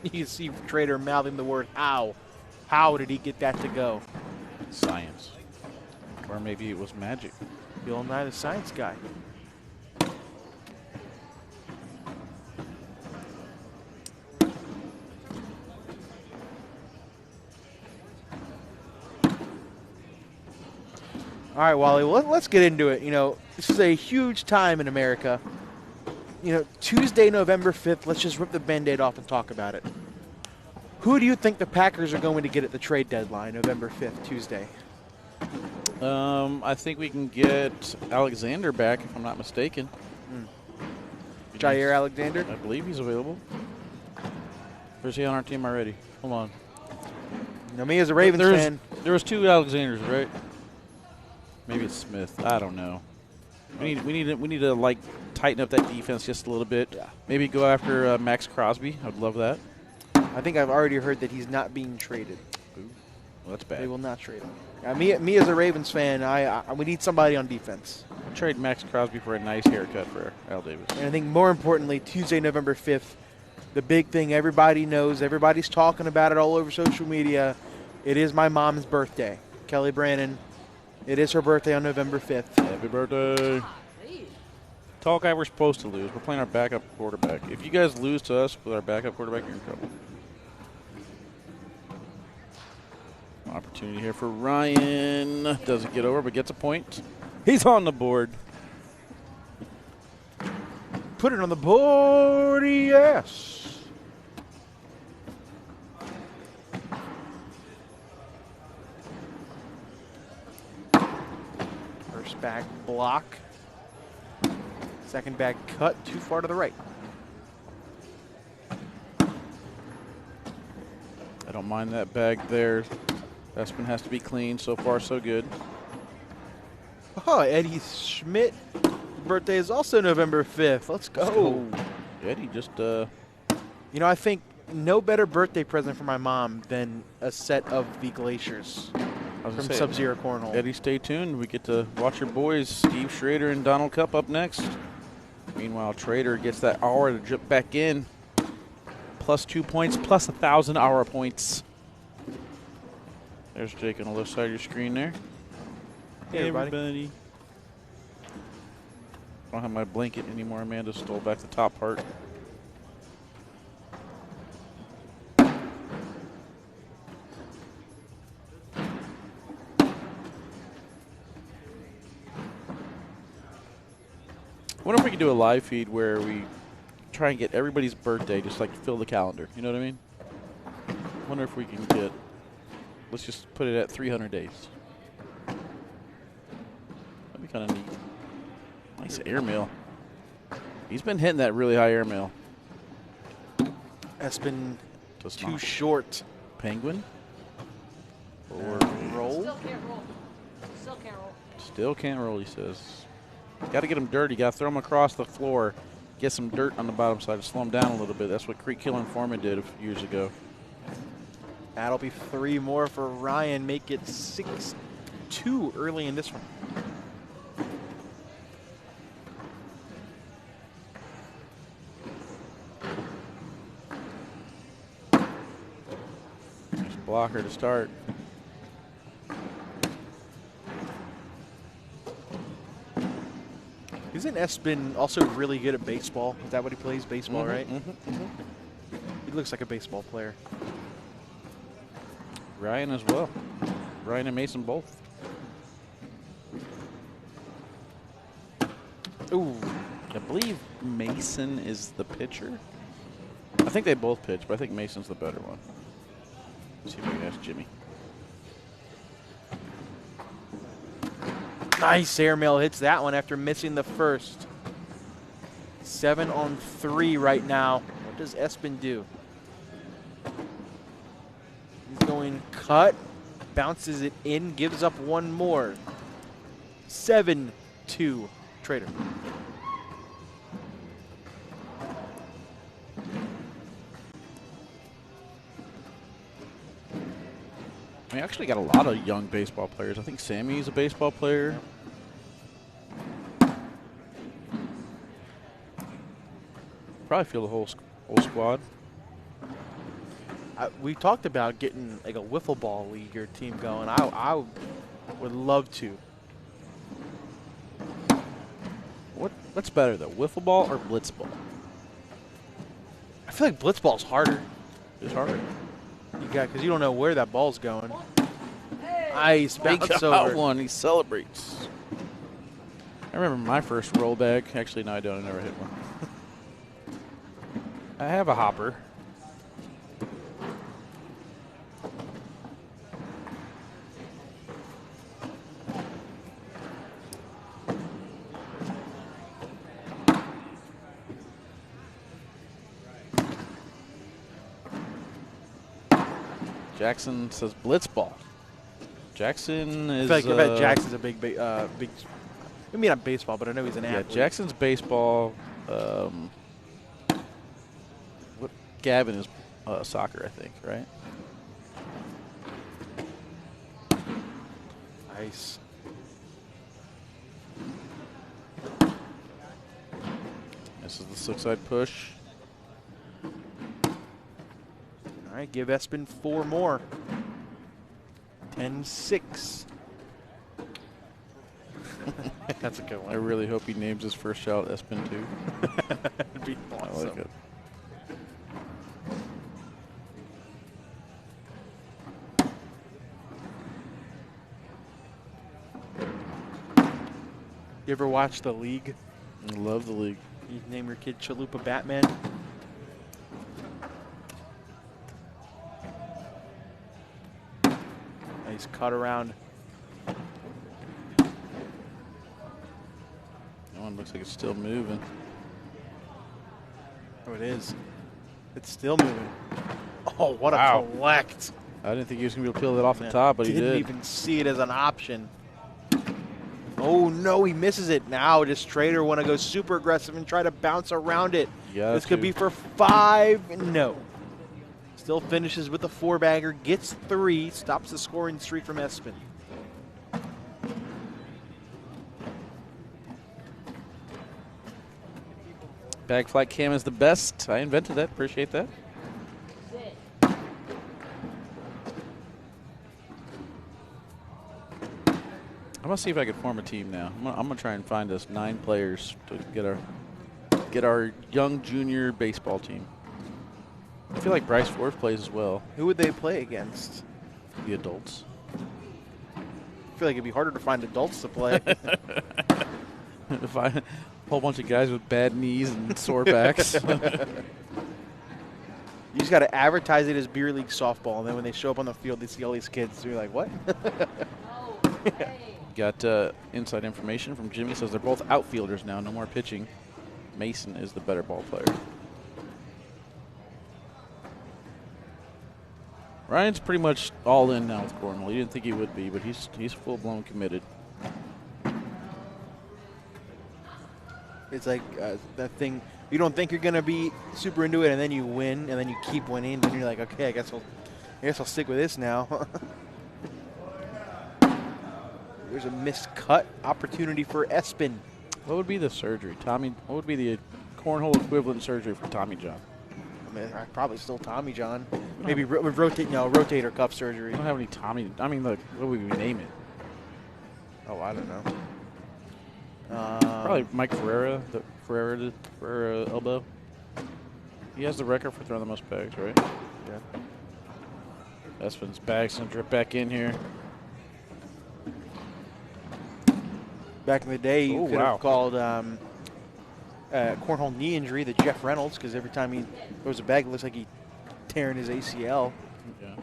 You can see Trader mouthing the word how. How did he get that to go? Science. Or maybe it was magic. Bill Nye, the science guy. All right, Wally, well, let's get into it. You know, this is a huge time in America. You know, Tuesday, November 5th, let's just rip the Band-Aid off and talk about it. Who do you think the Packers are going to get at the trade deadline, November 5th, Tuesday? I think we can get Alexander back, if I'm not mistaken. Jair Alexander? I believe he's available. Or is he on our team already? Hold on. You know, me as a Ravens fan. There was 2 Alexanders, right? Maybe it's Smith. I don't know. We need to like tighten up that defense just a little bit. Yeah. Maybe go after Max Crosby. I'd love that. I think I've already heard that he's not being traded. Ooh, well, that's bad. They will not trade him. Me as a Ravens fan, we need somebody on defense. I'll trade Max Crosby for a nice haircut for Al Davis. And I think more importantly, Tuesday, November 5th, the big thing everybody knows, everybody's talking about it all over social media. It is my mom's birthday. Kelly Brannon. It is her birthday on November 5th. Happy birthday. Tall guy, we're supposed to lose. We're playing our backup quarterback. If you guys lose to us with our backup quarterback, you're in trouble. Opportunity here for Ryan. Doesn't get over, but gets a point. He's on the board. Put it on the board, yes. First back block. Second back cut, too far to the right. I don't mind that bag there. Espen has to be clean. So far, so good. Oh, Eddie Schmidt's birthday is also November 5th. Let's go. Eddie just, You know, I think no better birthday present for my mom than a set of the Glaciers from Sub-Zero Cornhole. Eddie, stay tuned. We get to watch your boys, Steve Schrader and Donald Cup, up next. Meanwhile, Trader gets that hour to jump back in. Plus 2 points, plus 1,000 hour points. There's Jake on the left side of your screen there. Hey, everybody. I don't have my blanket anymore. Amanda stole back the top part. I wonder if we could do a live feed where we try and get everybody's birthday, just like fill the calendar. You know what I mean? I wonder if we can get, let's just put it at 300 days. That'd be kind of neat. Nice airmail. He's been hitting that really high airmail. Espen Does too not. short. Penguin? Or roll? Still can't roll. Still can't roll. Still can't roll, he says. Got to get him dirty. Got to throw him across the floor. Get some dirt on the bottom side to slow him down a little bit. That's what Creek Killing Foreman did a few years ago. That'll be 3 more for Ryan. Make it 6-2 early in this one. Nice blocker to start. Isn't Espen also really good at baseball? Is that what he plays? Baseball, right? He looks like a baseball player. Ryan as well. Ryan and Mason both. Ooh. I believe Mason is the pitcher. I think they both pitch, but I think Mason's the better one. Let's see if we can ask Jimmy. Nice airmail hits that one after missing the first. 7 on 3 right now. What does Espen do? He's going cut, bounces it in, gives up one more. 7-2 Trader. We actually got a lot of young baseball players. I think Sammy's a baseball player. Probably feel the whole squad. We talked about getting like a wiffle ball league or team going. I would love to. What's better though, wiffle ball or blitz ball? I feel like blitz ball's harder. It's harder. Because you don't know where that ball's going. Nice He bounce got over. one. He celebrates. I remember my first roll bag. Actually, no, I don't. I never hit one. I have a hopper. Jackson says blitz ball. Jackson is. I bet Jackson's a big. I mean, not baseball, but I know he's an athlete. Yeah, Jackson's baseball. What Gavin is soccer, I think, right? Nice. This is the six side push. All right, give Espen 4 more. 10-6. That's a good one. I really hope he names his first shot Espen too. That'd be awesome. I like it. You ever watch The League? I love The League. You name your kid Chalupa Batman? Nice cut around. That one looks like it's still moving. Oh, it is. It's still moving. Oh, what Wow. a collect. I didn't think he was going to be able to peel it off the top, but he Didn't did. even see it as an option. Oh, no, he misses it. Now does Shraer want to go super aggressive and try to bounce around it? This could be for 5. No. Still finishes with the 4-bagger, gets 3, stops the scoring streak from Espen. Bag flight cam is the best. I invented that. Appreciate that. I'm gonna see if I can form a team now. I'm gonna try and find us 9 players to get our young junior baseball team. I feel like Bryce Ford plays as well. Who would they play against? The adults. I feel like it'd be harder to find adults to play. If I a whole bunch of guys with bad knees and sore backs. You just got to advertise it as beer league softball, and then when they show up on the field, they see all these kids. They're like, "What?" Got inside information from Jimmy. Says they're both outfielders now. No more pitching. Mason is the better ball player. Ryan's pretty much all in now with cornhole. He didn't think he would be, but he's full blown committed. It's like that thing. You don't think you're gonna be super into it, and then you win, and then you keep winning, and you're like, okay, I guess I'll stick with this now. There's a missed cut opportunity for Espen. What would be the surgery, Tommy? What would be the cornhole equivalent surgery for Tommy John? I mean, probably still Tommy John. Maybe rotator cuff surgery. We don't have any Tommy. I mean, look, what would we name it? Oh, I don't know. Probably Mike Ferreira, the Ferreira elbow. He has the record for throwing the most bags, right? Yeah. Espen's bag's gonna drip back in here. Back in the day, you could wow. have called cornhole knee injury the Jeff Reynolds, because every time he throws a bag, it looks like he's tearing his ACL. Yeah.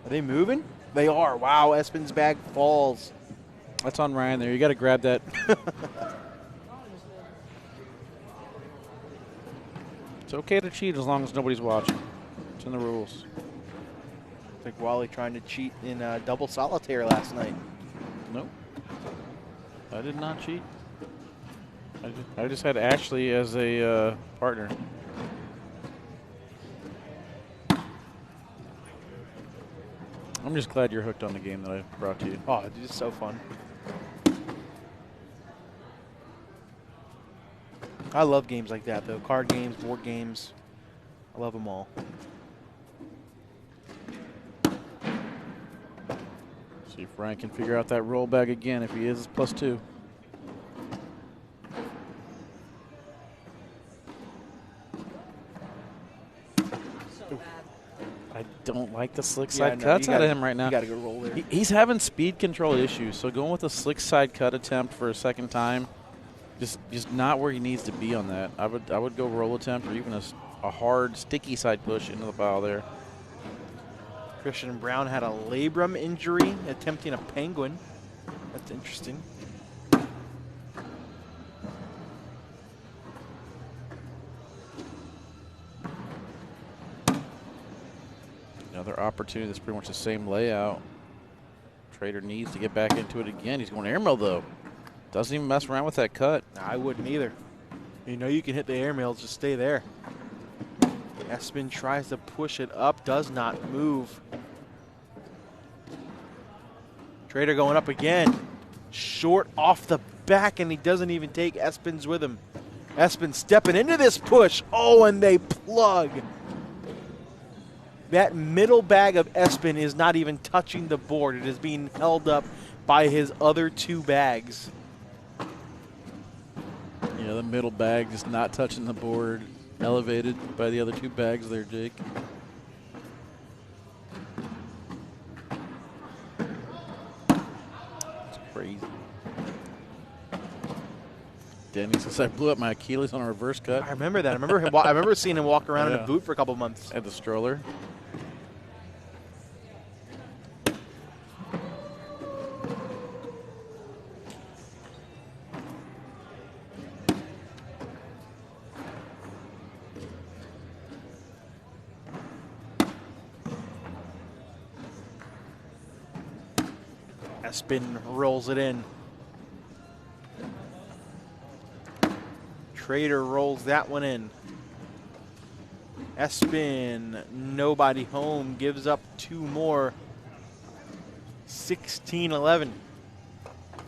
Are they moving? They are. Wow, Espen's bag falls. That's on Ryan there. You got to grab that. It's okay to cheat as long as nobody's watching. It's in the rules. It's like Wally trying to cheat in double solitaire last night. Nope. I did not cheat. I just had Ashley as a partner. I'm just glad you're hooked on the game that I brought to you. Oh, dude, it's so fun. I love games like that, though. Card games, board games. I love them all. See if Ryan can figure out that roll bag again. If he is, it's +2. I don't like the slick side cuts out of him right now. You got to go roll there. He's having speed control issues, so going with a slick side cut attempt for a second time, just not where he needs to be on that. I would go roll attempt or even a hard sticky side push into the pile there. Christian Brown had a labrum injury attempting a penguin. That's interesting. Another opportunity that's pretty much the same layout. Trader needs to get back into it again. He's going airmail, though. Doesn't even mess around with that cut. I wouldn't either. You know you can hit the airmails, just stay there. Espen tries to push it up, does not move. Trader going up again. Short off the back, and he doesn't even take Espen's with him. Espin stepping into this push. Oh, and they plug. That middle bag of Espin is not even touching the board. It is being held up by his other two bags. Yeah, the middle bag just not touching the board, elevated by the other two bags there, Jake. It's crazy. Denny says, I blew up my Achilles on a reverse cut. I remember that. I remember seeing him walk around in a boot for a couple months. At the stroller. Espin rolls it in. Trader rolls that one in. Espin, nobody home, gives up two more. 16-11.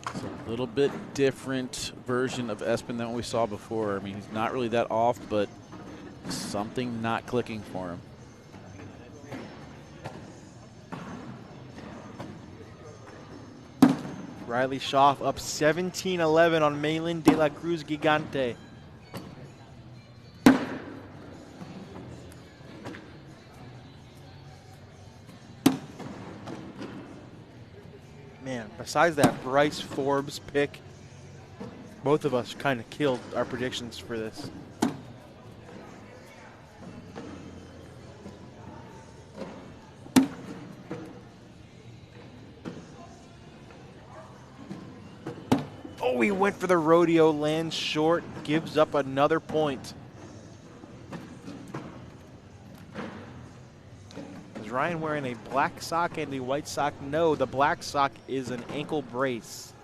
It's a little bit different version of Espin than what we saw before. I mean, he's not really that off, but something not clicking for him. Riley Schoff up 17-11 on Malin de la Cruz Gigante. Man, besides that Bryce Forbes pick, both of us kind of killed our predictions for this. Oh, he went for the rodeo, lands short, gives up another point. Is Ryan wearing a black sock and a white sock? No, the black sock is an ankle brace.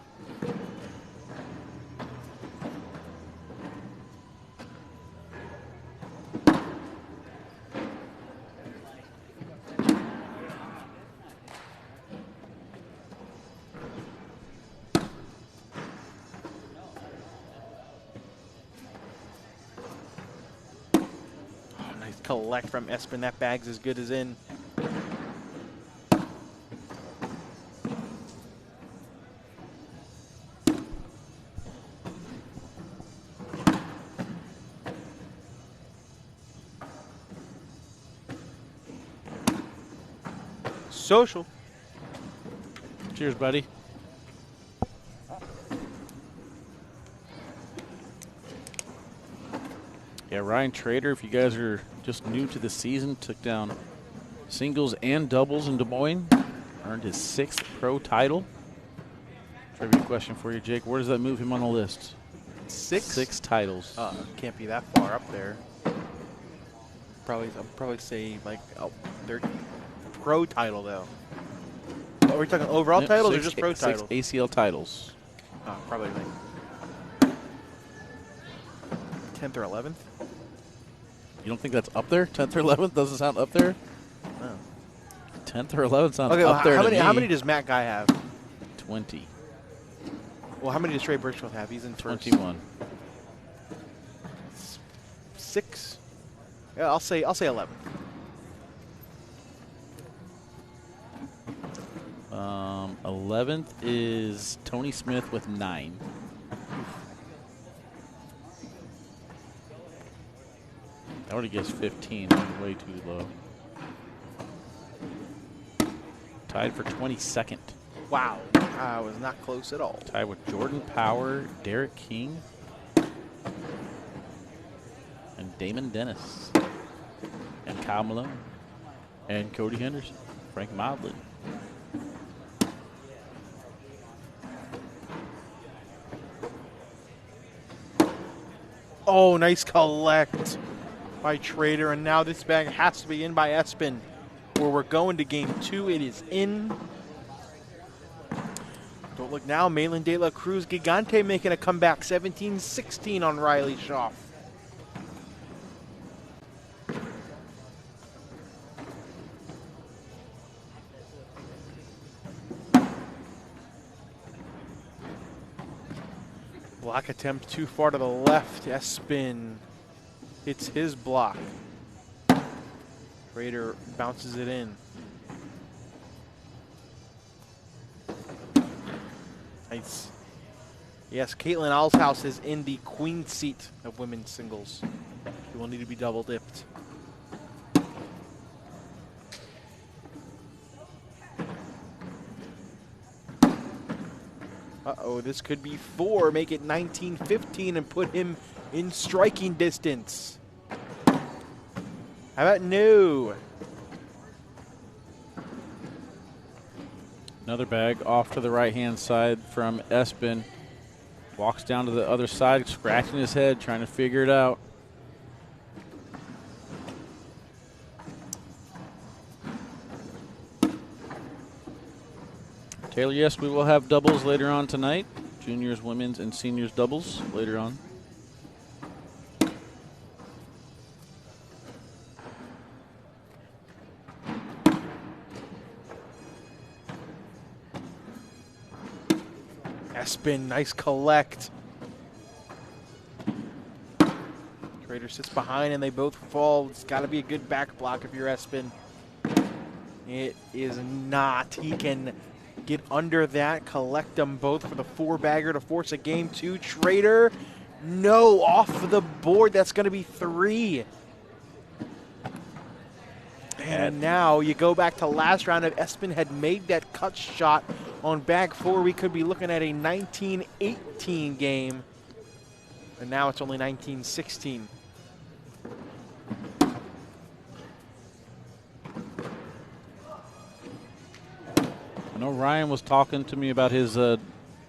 Collect from Espin. That bag's as good as in. Social. Cheers, buddy. Yeah, Ryan Trader, if you guys are just new to the season, took down singles and doubles in Des Moines, earned his 6th pro title. Trivia question for you, Jake. Where does that move him on the list? 6? 6 titles. Can't be that far up there. I'll probably say like their pro title though. Are we talking overall titles or just pro titles? 6 ACL titles. Probably like 10th or 11th. You don't think that's up there? 10th or 11th doesn't sound up there? No. 10th or 11th sounds Okay, up there. How many does Matt Guy have? 20. Well, how many does Trey Birchfield have? He's in first. 21. 6. Yeah, I'll say 11. 11th is Tony Smith with 9. I already guessed 15. That's way too low. Tied for 22nd. Wow. I was not close at all. Tied with Jordan Power, Derek King, and Damon Dennis, and Kyle Malone, and Cody Henderson, Frank Modlin. Oh, nice collect by Trader, and now this bag has to be in by Espin. Where we're going to game 2, it is in. Don't look now, Malin de la Cruz Gigante making a comeback, 17-16 on Riley Schoff. Block attempt too far to the left. Espin hits his block. Schraer bounces it in. Nice. Yes, Caitlin Allshouse is in the queen seat of women's singles. She will need to be double dipped. Uh-oh, this could be 4. Make it 19-15 and put him in striking distance. How about no? Another bag off to the right-hand side from Espin. Walks down to the other side, scratching his head, trying to figure it out. Taylor, yes, we will have doubles later on tonight. Juniors, women's, and seniors doubles later on. Espin, nice collect. Schraer sits behind and they both fall. It's got to be a good back block if you're Espin. It is not. He can get under that, collect them both for the 4-bagger to force a game 2. Schraer, no, off the board. That's going to be 3. And now you go back to last round. If Espin had made that cut shot on bag 4, we could be looking at a 19-18 game. And now it's only 19-16. I know Ryan was talking to me about his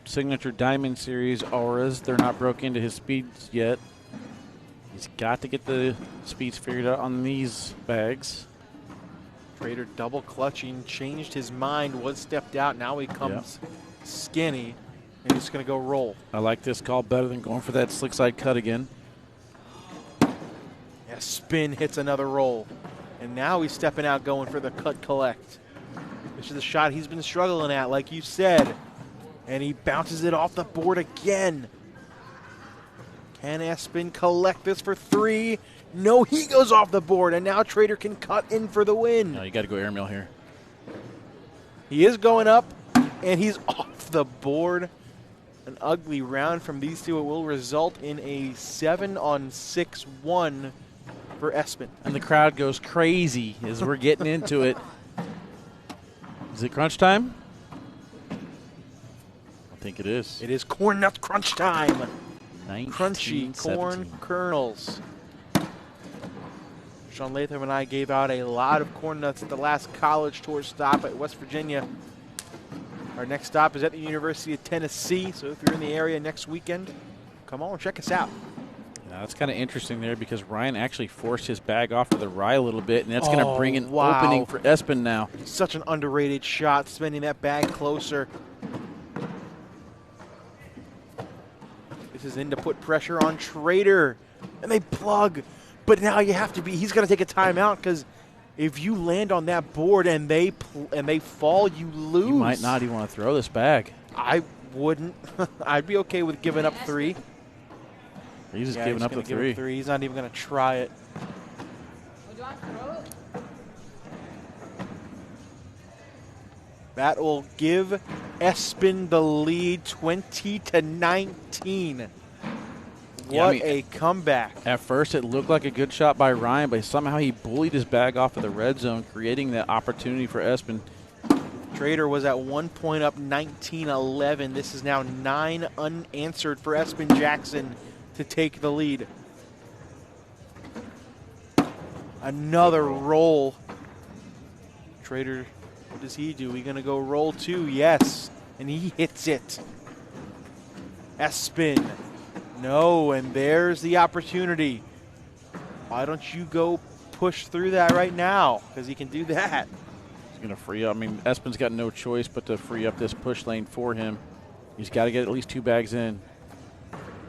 signature Diamond Series auras. They're not broke into his speeds yet. He's got to get the speeds figured out on these bags. Schraer double clutching, changed his mind, was stepped out. Now he comes skinny, and he's going to go roll. I like this call better than going for that slick side cut again. Yeah, spin hits another roll. And now he's stepping out, going for the cut collect. This is the shot he's been struggling at, like you said. And he bounces it off the board again. Can Espin collect this for 3? No, he goes off the board, and now Schraer can cut in for the win. No, you got to go airmail here. He is going up, and he's off the board. An ugly round from these two. It will result in a 7-on-6-1 for Espin. And the crowd goes crazy as we're getting into it. Is it crunch time? I think it is. It is corn nuts crunch time. 19, Crunchy 17. corn kernels. Sean Latham and I gave out a lot of corn nuts at the last college tour stop at West Virginia. Our next stop is at the University of Tennessee, so if you're in the area next weekend, come on, check us out. Now, that's kind of interesting there because Ryan actually forced his bag off to the right a little bit, and that's going to bring an opening for Espin now. Such an underrated shot, spinning that bag closer. This is in to put pressure on Schraer, and they plug. But now you have to be, he's going to take a timeout because if you land on that board and they fall, you lose. You might not even want to throw this bag. I wouldn't. I'd be okay with giving up 3. He's just giving up the 3. He's not even going to try it. That will give Espin the lead 20-19. What a comeback. At first, it looked like a good shot by Ryan, but somehow he bullied his bag off of the red zone, creating that opportunity for Espin. Schraer was at one point up 19-11. This is now 9 unanswered for Espin Jackson to take the lead. Another roll. Schraer, what does he do? He going to go roll 2? Yes. And he hits it. Espin. No, and there's the opportunity. Why don't you go push through that right now? Because he can do that. He's going to free up. I mean, Espin's got no choice but to free up this push lane for him. He's got to get at least 2 bags in.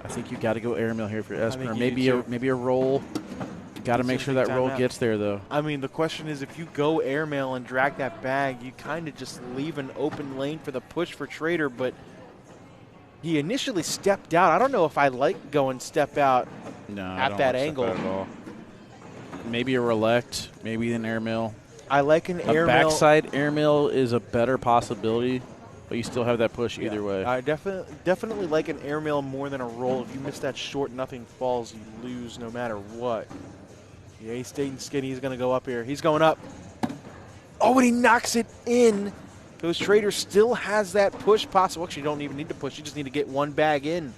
I think you got to go airmail here for Espin, or maybe a roll. You got to make sure that roll gets there, though. I mean, the question is, if you go airmail and drag that bag, you kind of just leave an open lane for the push for Schraer, but He initially stepped out. I don't know if I like going step out at that angle. At all. Maybe a relect, maybe an air mill. I like an air mill. A backside air mill is a better possibility, but you still have that push either way. I definitely like an air mill more than a roll. If you miss that short, nothing falls, you lose no matter what. Yeah, he's staying skinny. He's going to go up here. He's going up. Oh, and he knocks it in. So Shraer still has that push possible. Actually, you don't even need to push. You just need to get one bag in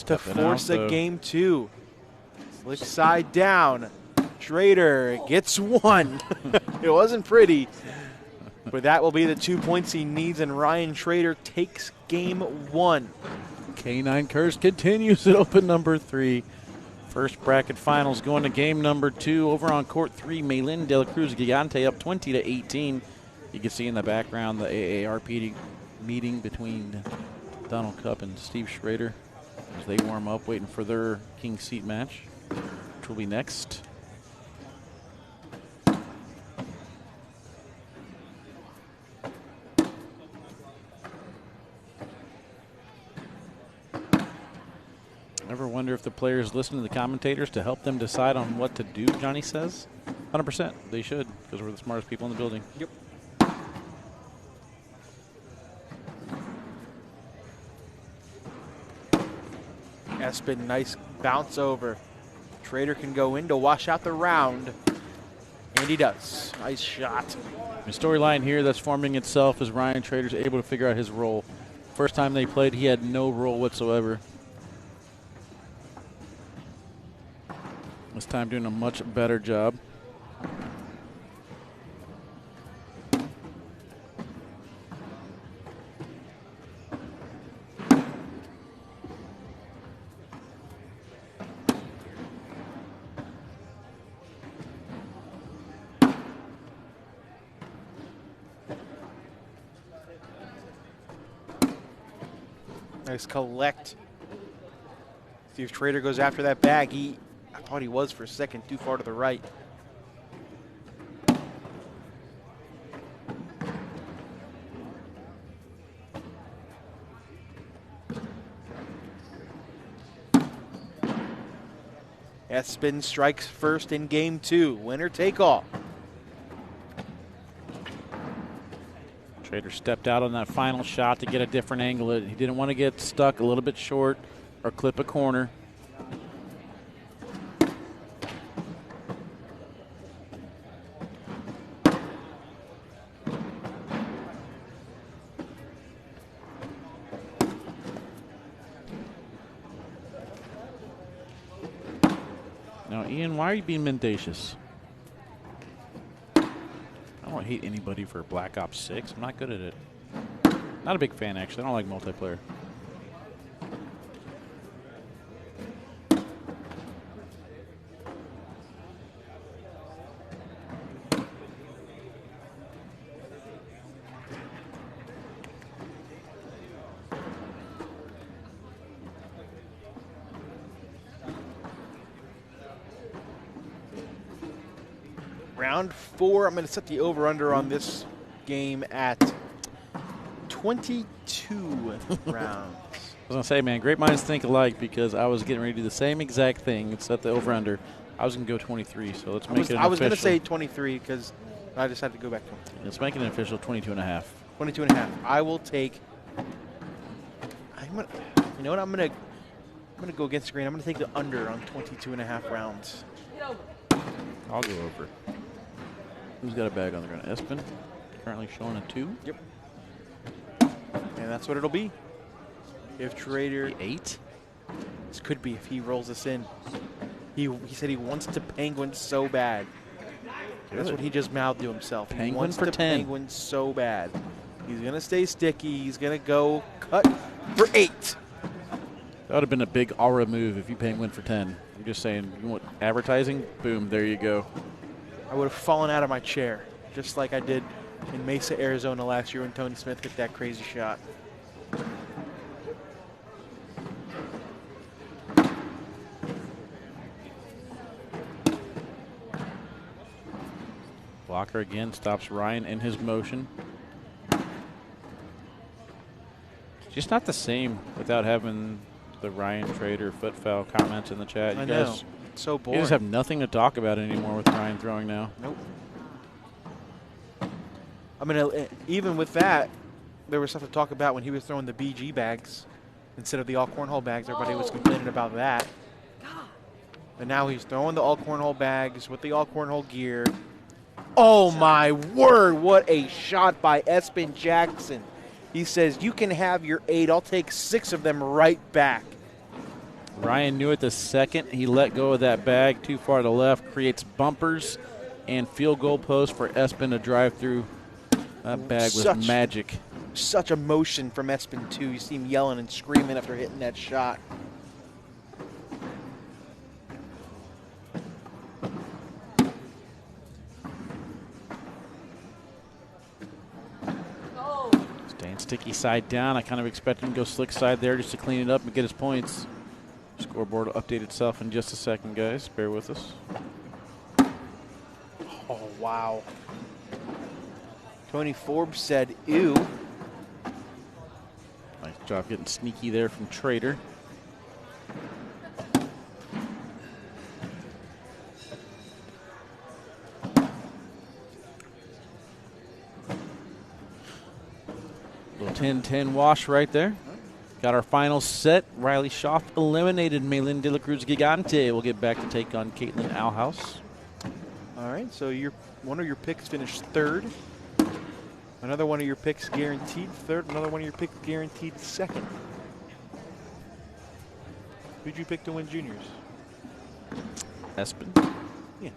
to force a game 2. Slick side down. Shraer gets one. It wasn't pretty, but that will be the 2 points he needs, and Ryan Shraer takes game 1. K9 Curse continues at open number 3. First bracket finals going to game number 2 over on court 3. Malin De La Cruz Gigante up 20-18. You can see in the background the AARP meeting between Donald Cupp and Steve Shraer as they warm up, waiting for their king seat match, which will be next. Ever wonder if the players listen to the commentators to help them decide on what to do, Johnny says? 100%. They should, because we're the smartest people in the building. Yep. Espin, nice bounce over. Shraer can go in to wash out the round, and he does. Nice shot. The storyline here that's forming itself is Ryan Shraer's able to figure out his role. First time they played, he had no role whatsoever. This time doing a much better job. Nice collect. See if Shraer goes after that bag. I thought he was for a second, too far to the right. Espin strikes first in game 2. Winner take all. Shraer stepped out on that final shot to get a different angle. He didn't want to get stuck a little bit short or clip a corner. Now, Ian, why are you being mendacious? I don't hate anybody for Black Ops 6. I'm not good at it. Not a big fan, actually. I don't like multiplayer. Round 4, I'm going to set the over-under on this game at 22 rounds. I was going to say, man, great minds think alike, because I was getting ready to do the same exact thing and set the over-under. I was going to go 23, so let's make it an official. I was going to say 23 because I decided to go back to 23. Let's make it an official 22.5. 22.5. I will take – you know what? I'm going to go against the grain. I'm going to take the under on 22.5 rounds. I'll go over. Who's got a bag on the ground? Espin, currently showing a 2. Yep. And that's what it'll be. If Shraer 8. This could be if he rolls this in. He said he wants to penguin so bad. Good. That's what he just mouthed to himself. Penguin he wants for to 10. Penguin so bad. He's going to stay sticky. He's going to go cut for 8. That would have been a big aura move if you penguin for 10. I'm just saying, you want advertising? Boom, there you go. I would have fallen out of my chair, just like I did in Mesa, Arizona last year when Tony Smith hit that crazy shot. Blocker again stops Ryan in his motion. Just not the same without having the Ryan Trader foot foul comments in the chat. I You know. guys, It's so you boring. just have nothing to talk about anymore with Ryan throwing now. Nope. I mean, even with that, there was stuff to talk about when he was throwing the BG bags instead of the all cornhole bags. Everybody was complaining about that. And now he's throwing the all cornhole bags with the all cornhole gear. Oh my word, what a shot by Espen Jackson. He says, you can have your 8, I'll take 6 of them right back. Ryan knew it the second he let go of that bag too far to the left, creates bumpers and field goal post for Espen to drive through. That bag was magic. Such emotion from Espen, too. You see him yelling and screaming after hitting that shot. Staying sticky side down. I kind of expected him to go slick side there just to clean it up and get his points. Scoreboard will update itself in just a second, guys. Bear with us. Oh, wow. Tony Forbes said, ew. Nice job getting sneaky there from Trader. Little 10-10 wash right there. Got our final set. Riley Schoff eliminated Malin De La Cruz Gigante. We'll get back to take on Caitlin Allshouse. All right, so one of your picks finished third. Another one of your picks guaranteed third. Another one of your picks guaranteed second. Who'd you pick to win juniors? Espen. Yes.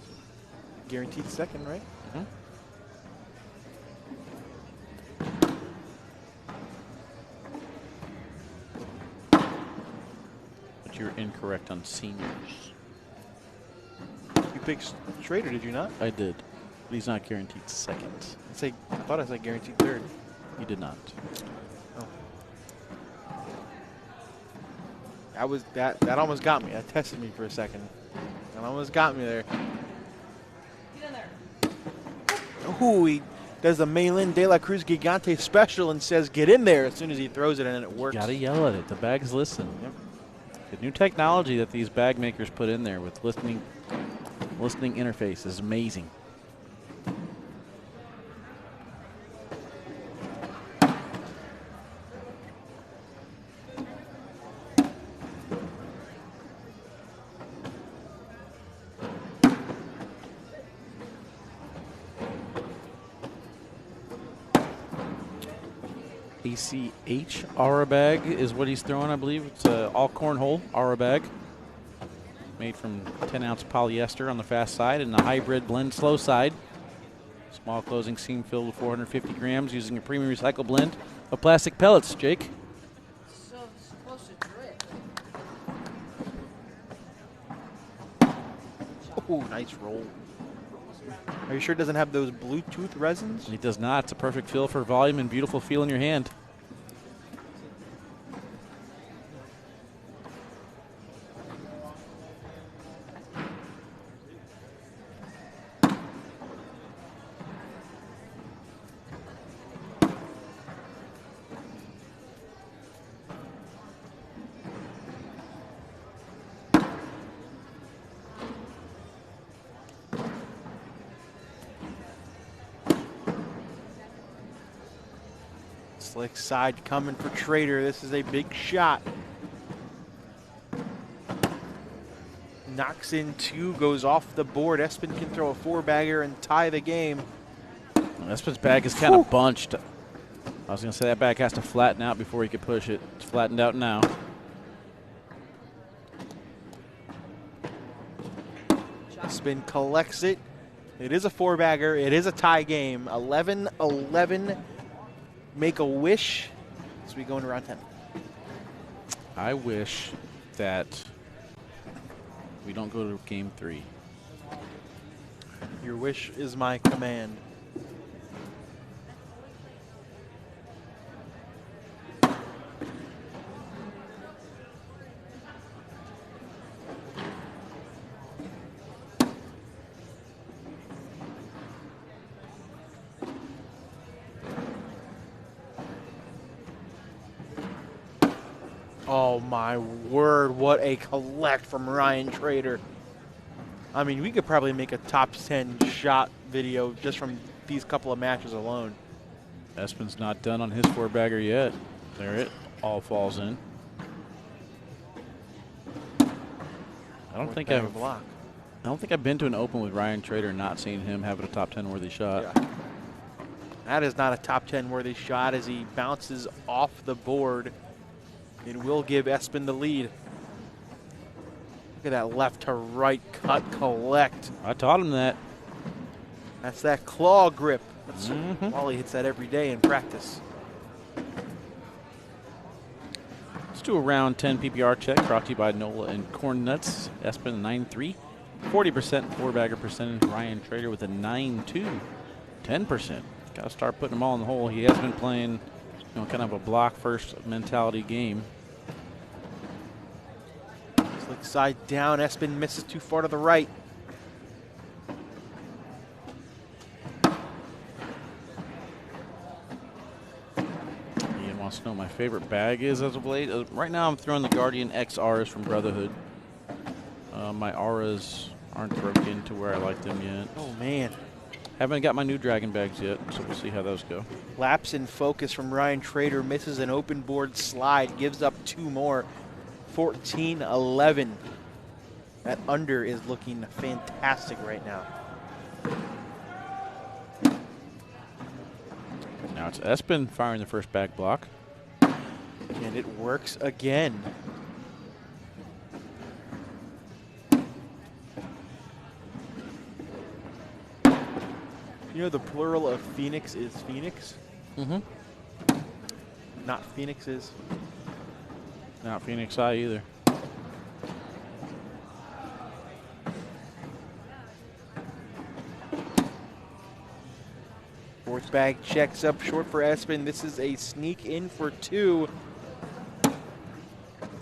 Guaranteed second, right? Mm-hmm. But you're incorrect on seniors. You picked Shraer, did you not? I did. But he's not guaranteed second. I thought I said guaranteed third. You did not. Oh. That almost got me. That tested me for a second. That almost got me there. Get in there. Ooh, he does the Malin De La Cruz Gigante special and says get in there as soon as he throws it and it works. Gotta yell at it. The bags listen. Yep. The new technology that these bag makers put in there with listening interface is amazing. ACH Aura bag is what he's throwing, I believe. It's all cornhole Aura bag. Made from 10-ounce polyester on the fast side and the hybrid blend slow side. Small closing seam filled with 450 grams using a premium recycled blend of plastic pellets, Jake. So it's supposed to drip. Oh, nice roll. Are you sure it doesn't have those Bluetooth resins? It does not. It's a perfect feel for volume and beautiful feel in your hand. Slick side coming for Trader. This is a big shot. Knocks in 2, goes off the board. Espen can throw a 4-bagger and tie the game. Espen's bag is kind of bunched. I was going to say that bag has to flatten out before he could push it. It's flattened out now. Espen collects it. It is a 4-bagger. It is a tie game. 11-11. Make a wish as we go into round 10. I wish that we don't go to game 3. Your wish is my command. Oh my word, what a collect from Ryan Schraer. I mean, we could probably make a top 10 shot video just from these couple of matches alone. Espen's not done on his four-bagger yet. There it all falls in. I don't think I've been to an Open with Ryan Schraer and not seen him having a top 10 worthy shot. Yeah. That is not a top 10 worthy shot as he bounces off the board. It will give Espen the lead. Look at that left to right cut collect. I taught him that. That's that claw grip. Wally hits that every day in practice. Let's do a round 10 PPR check brought to you by Nola and Corn Nuts. Espen 9.3, 40% four-bagger percentage. Ryan Schraer with a 9.2, 10%. Got to start putting them all in the hole. He has been playing, kind of a block-first mentality game. Slick side down. Espen misses too far to the right. Ian wants to know what my favorite bag is as of late. Right now I'm throwing the Guardian XRs from Brotherhood. My auras aren't broken to where I like them yet. Oh, man. Haven't got my new Dragon bags yet, so we'll see how those go. Lapse in focus from Ryan Schraer, misses an open board slide, gives up two more. 14-11. That under is looking fantastic right now. Now it's Espen firing the first back block. And it works again. You know the plural of Phoenix is Phoenix? Mm-hmm. Not Phoenixes. Not Phoenix Eye either. Fourth bag checks up short for Espen. This is a sneak in for two.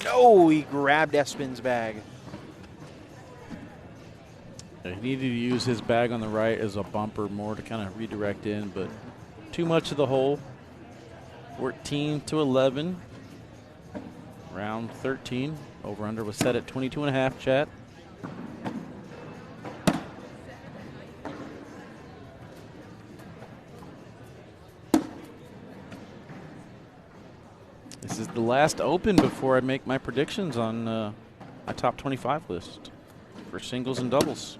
No, he grabbed Espen's bag. He needed to use his bag on the right as a bumper more to kind of redirect in, but too much of the hole. 14-11. Round 13. Over-under was set at 22.5, chat. This is the last Open before I make my predictions on my top 25 list for singles and doubles.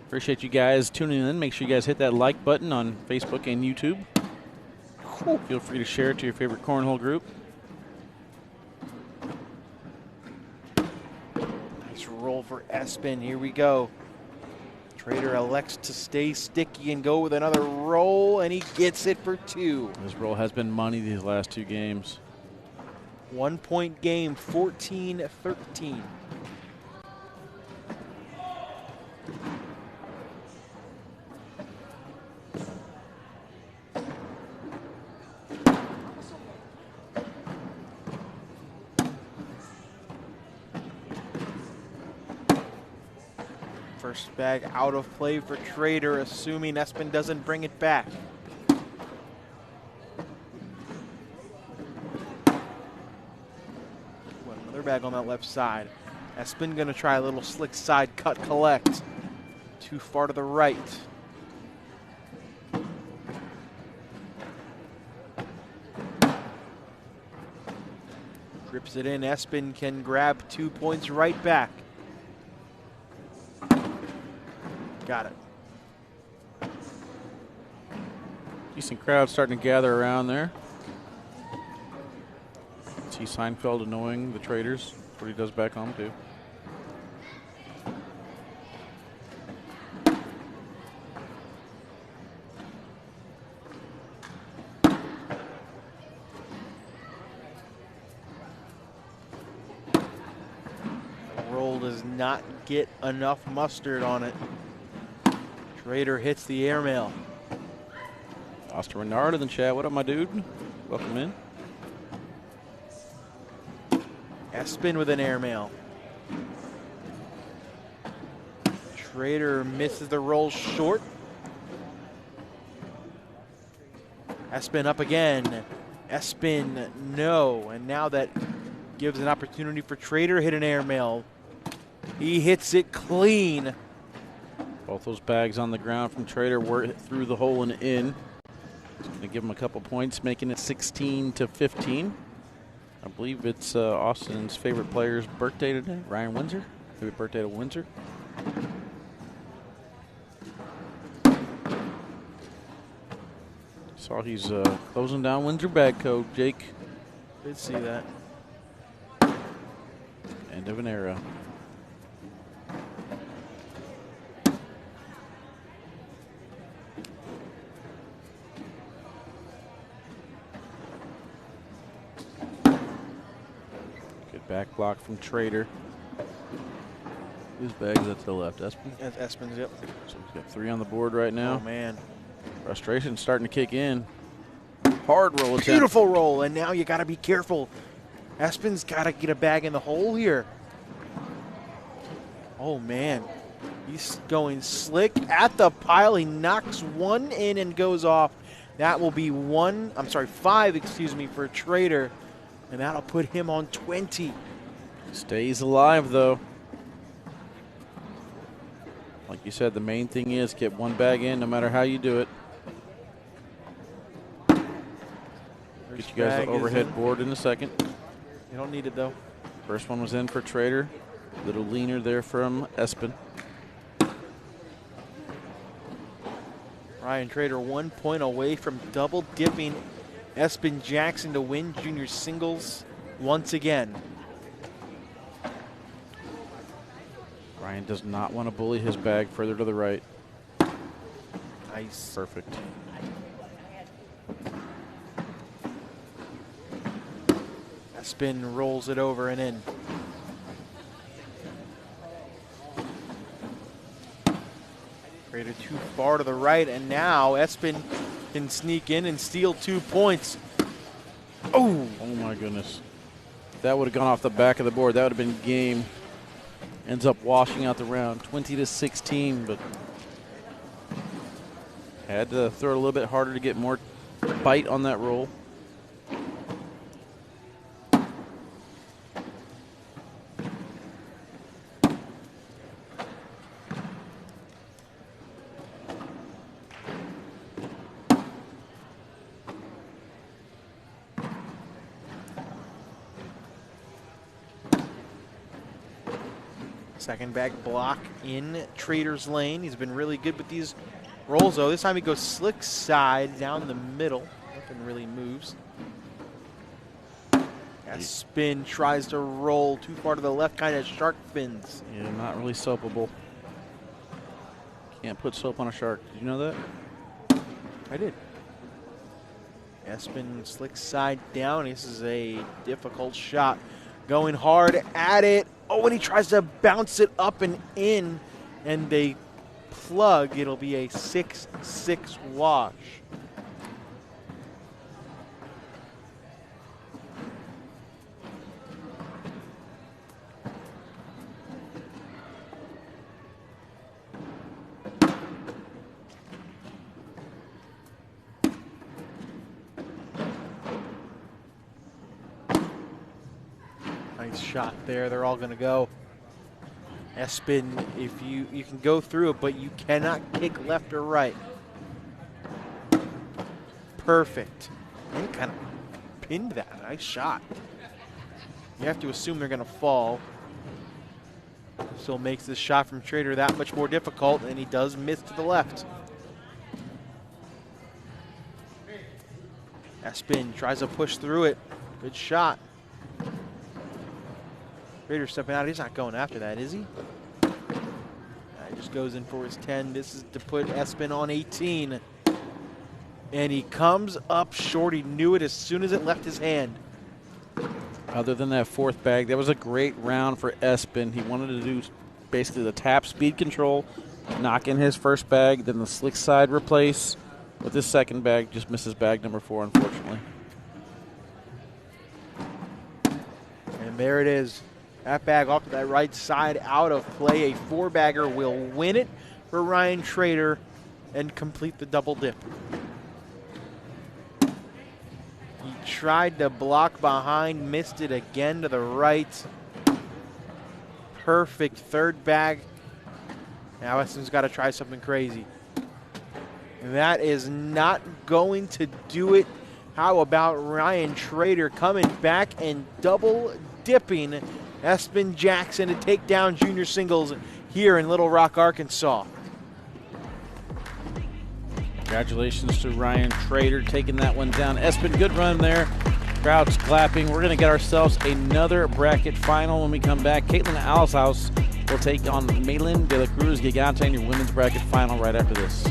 Appreciate you guys tuning in. Make sure you guys hit that like button on Facebook and YouTube. Feel free to share it to your favorite cornhole group. Nice roll for Espen. Here we go. Schraer elects to stay sticky and go with another roll, and he gets it for two. His roll has been money these last two games. 1 point game, 14-13. First bag out of play for Schraer, assuming Espen doesn't bring it back. Well, another bag on that left side. Espen gonna try a little slick side cut collect. Too far to the right. Drips it in. Espen can grab 2 points right back. Got it. Decent crowd starting to gather around there. See Seinfeld annoying the traders. That's what he does back home too. The roll does not get enough mustard on it. Schraer hits the airmail. Oster Renard in the chat. What up, my dude? Welcome in. Espen with an airmail. Schraer misses the roll short. Espen up again. Espin, no. And now that gives an opportunity for Trader, hit an airmail. He hits it clean. Both those bags on the ground from Trader were through the hole and in. Going to give him a couple points, making it 16-15. I believe it's Austin's favorite player's birthday today, Ryan Windsor. Happy birthday to Windsor. Saw he's closing down Windsor bag code, Jake. Did see that. End of an era. Good back block from Trader. Whose bag is that to the left? Espin? That's Espin's, yep. So he's got 3 on the board right now. Oh, man. Frustration starting to kick in. Hard roll attempt. Beautiful roll, and now you got to be careful. Espin's got to get a bag in the hole here. Oh, man. He's going slick at the pile. He knocks one in and goes off. That will be 5, for Trader, and that'll put him on 20. Stays alive, though. Like you said, the main thing is get one bag in no matter how you do it. Get you guys the overhead board in a second. You don't need it, though. First one was in for Trader. A little leaner there from Espin. Ryan Trader 1 point away from double dipping Espin Jackson to win junior singles once again. Ryan does not want to bully his bag further to the right. Nice. Perfect. Espin rolls it over and in. Trader too far to the right, and now Espin can sneak in and steal 2 points. Oh! Oh my goodness. If that would have gone off the back of the board, that would have been game. Ends up washing out the round, 20-16, but had to throw it a little bit harder to get more bite on that roll. Second bag block in Trader's lane. He's been really good with these rolls, though. This time he goes slick side down the middle. Nothing really moves. Espin tries to roll too far to the left, kind of shark fins. Yeah, not really soapable. Can't put soap on a shark. Did you know that? I did. Espin slick side down. This is a difficult shot. Going hard at it. Oh, when he tries to bounce it up and in, and they plug, it'll be a 6-6 wash. Nice shot there. They're all going to go. Espin, if you can go through it, but you cannot kick left or right. Perfect. And kind of pinned that. Nice shot. You have to assume they're going to fall. Still makes this shot from Trader that much more difficult, and he does miss to the left. Espin tries to push through it. Good shot. Trader stepping out. He's not going after that, is he? He just goes in for his 10. This is to put Espin on 18. And he comes up short. He knew it as soon as it left his hand. Other than that fourth bag, that was a great round for Espin. He wanted to do basically the tap speed control, knock in his first bag, then the slick side replace. With his second bag, just misses bag number 4, unfortunately. And there it is. That bag off to that right side, out of play. A 4-bagger will win it for Ryan Trader and complete the double dip. He tried to block behind, missed it again to the right. Perfect third bag. Now Espen's got to try something crazy. That is not going to do it. How about Ryan Schraer coming back and double dipping Espen Jackson to take down junior singles here in Little Rock, Arkansas. Congratulations to Ryan Schraer taking that one down. Espen, good run there. Crowd's clapping. We're going to get ourselves another bracket final when we come back. Caitlin Allshouse will take on Malin de la Cruz Gigante in your women's bracket final right after this.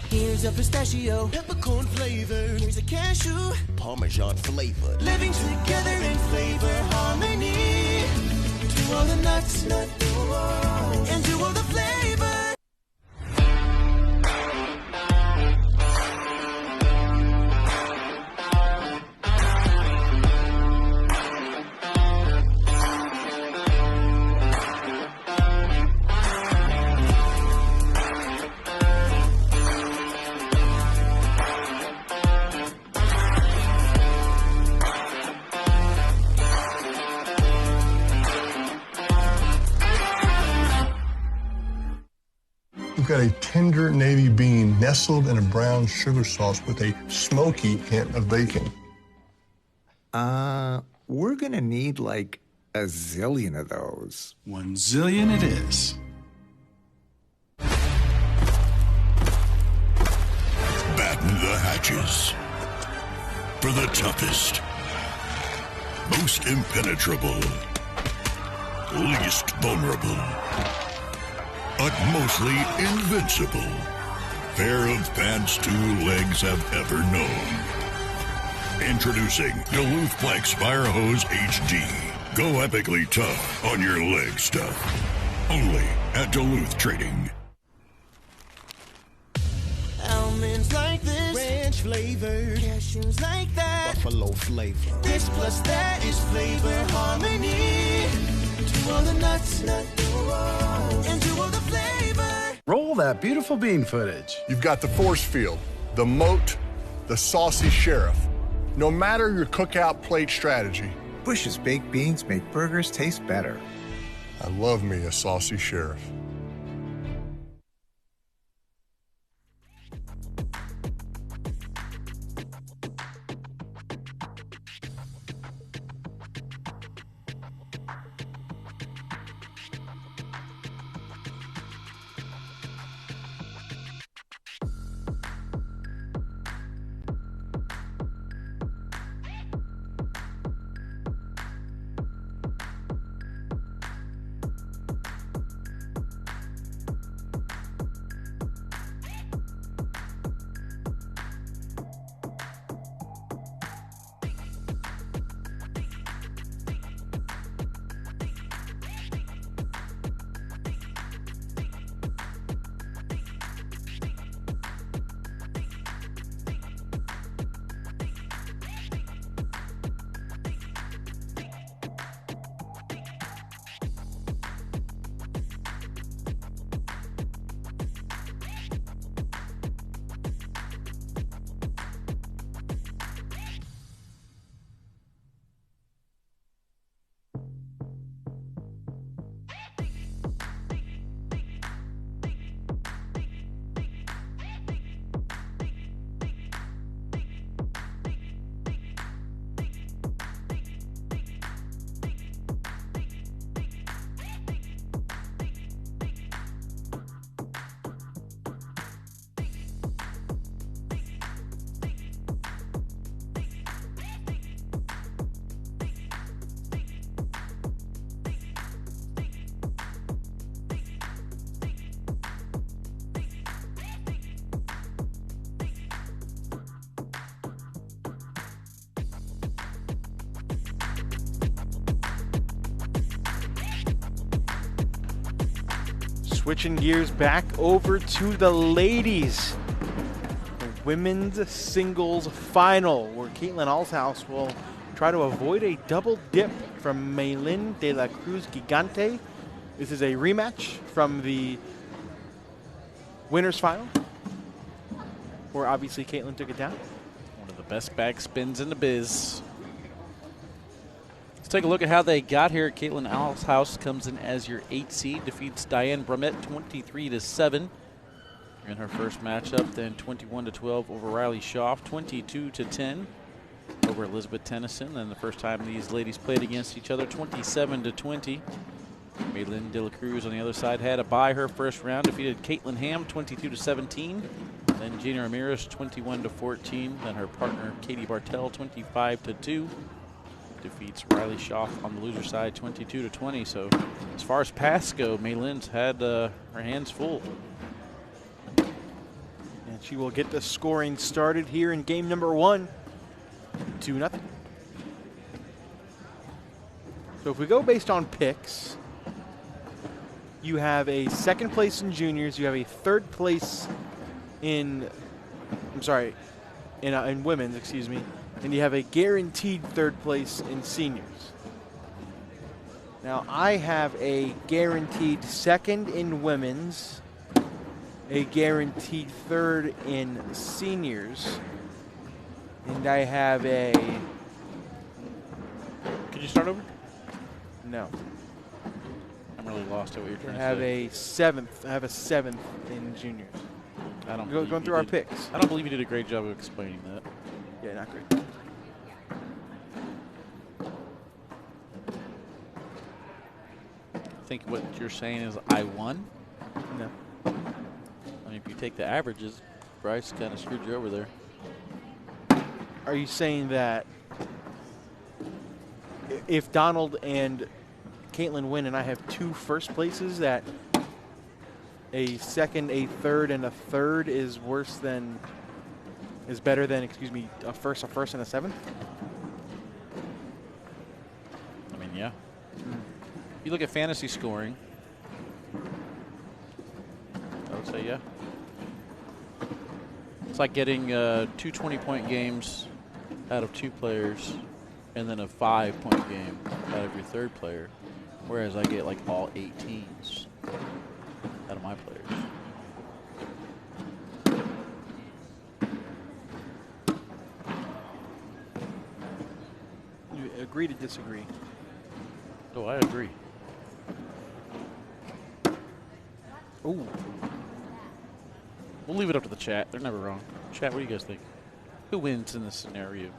Here's a pistachio, peppercorn flavor. Here's a cashew, Parmesan flavor. Living together in flavor harmony. To all the nuts, and to all the flavor. We've got a tender navy bean nestled in a brown sugar sauce with a smoky hint of bacon. We're gonna need like a zillion of those. 1 zillion it is. Batten the hatches. For the toughest, most impenetrable, least vulnerable, utmostly invincible pair of pants 2 legs have ever known. Introducing Duluth Planks Fire Hose HD. Go epically tough on your leg stuff. Only at Duluth Trading. Almonds like this, ranch flavor. Cashews like that, buffalo flavor. This plus that is flavor harmony. To all the nuts, and to all the flavor. Roll that beautiful bean footage. You've got the force field, the moat, the saucy sheriff. No matter your cookout plate strategy, Bush's baked beans make burgers taste better. I love me a saucy sheriff. Switching gears back over to the ladies. The women's singles final, where Caitlin Allshouse will try to avoid a double dip from Maylin de la Cruz Gigante. This is a rematch from the winners final, where obviously Caitlin took it down. One of the best back spins in the biz. Let's take a look at how they got here. Caitlin Allshouse comes in as your 8 seed, defeats Diane Brumett 23-7 in her first matchup, then 21-12 over Riley Schoff, 22-10 over Elizabeth Tennyson. Then the first time these ladies played against each other, 27-20. Maylin de la Cruz on the other side had a bye her first round, defeated Caitlin Ham 22-17. Then Gina Ramirez 21-14. Then her partner Katie Bartel 25-2. Defeats Riley Schoff on the loser side 22-20. So as far as pass go, Maylin's had her hands full. And she will get the scoring started here in game number 1. 2-0. So if we go based on picks, you have a second place in juniors, you have a third place in women's, excuse me, and you have a guaranteed third place in seniors. Now I have a guaranteed second in women's, a guaranteed third in seniors, and I have a... Could you start over? No. I'm really lost at what you're trying I to have say. a seventh. I have a seventh in juniors. I don't going through our picks. I don't believe you did a great job of explaining that. Yeah, not great. I think what you're saying is I won? No. I mean, if you take the averages, Bryce kind of screwed you over there. Are you saying that if Donald and Caitlin win and I have 2 first places, that a second, a third, and a third is better than, a first, and a seventh? I mean, yeah. You look at fantasy scoring, I would say, yeah. It's like getting 2 20-point games out of 2 players and then a 5-point game out of your third player, whereas I get like all 18s out of my players. You agree to disagree? Oh, I agree. Ooh. We'll leave it up to the chat. They're never wrong. Chat, what do you guys think? Who wins in this scenario?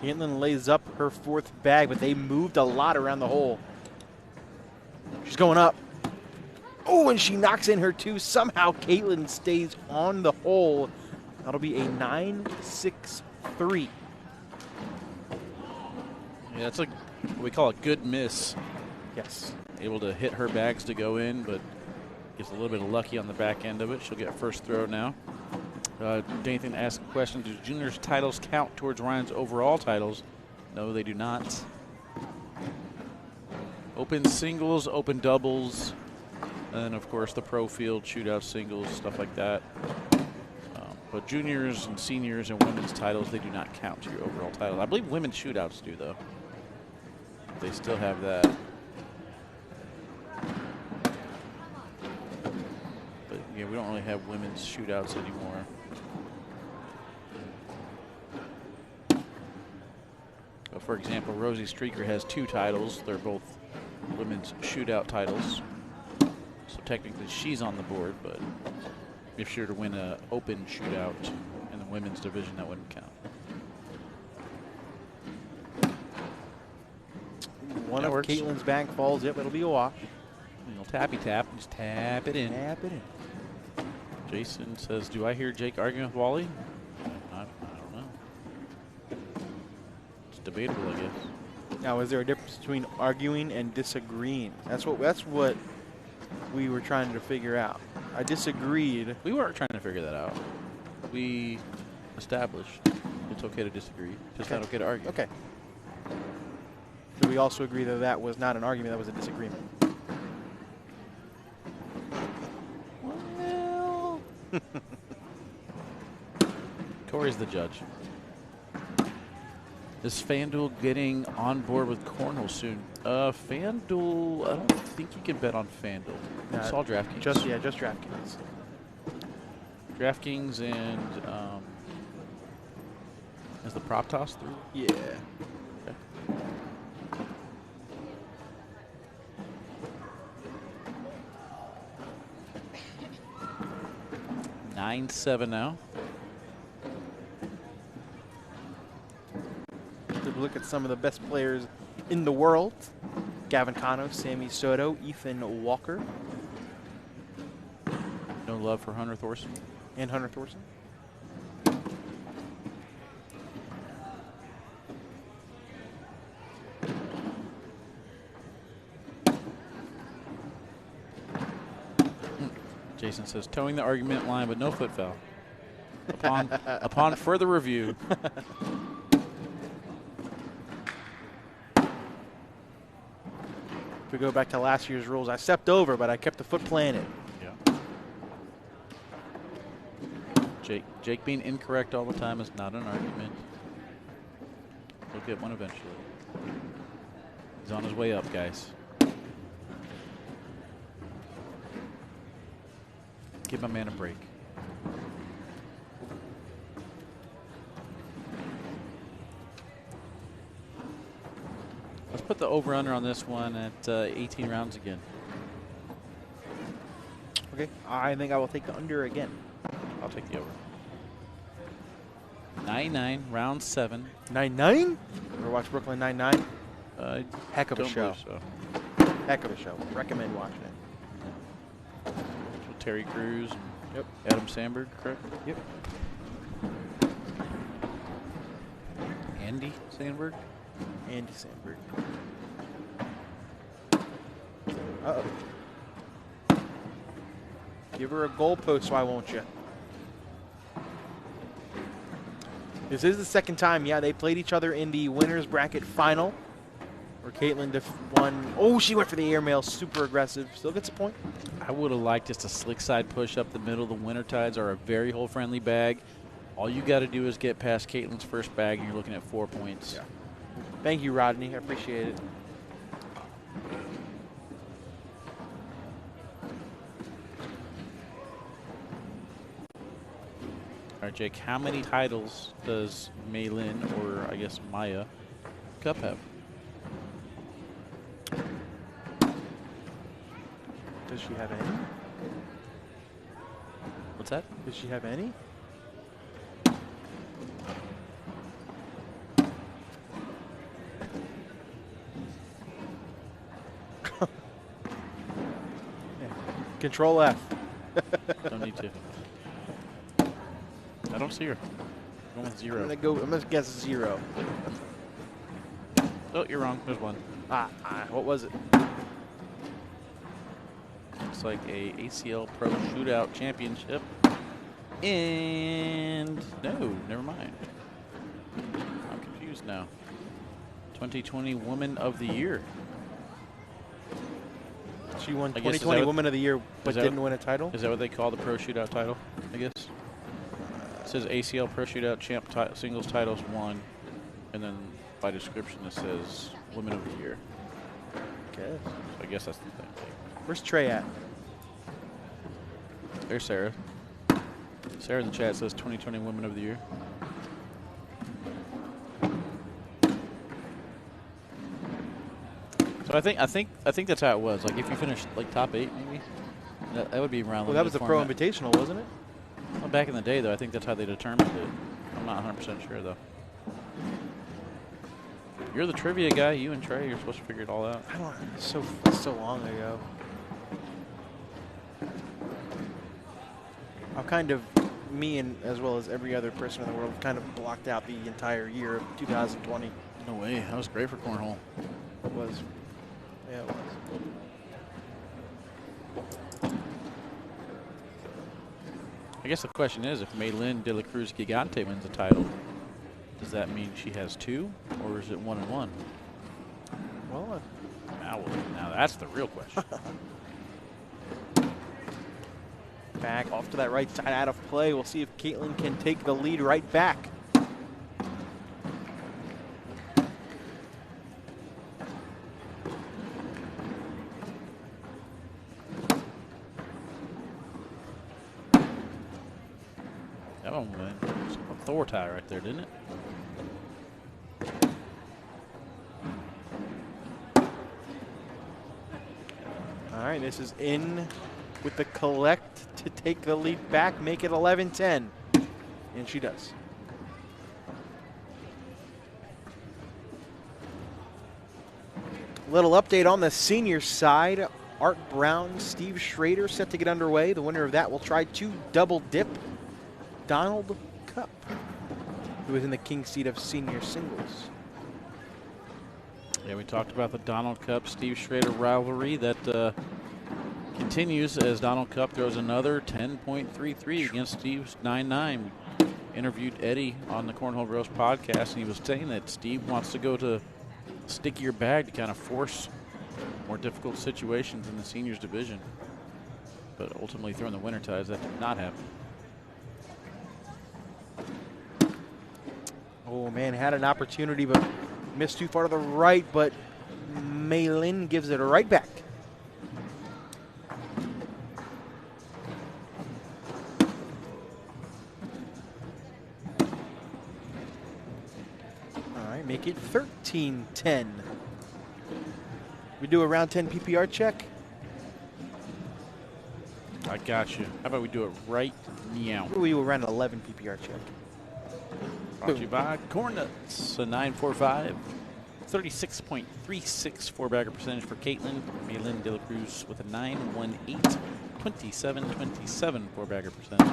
Caitlin lays up her 4th bag, but they moved a lot around the hole. She's going up. Oh, and she knocks in her 2. Somehow Caitlin stays on the hole. That'll be a 9-6-3. Yeah, that's what we call a good miss. Yes. Able to hit her bags to go in, but gets a little bit of lucky on the back end of it. She'll get first throw now. Anything to ask a question? Do juniors titles count towards Ryan's overall titles? No, they do not. Open singles, open doubles, and of course the pro field, shootout singles, stuff like that. But juniors and seniors and women's titles, they do not count to your overall title. I believe women's shootouts do, though. They still have that. But yeah, we don't really have women's shootouts anymore. But for example, Rosie Streaker has 2 titles. They're both women's shootout titles. So technically she's on the board, but if she were to win an open shootout in the women's division, that wouldn't count. One of Caitlin's back falls. Yep, it'll be a wash. Little tappy tap. Just tap it in. Tap it in. Jason says, do I hear Jake arguing with Wally? I don't know. It's debatable, I guess. Now, is there a difference between arguing and disagreeing? That's what we were trying to figure out. I disagreed. We weren't trying to figure that out. We established. It's okay to disagree. Just not okay to argue. Okay. Do we also agree that that was not an argument, that was a disagreement? Well. Corey's the judge. Is FanDuel getting on board with Cornhole soon? FanDuel, I don't think you can bet on FanDuel. It's all DraftKings. Just DraftKings. DraftKings and is the prop toss through? Yeah. Okay. 9-7 now. To look at some of the best players in the world. Gavin Cano, Sammy Soto, Ethan Walker. No love for Hunter Thorson. And Hunter Thorson. Jason says, towing the argument line, but no foot foul. Upon further review. If we go back to last year's rules, I stepped over, but I kept the foot planted. Yeah. Jake being incorrect all the time is not an argument. He'll get one eventually. He's on his way up, guys. Give my man a break. Let's put the over-under on this one at 18 rounds again. Okay, I think I will take the under again. I'll take the over. 9-9, round 7. 9-9? Ever watch Brooklyn Nine-Nine? Heck of a Don't show. believe so. Heck of a show. Recommend watching it. Terry Crews, yep. Adam Sandberg, correct? Yep. Andy Sandberg? Andy Sandberg. Uh-oh. Give her a goalpost, why won't you? This is the second time, yeah, they played each other in the winner's bracket final, where Caitlin won. Oh, she went for the airmail, super aggressive. Still gets a point. I would have liked just a slick side push up the middle. The Winter Tides are a very hole-friendly bag. All you got to do is get past Caitlin's first bag, and you're looking at 4 points. Yeah. Thank you, Rodney. I appreciate it. All right, Jake, how many titles does Maylin, or I guess Maya, Cup have? Does she have any? What's that? Does she have any? Yeah. Control F. Don't need to. I don't see her. I'm going with 0. I'm gonna guess 0. Oh, you're wrong. There's 1. What was it? Looks like a ACL Pro Shootout Championship. And no, never mind. I'm confused now. 2020 Woman of the Year. She won 2020 Woman of the Year, but didn't win a title? Is that what they call the Pro Shootout title, I guess? It says ACL Pro Shootout Champ Singles Titles won. And then by description it says Woman of the Year. Okay. So I guess that's the thing. Where's Trey at? There's Sarah. Sarah in the chat says 2020 Women of the Year. So I think that's how it was. Like if you finished like top 8, maybe that would be around. Well, that was the Pro Invitational, wasn't it? Well, back in the day, though, I think that's how they determined it. I'm not 100% sure though. You're the trivia guy. You and Trey, you're supposed to figure it all out. I don't. So long ago. I've kind of, me and as well as every other person in the world, kind of blocked out the entire year of 2020. No way. That was great for cornhole. It was. Yeah, it was. I guess the question is, if Maylin De La Cruz Gigante wins the title, Does that mean she has 2, or is it 1 and 1? Well, now that's the real question. back off to that right side, out of play. We'll see if Caitlin can take the lead right back. That one went a Thor tie right there, didn't it? All right, this is in with the collect to take the lead back, make it 11-10. And she does. Little update on the senior side. Art Brown, Steve Shraer set to get underway. The winner of that will try to double dip Donald Cup, who is in the king seat of senior singles. Yeah, we talked about the Donald Cup, Steve Shraer rivalry that continues as Donald Cup throws another 10.33 against Steve's 9.9. We interviewed Eddie on the Cornhole Roast podcast, and he was saying that Steve wants to go to stickier bag to kind of force more difficult situations in the seniors division. But ultimately, throwing the winter ties, that did not happen. Oh, man, had an opportunity, but missed too far to the right, but Maylin gives it right back. All right, make it 13-10. We do a round 10 PPR check. I got you. How about we do it right now? We will run an 11 PPR check. Brought to you by Corn Nuts, a 9.45, 36.36 four-bagger percentage for Caitlin. Maylin De La Cruz with a 9.18, 27.27 four-bagger percentage.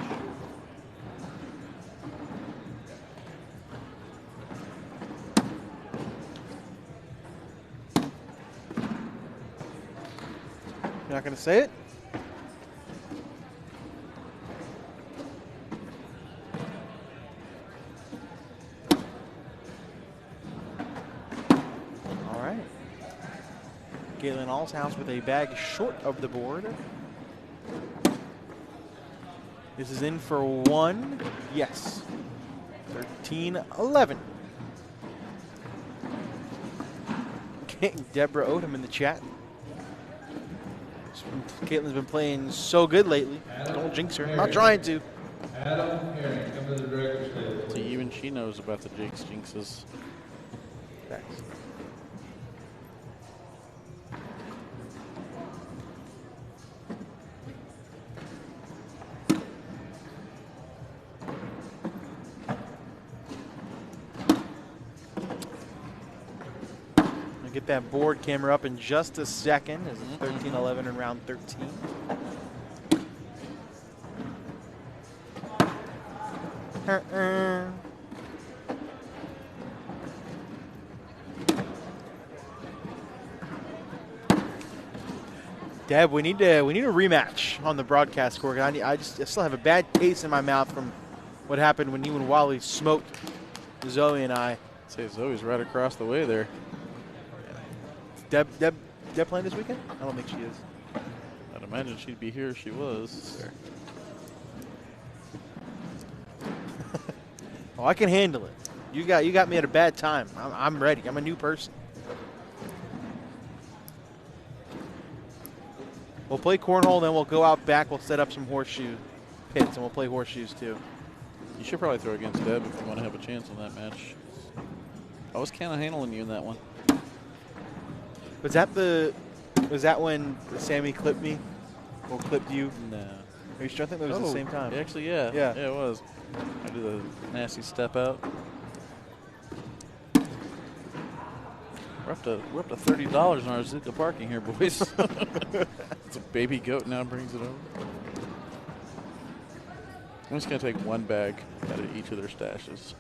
You're not going to say it? All right. Galen Allshouse with a bag short of the board. This is in for 1. Yes. 13-11. Deborah Odom in the chat. Caitlin's been playing so good lately. Don't jinx her. I'm not trying to. Adam Herring, come to the director's table. So even she knows about the jinxes. Thanks. Get that board camera up in just a second. As it's 13-11 in round 13. Deb, we need a rematch on the broadcast court. I still have a bad taste in my mouth from what happened when you and Wally smoked Zoe and I. Say Zoe's right across the way there. Deb playing this weekend? I don't think she is. I'd imagine she'd be here if she was. Sure. Oh, I can handle it. You got me at a bad time. I'm ready. I'm a new person. We'll play cornhole, then we'll go out back. We'll set up some horseshoe pits, and we'll play horseshoes too. You should probably throw against Deb if you want to have a chance on that match. I was kind of handling you in that one. Was that when Sammy clipped me? Or clipped you? No. Are you sure? I think that was the same time. Actually, yeah. Yeah, it was. I did a nasty step out. We're up to $30 on our Zika parking here, boys. It's a baby goat now brings it over. I'm just gonna take one bag out of each of their stashes.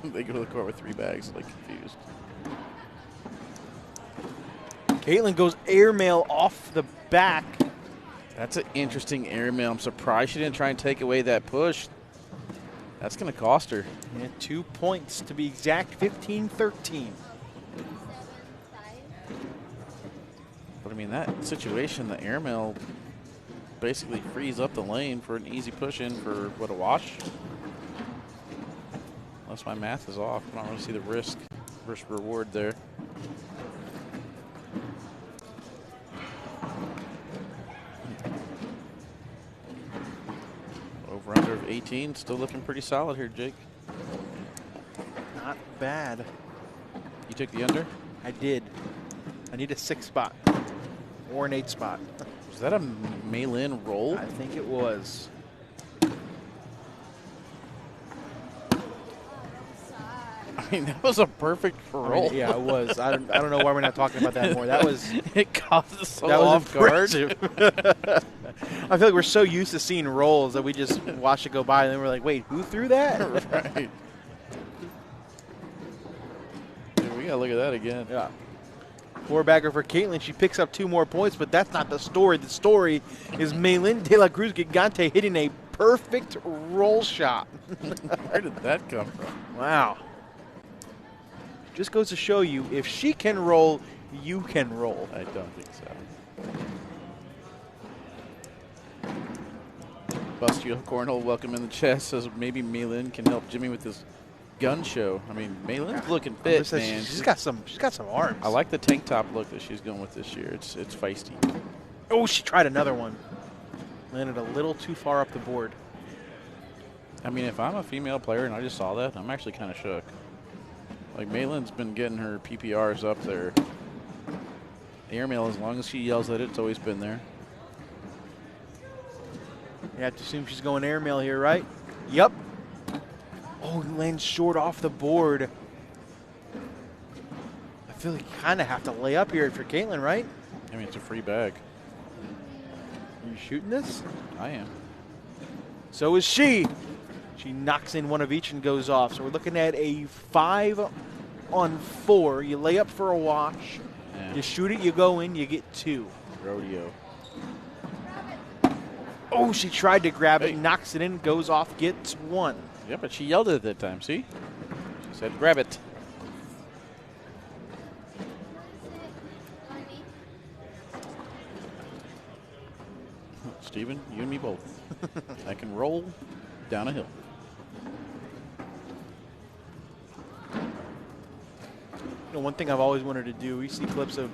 They go to the court with 3 bags, like confused. Caitlin goes airmail off the back. That's an interesting airmail. I'm surprised she didn't try and take away that push. That's going to cost her. Yeah, 2 points to be exact, 15-13. But, I mean, that situation, the airmail basically frees up the lane for an easy push-in for, what, a wash? Unless my math is off. I don't really see the risk reward there. Over-under of 18, still looking pretty solid here, Jake. Not bad. You took the under? I did. I need a 6 spot or an 8 spot. Was that a Maylin roll? I think it was. I mean, that was a perfect roll. I mean, yeah, it was. I don't know why we're not talking about that more. That was. It caught us so that was off guard. I feel like we're so used to seeing rolls that we just watch it go by, and then we're like, wait, who threw that? Right. Dude, we got to look at that again. Yeah. 4-bagger for Caitlin. She picks up 2 more points, but that's not the story. The story is Maylin De La Cruz Gigante hitting a perfect roll shot. Where did that come from? Wow. Just goes to show you, if she can roll, you can roll. I don't think so. Bustio Cornhole, welcome in the chat, says maybe Maylin can help Jimmy with this gun show. I mean, Maylin's looking fit, man. She's got some arms. I like the tank top look that she's going with this year. It's feisty. Oh, she tried another one. Landed a little too far up the board. I mean, if I'm a female player and I just saw that, I'm actually kind of shook. Like, Maylin's been getting her PPRs up there. Airmail, as long as she yells at it, it's always been there. You have to assume she's going airmail here, right? Yep. Oh, lands short off the board. I feel like you kind of have to lay up here for Caitlin, right? I mean, it's a free bag. Are you shooting this? I am. So is she. She knocks in one of each and goes off. So we're looking at a 5-on-4. You lay up for a wash. Yeah. You shoot it, you go in, you get 2. Rodeo. Oh, she tried to grab it, knocks it in, goes off, gets 1. Yeah, but she yelled at that time, see? She said, grab it. Steven, you and me both. I can roll down a hill. You know, one thing I've always wanted to do, we see clips of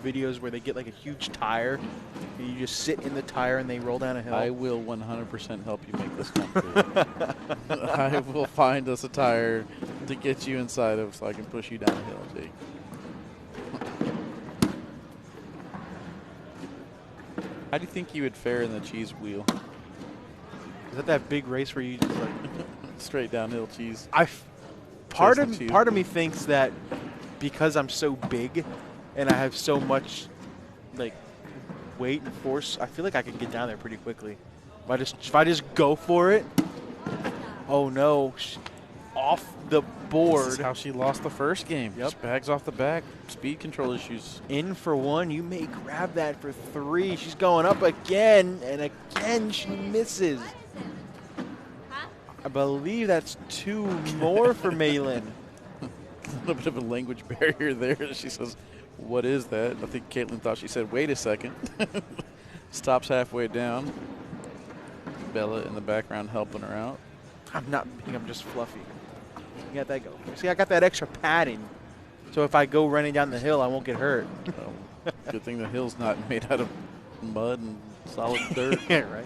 videos where they get like a huge tire, and you just sit in the tire and they roll down a hill. I will 100% help you make this come true. I will find us a tire to get you inside of so I can push you down a hill, Jake. How do you think you would fare in the cheese wheel? Is that big race where you just like straight downhill cheese? Part of me thinks that because I'm so big and I have so much like weight and force, I feel like I can get down there pretty quickly. If I just go for it. Oh no, off the board. This is how she lost the first game. Yep. Just bags off the back. Speed control issues. In for 1. You may grab that for 3. She's going up again, and again she misses. I believe that's 2 more for Maylin. A little bit of a language barrier there. She says, what is that? I think Caitlin thought she said, wait a second. Stops halfway down. Bella in the background helping her out. I'm not big, I'm just fluffy. You got that go. See, I got that extra padding. So if I go running down the hill, I won't get hurt. Well, good thing the hill's not made out of mud and solid dirt. Yeah, right.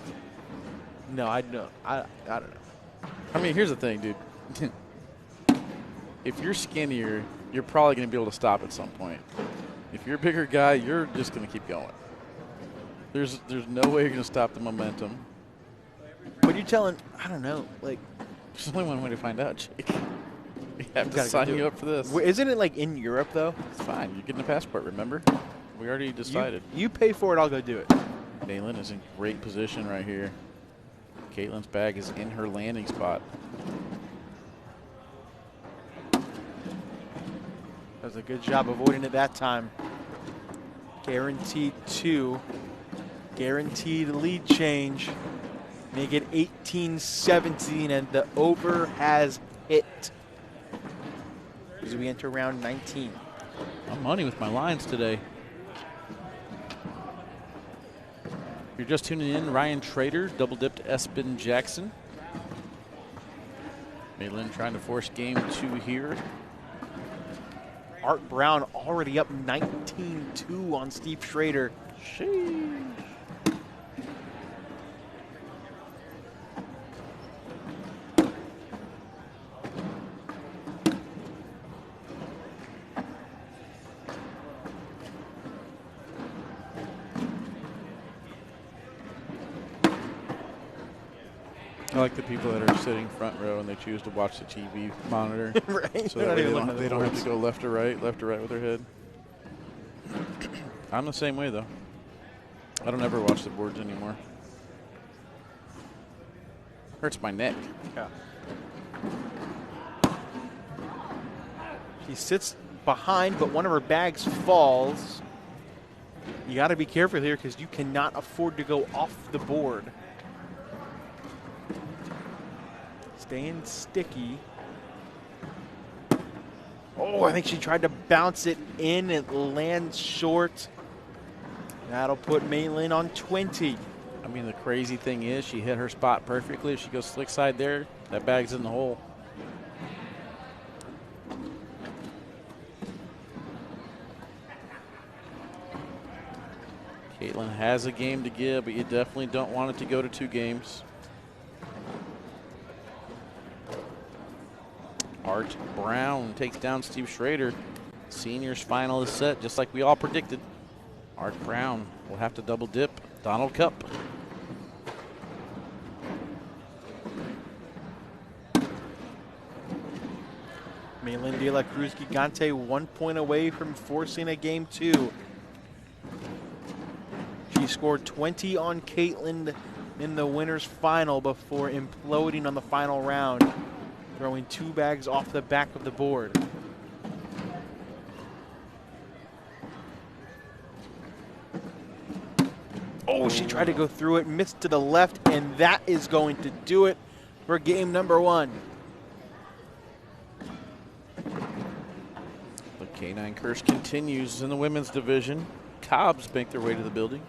No, I don't know. I mean, here's the thing, dude. If you're skinnier, you're probably going to be able to stop at some point. If you're a bigger guy, you're just going to keep going. There's no way you're going to stop the momentum. But you're telling, I don't know, like. There's only one way to find out, Jake. We have to Gotta sign do you it. up for this. Isn't it like in Europe, though? It's fine. You're getting a passport, remember? We already decided. You pay for it, I'll go do it. Maylin is in great position right here. Caitlin's bag is in her landing spot. That was a good job avoiding it that time. Guaranteed 2. Guaranteed lead change. Make it 18-17, and the over has hit as we enter round 19. I'm money with my lines today. If you're just tuning in, Ryan Trader double-dipped Espen Jackson. Malin trying to force game 2 here. Art Brown already up 19-2 on Steve Schrader. Sheesh. I like the people that are sitting front row and they choose to watch the TV monitor. Right. So that way they don't have to go left or right with their head. I'm the same way, though. I don't ever watch the boards anymore. Hurts my neck. Yeah. She sits behind, but one of her bags falls. You got to be careful here because you cannot afford to go off the board. Staying sticky. Oh, I think she tried to bounce it in. It lands short. That'll put Malin on 20. I mean, the crazy thing is she hit her spot perfectly. If she goes slick side there, that bag's in the hole. Caitlin has a game to give, but you definitely don't want it to go to 2 games. Art Brown takes down Steve Schrader. Seniors final is set, just like we all predicted. Art Brown will have to double dip Donald Cup. Malin de la Cruz Gigante 1 point away from forcing a game 2. She scored 20 on Caitlin in the winner's final before imploding on the final round, throwing 2 bags off the back of the board. Oh, she tried to go through it, missed to the left, and that is going to do it for game number 1. The K9 curse continues in the women's division. Cobbs make their way to the building.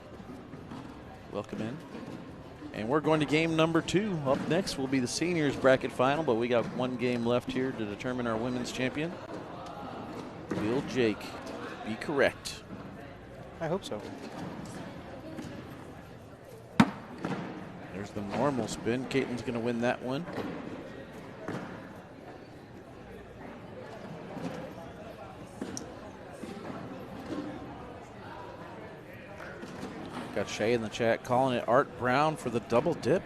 Welcome in. And we're going to game number 2. Up next will be the seniors bracket final, but we got 1 game left here to determine our women's champion. Will Jake be correct? I hope so. There's the normal spin. Caitlin's going to win that one. Got Shay in the chat calling it Art Brown for the double dip.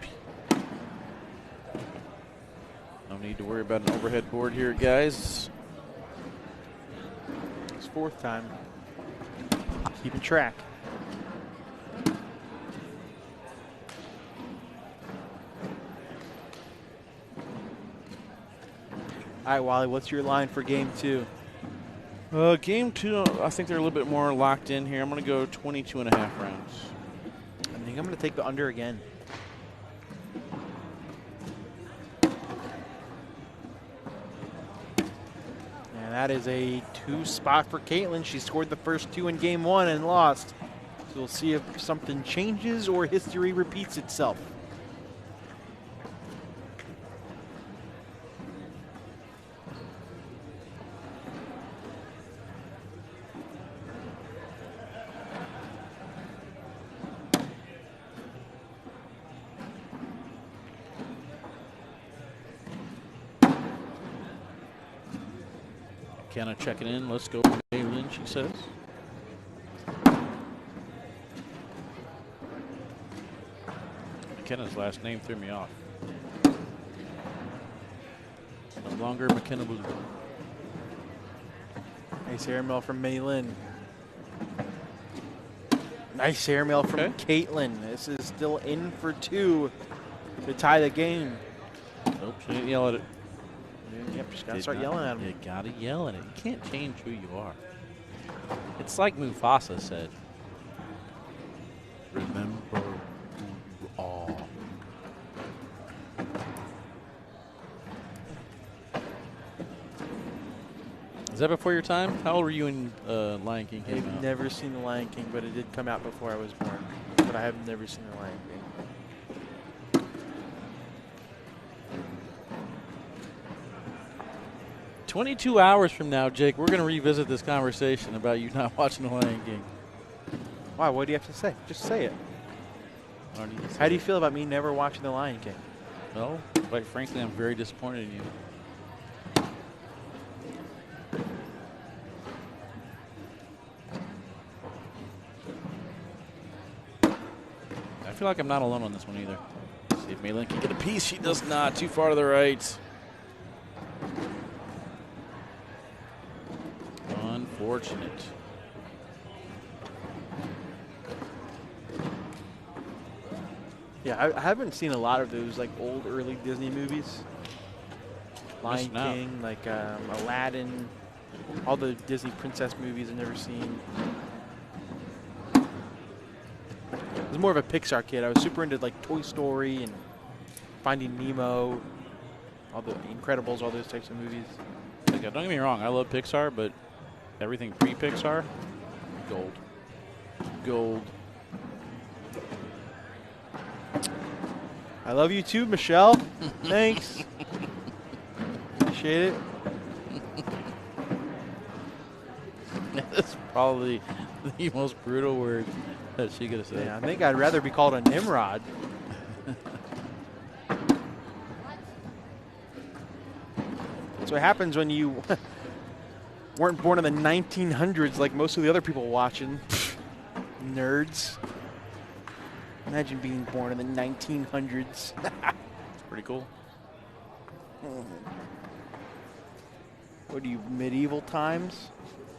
No need to worry about an overhead board here, guys. It's 4th time. Keeping track. All right, Wally, what's your line for game 2? Game 2, I think they're a little bit more locked in here. I'm going to go 22.5 rounds. I think I'm going to take the under again. And that is a 2 spot for Caitlin. She scored the first 2 in game 1 and lost. So we'll see if something changes or history repeats itself. McKenna checking in. Let's go, Malin, she says. McKenna's last name threw me off. No longer McKenna Blue. Nice airmail from Malin. Nice airmail from Caitlin. This is still in for 2 to tie the game. Nope, she didn't yell at it. Yep, just gotta start yelling at him. You gotta yell at it. You can't change who you are. It's like Mufasa said. Remember who you are. Is that before your time? How old were you when Lion King came out? I've never seen The Lion King, but it did come out before I was born. But I have never seen The Lion King. 22 hours from now, Jake, we're going to revisit this conversation about you not watching The Lion King. Why? What do you have to say? Just say it. How do you feel about me never watching The Lion King? Well, quite frankly, I'm very disappointed in you. I feel like I'm not alone on this one either. See if Malin can get a piece. She does not. Too far to the right. Unfortunate. Yeah, I haven't seen a lot of those like old early Disney movies. Lion King, like Aladdin, all the Disney princess movies I've never seen. I was more of a Pixar kid. I was super into like Toy Story and Finding Nemo, all the Incredibles, all those types of movies. Don't get me wrong, I love Pixar, but everything pre-Pixar, gold. Gold. I love you too, Michelle. Thanks. Appreciate it. That's probably the most brutal word that she could have said. Yeah, I think I'd rather be called a Nimrod. That's what happens when you weren't born in the 1900s like most of the other people watching. Nerds. Imagine being born in the 1900s. It's pretty cool. What are you, medieval times?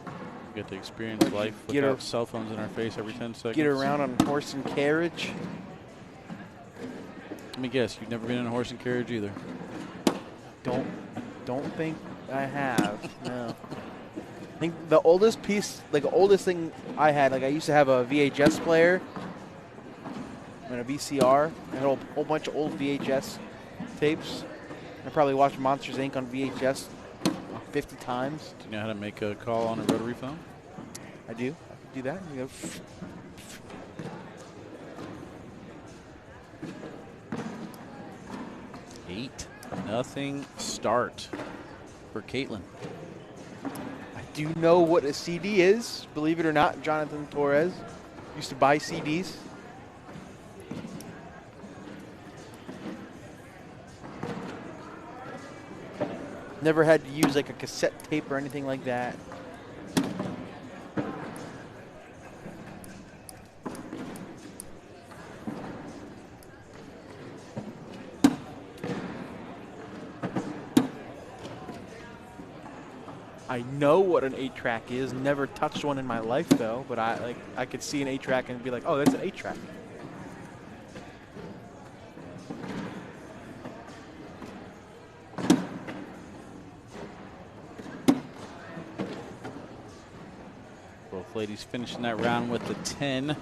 We get to experience life without cell phones in our face every 10 seconds. Get around on horse and carriage? Let me guess, you've never been in a horse and carriage either. Don't think I have. No. I think the oldest piece, like the oldest thing I had, like I used to have a VHS player and a VCR. I had a whole bunch of old VHS tapes. I probably watched Monsters, Inc. on VHS 50 times. Do you know how to make a call on a rotary phone? I do. I can do that. You go 8-0 start for Caitlin. I do know what a CD is. Believe it or not, Jonathan Torres used to buy CDs. Never had to use like a cassette tape or anything like that. I know what an 8-track is. Never touched one in my life though, but I could see an 8-track and be like, oh, that's an 8-track. Both ladies finishing that round with the 10.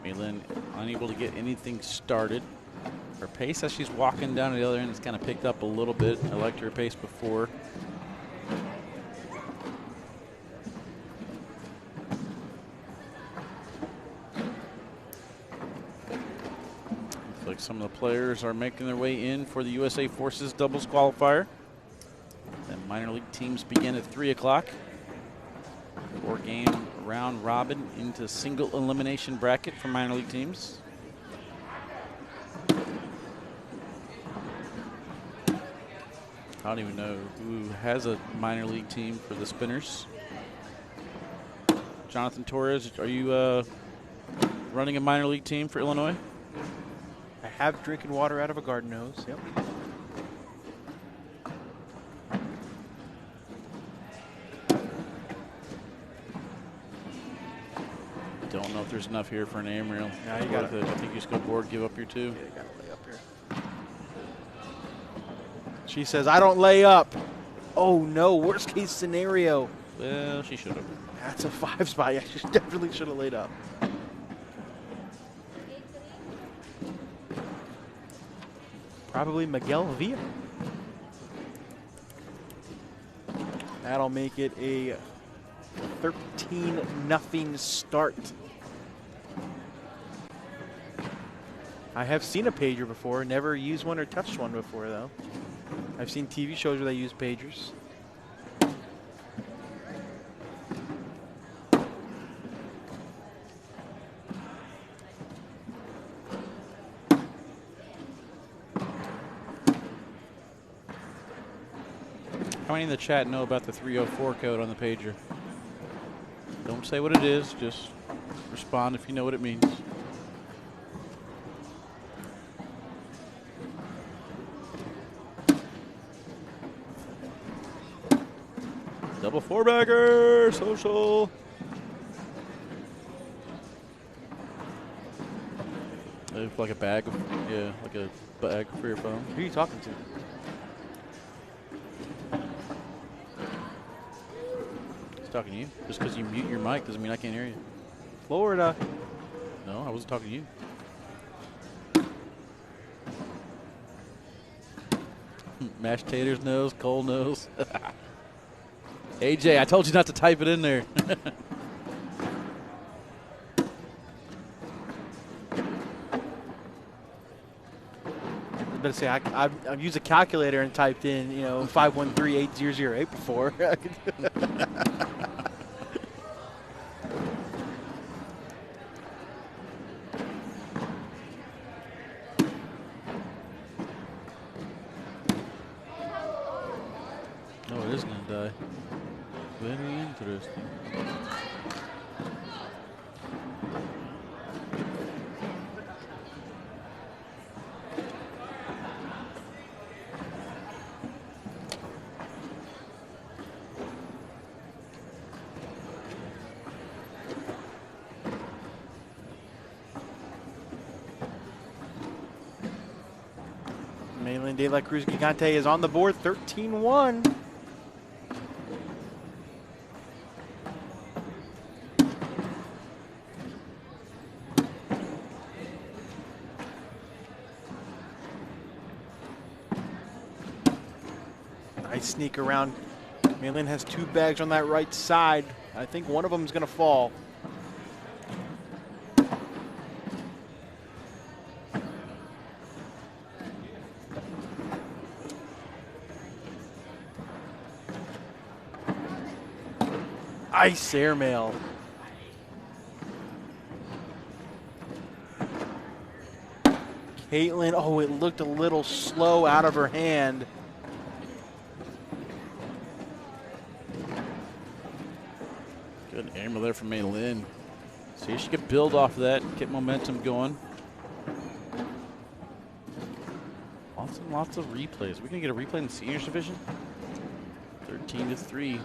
Malin unable to get anything started. Her pace as she's walking down to the other end has kind of picked up a little bit. I liked her pace before. Looks like some of the players are making their way in for the USA Forces doubles qualifier. The minor league teams begin at 3 o'clock. 4-game round robin into single elimination bracket for minor league teams. I don't even know who has a minor league team for the Spinners. Jonathan Torres, are you running a minor league team for Illinois? I have drinking water out of a garden hose. Yep. Don't know if there's enough here for an aim reel. No, you got it. I think you just go board, give up your 2. Yeah, you got to lay up here. She says, I don't lay up. Oh, no. Worst case scenario. Well, she should have. That's a 5 spot. Yeah, she definitely should have laid up. Probably Miguel Villa. That'll make it a 13-0 start. I have seen a pager before, never used one or touched one before, though. I've seen TV shows where they use pagers. How many in the chat know about the 304 code on the pager? Don't say what it is, just respond if you know what it means. Double four-bagger, social. Like a bag, yeah, like a bag for your phone. Who are you talking to? He's talking to you. Just because you mute your mic doesn't mean I can't hear you. Florida. No, I wasn't talking to you. Mashed taters knows, Cole knows. AJ, I told you not to type it in there. I was say I've used a calculator and typed in 513-8008 before. Oh, it is going to die. Very interesting. Malin De La Cruz Gigante is on the board, 13-1. Nice sneak around. Malin has two bags on that right side. I think one of them is going to fall. Nice airmail. Caitlin, oh, it looked a little slow out of her hand. Good airmail there from Malin. See if she could build off of that, get momentum going. Lots and lots of replays. We're going to get a replay in the seniors division. 13-3.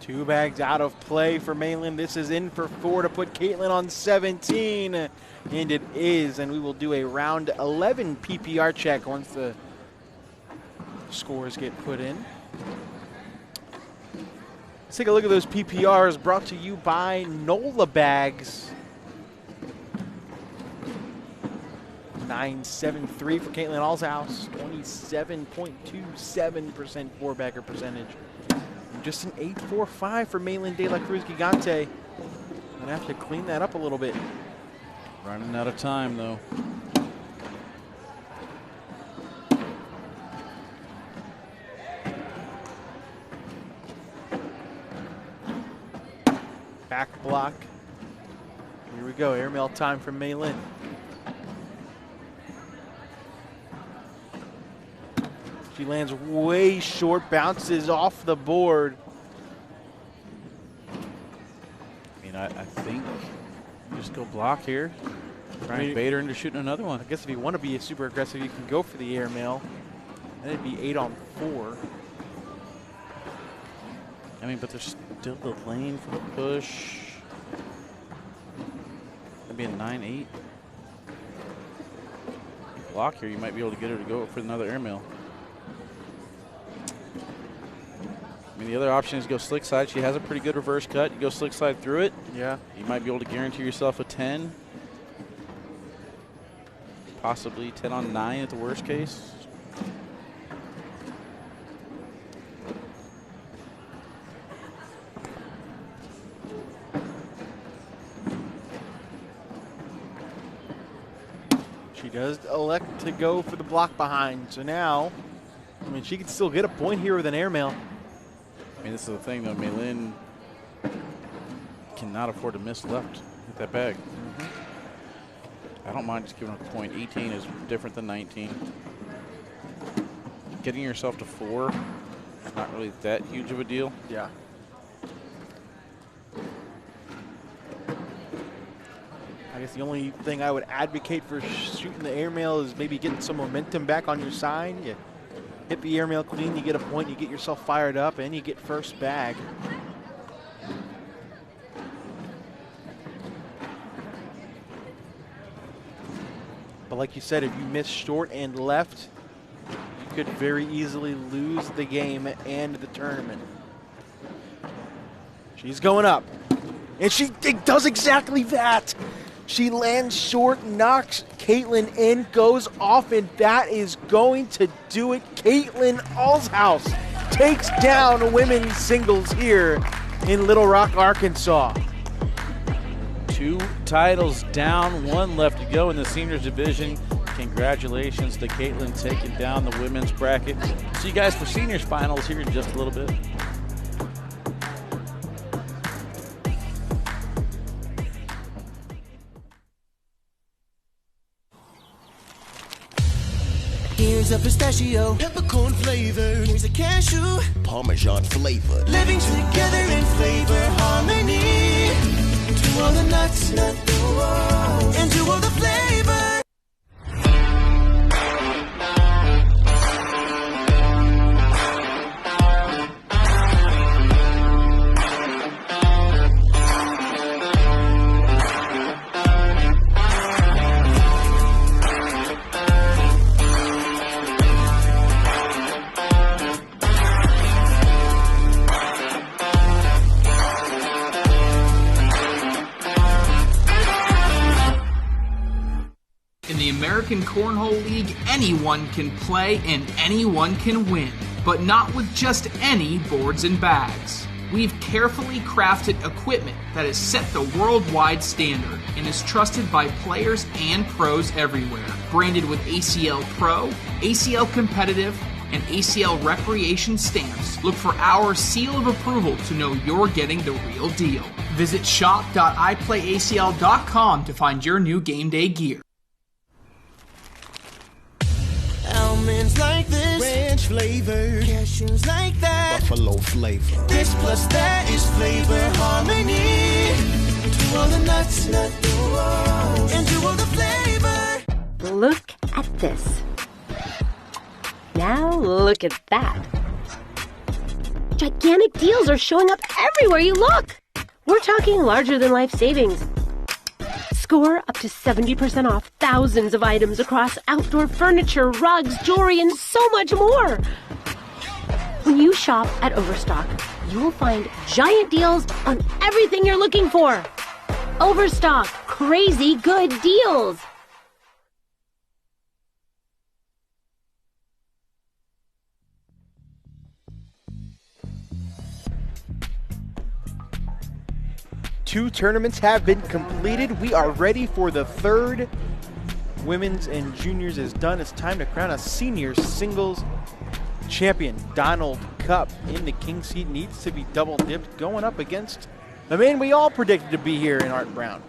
Two bags out of play for Malin. This is in for 4 to put Caitlin on 17. And it is. And we will do a round 11 PPR check once the scores get put in. Let's take a look at those PPRs brought to you by NOLA Bags. 973 for Caitlin Allshouse. 27.27% four-bagger percentage. Just an 8.45 for Malin De La Cruz Gigante. Gonna have to clean that up a little bit. Running out of time, though. Back block. Here we go, airmail time from Malin. She lands way short, bounces off the board. I mean, I think you just go block here. Try and bait her into shooting another one. I guess if you want to be super aggressive, you can go for the airmail. Then it'd be 8 on 4. I mean, but there's still the lane for the push. That'd be a 9-8. Block here, you might be able to get her to go for another airmail. I mean, the other option is go slick side. She has a pretty good reverse cut. You go slick side through it. Yeah. You might be able to guarantee yourself a 10. Possibly 10 on 9 at the worst case. She does elect to go for the block behind. So now, I mean, she can still get a point here with an airmail. I mean, this is the thing, though. Maylin cannot afford to miss left with that bag. I don't mind just giving her a point. 18 is different than 19. Getting yourself to 4 is not really that huge of a deal. Yeah. I guess the only thing I would advocate for shooting the airmail is maybe getting some momentum back on your side. You hit the airmail clean, you get a point, you get yourself fired up, and you get first bag. But like you said, if you miss short and left, you could very easily lose the game and the tournament. She's going up. And she does exactly that. She lands short, knocks Caitlin in, goes off, and that is going to do it. Caitlin Allshouse takes down women's singles here in Little Rock, Arkansas. 2 titles down, 1 left to go in the seniors division. Congratulations to Caitlin taking down the women's bracket. See you guys for seniors finals here in just a little bit. Here's a pistachio, peppercorn flavor. Here's a cashew, Parmesan flavor. Living together in flavor harmony. To all the nuts, nut the world, and to all the flavor. American Cornhole League, anyone can play and anyone can win, but not with just any boards and bags. We've carefully crafted equipment that has set the worldwide standard and is trusted by players and pros everywhere. Branded with ACL Pro, ACL Competitive, and ACL Recreation stamps, look for our seal of approval to know you're getting the real deal. Visit shop.iplayacl.com to find your new game day gear. Almonds like this, ranch flavor. Cashews like that, buffalo flavor. This plus that is flavor harmony. To all the nuts, nut the world, and to all the flavor. Look at this. Now look at that. Gigantic deals are showing up everywhere you look. We're talking larger than life savings. Score up to 70% off thousands of items across outdoor furniture, rugs, jewelry, and so much more. When you shop at Overstock, you will find giant deals on everything you're looking for. Overstock, crazy good deals. Two tournaments have been completed. We are ready for the third. Women's and juniors is done. It's time to crown a senior singles champion. Donald Cup in the king seat needs to be double dipped, going up against the man we all predicted to be here in Art Brown.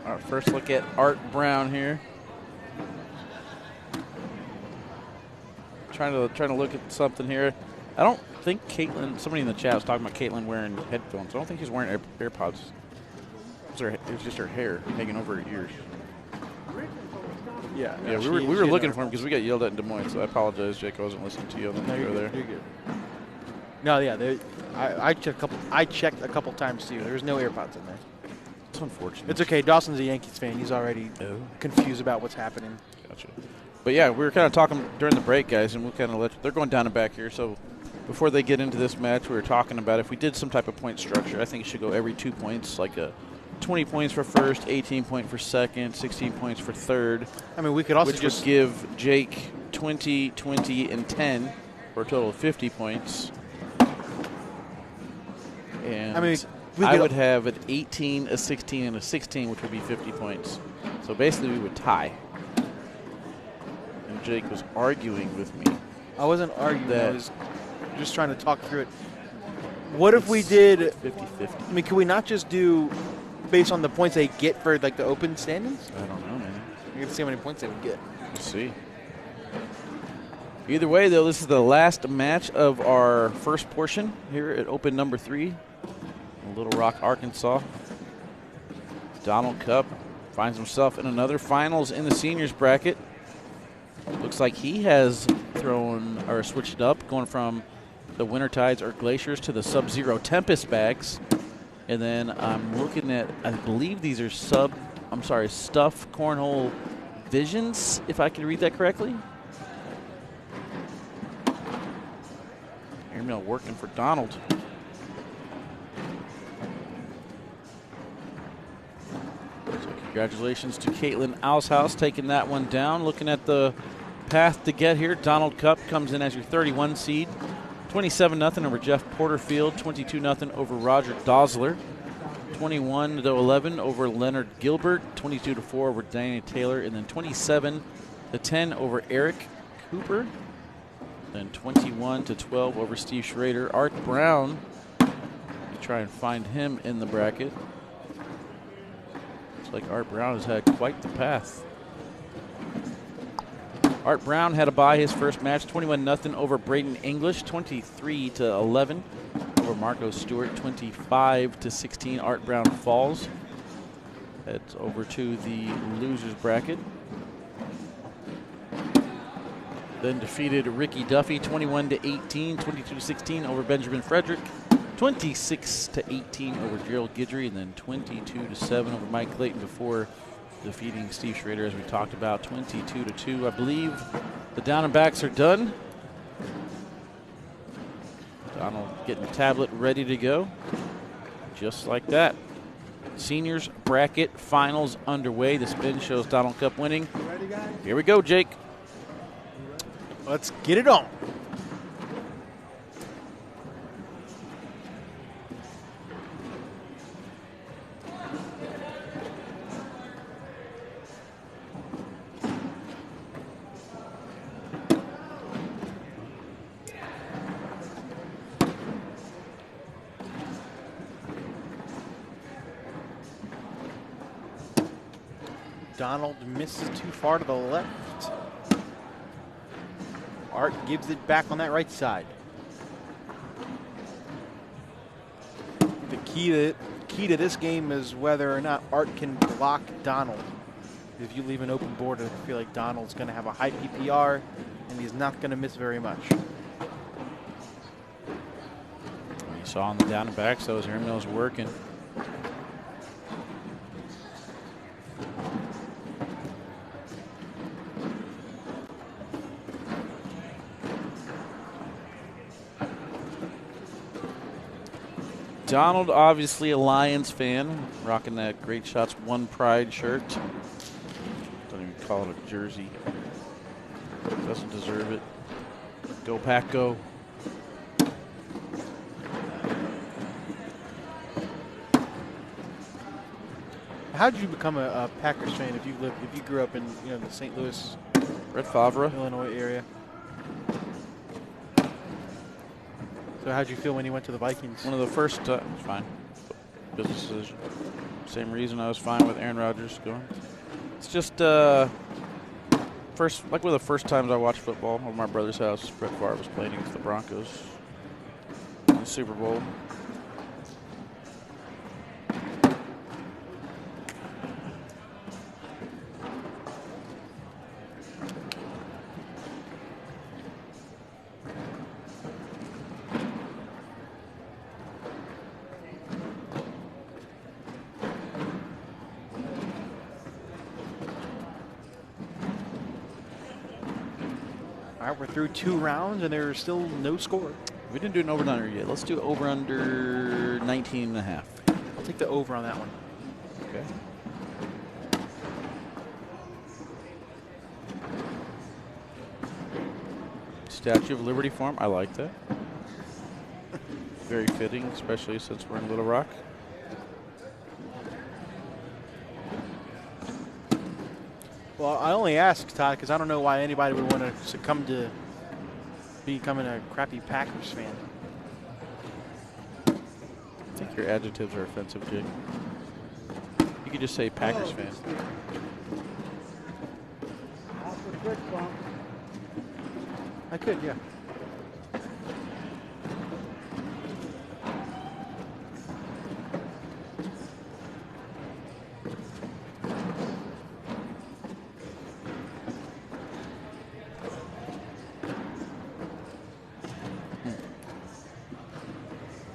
Our first look at Art Brown here. Trying to look at something here. I don't think Caitlin, somebody in the chat was talking about Caitlin wearing headphones. I don't think she's wearing AirPods. It was just her hair hanging over her ears. Yeah, we were looking for him because we got yelled at in Des Moines, so I apologize, Jake. I wasn't listening to you on the you're there. You're good. No, yeah, I checked a couple times too. There's no AirPods in there. It's unfortunate. It's okay. Dawson's a Yankees fan. He's already confused about what's happening. Gotcha. But yeah, we were kind of talking during the break, guys, and we'll kind of they're going down and back here. So before they get into this match, we were talking about if we did some type of point structure, I think it should go every 2 points, like a 20 points for first, 18 point for second, 16 points for third. I mean, we could also just give Jake 20, 20, and 10 for a total of 50 points. And I mean, I would have an 18, a 16, and a 16, which would be 50 points. So basically, we would tie. And Jake was arguing with me. I wasn't arguing. I was just trying to talk through it. What if we did 50-50? I mean, could we not just do based on the points they get for like the open standings? I don't know, man. You can see how many points they would get. We'll see. Either way, though, this is the last match of our first portion here at Open number 3 in Little Rock, Arkansas. Donald Cupp finds himself in another finals in the seniors bracket. Looks like he has thrown or switched up, going from the Winter Tides or Glaciers to the Sub-Zero Tempest bags. And then I'm looking at, I believe these are Stuff Cornhole Visions, if I can read that correctly. Airmail working for Donald. So congratulations to Caitlin Allshouse taking that one down. Looking at the path to get here, Donald Cupp comes in as your 31 seed. 27-0 over Jeff Porterfield, 22-0 over Roger Dosler, 21-11 over Leonard Gilbert, 22-4 over Danny Taylor, and then 27-10 over Eric Cooper, then 21-12 over Steve Shraer. Art Brown, you try and find him in the bracket. Looks like Art Brown has had quite the path. Art Brown had to buy his first match, 21-0 over Braden English, 23-11 over Marco Stewart, 25-16. Art Brown falls. Heads over to the losers bracket. Then defeated Ricky Duffy, 21-18, 22-16 over Benjamin Frederick, 26-18 over Gerald Gidry, and then 22-7 over Mike Clayton before defeating Steve Shraer, as we talked about, 22-2. I believe the down and backs are done. Donald getting the tablet ready to go. Just like that. Seniors bracket finals underway. The spin shows Donald Cupp winning. Here we go, Jake. Let's get it on. Donald misses too far to the left. Art gives it back on that right side. The key to this game is whether or not Art can block Donald. If you leave an open board, I feel like Donald's going to have a high PPR, and he's not going to miss very much. You saw on the down and backs, those airmails working. Donald, obviously a Lions fan, rocking that Great Shots One Pride shirt. Don't even call it a jersey. Doesn't deserve it. Go Pack, go. How did you become a Packers fan if you grew up in the St. Louis, Red Favre, Illinois area? So how'd you feel when you went to the Vikings? One of the first, fine. Business decision. Same reason I was fine with Aaron Rodgers going. It's just one of the first times I watched football over my brother's house. Brett Favre was playing against the Broncos. Super Bowl. All right, we're through 2 rounds, and there's still no score. We didn't do an over-under yet. Let's do over-under 19.5. I'll take the over on that one. Okay. Statue of Liberty form. I like that. Very fitting, especially since we're in Little Rock. Well, I only ask, Todd, because I don't know why anybody would want to succumb to becoming a crappy Packers fan. I think your adjectives are offensive, Jake. You could just say Packers fan. I could, yeah.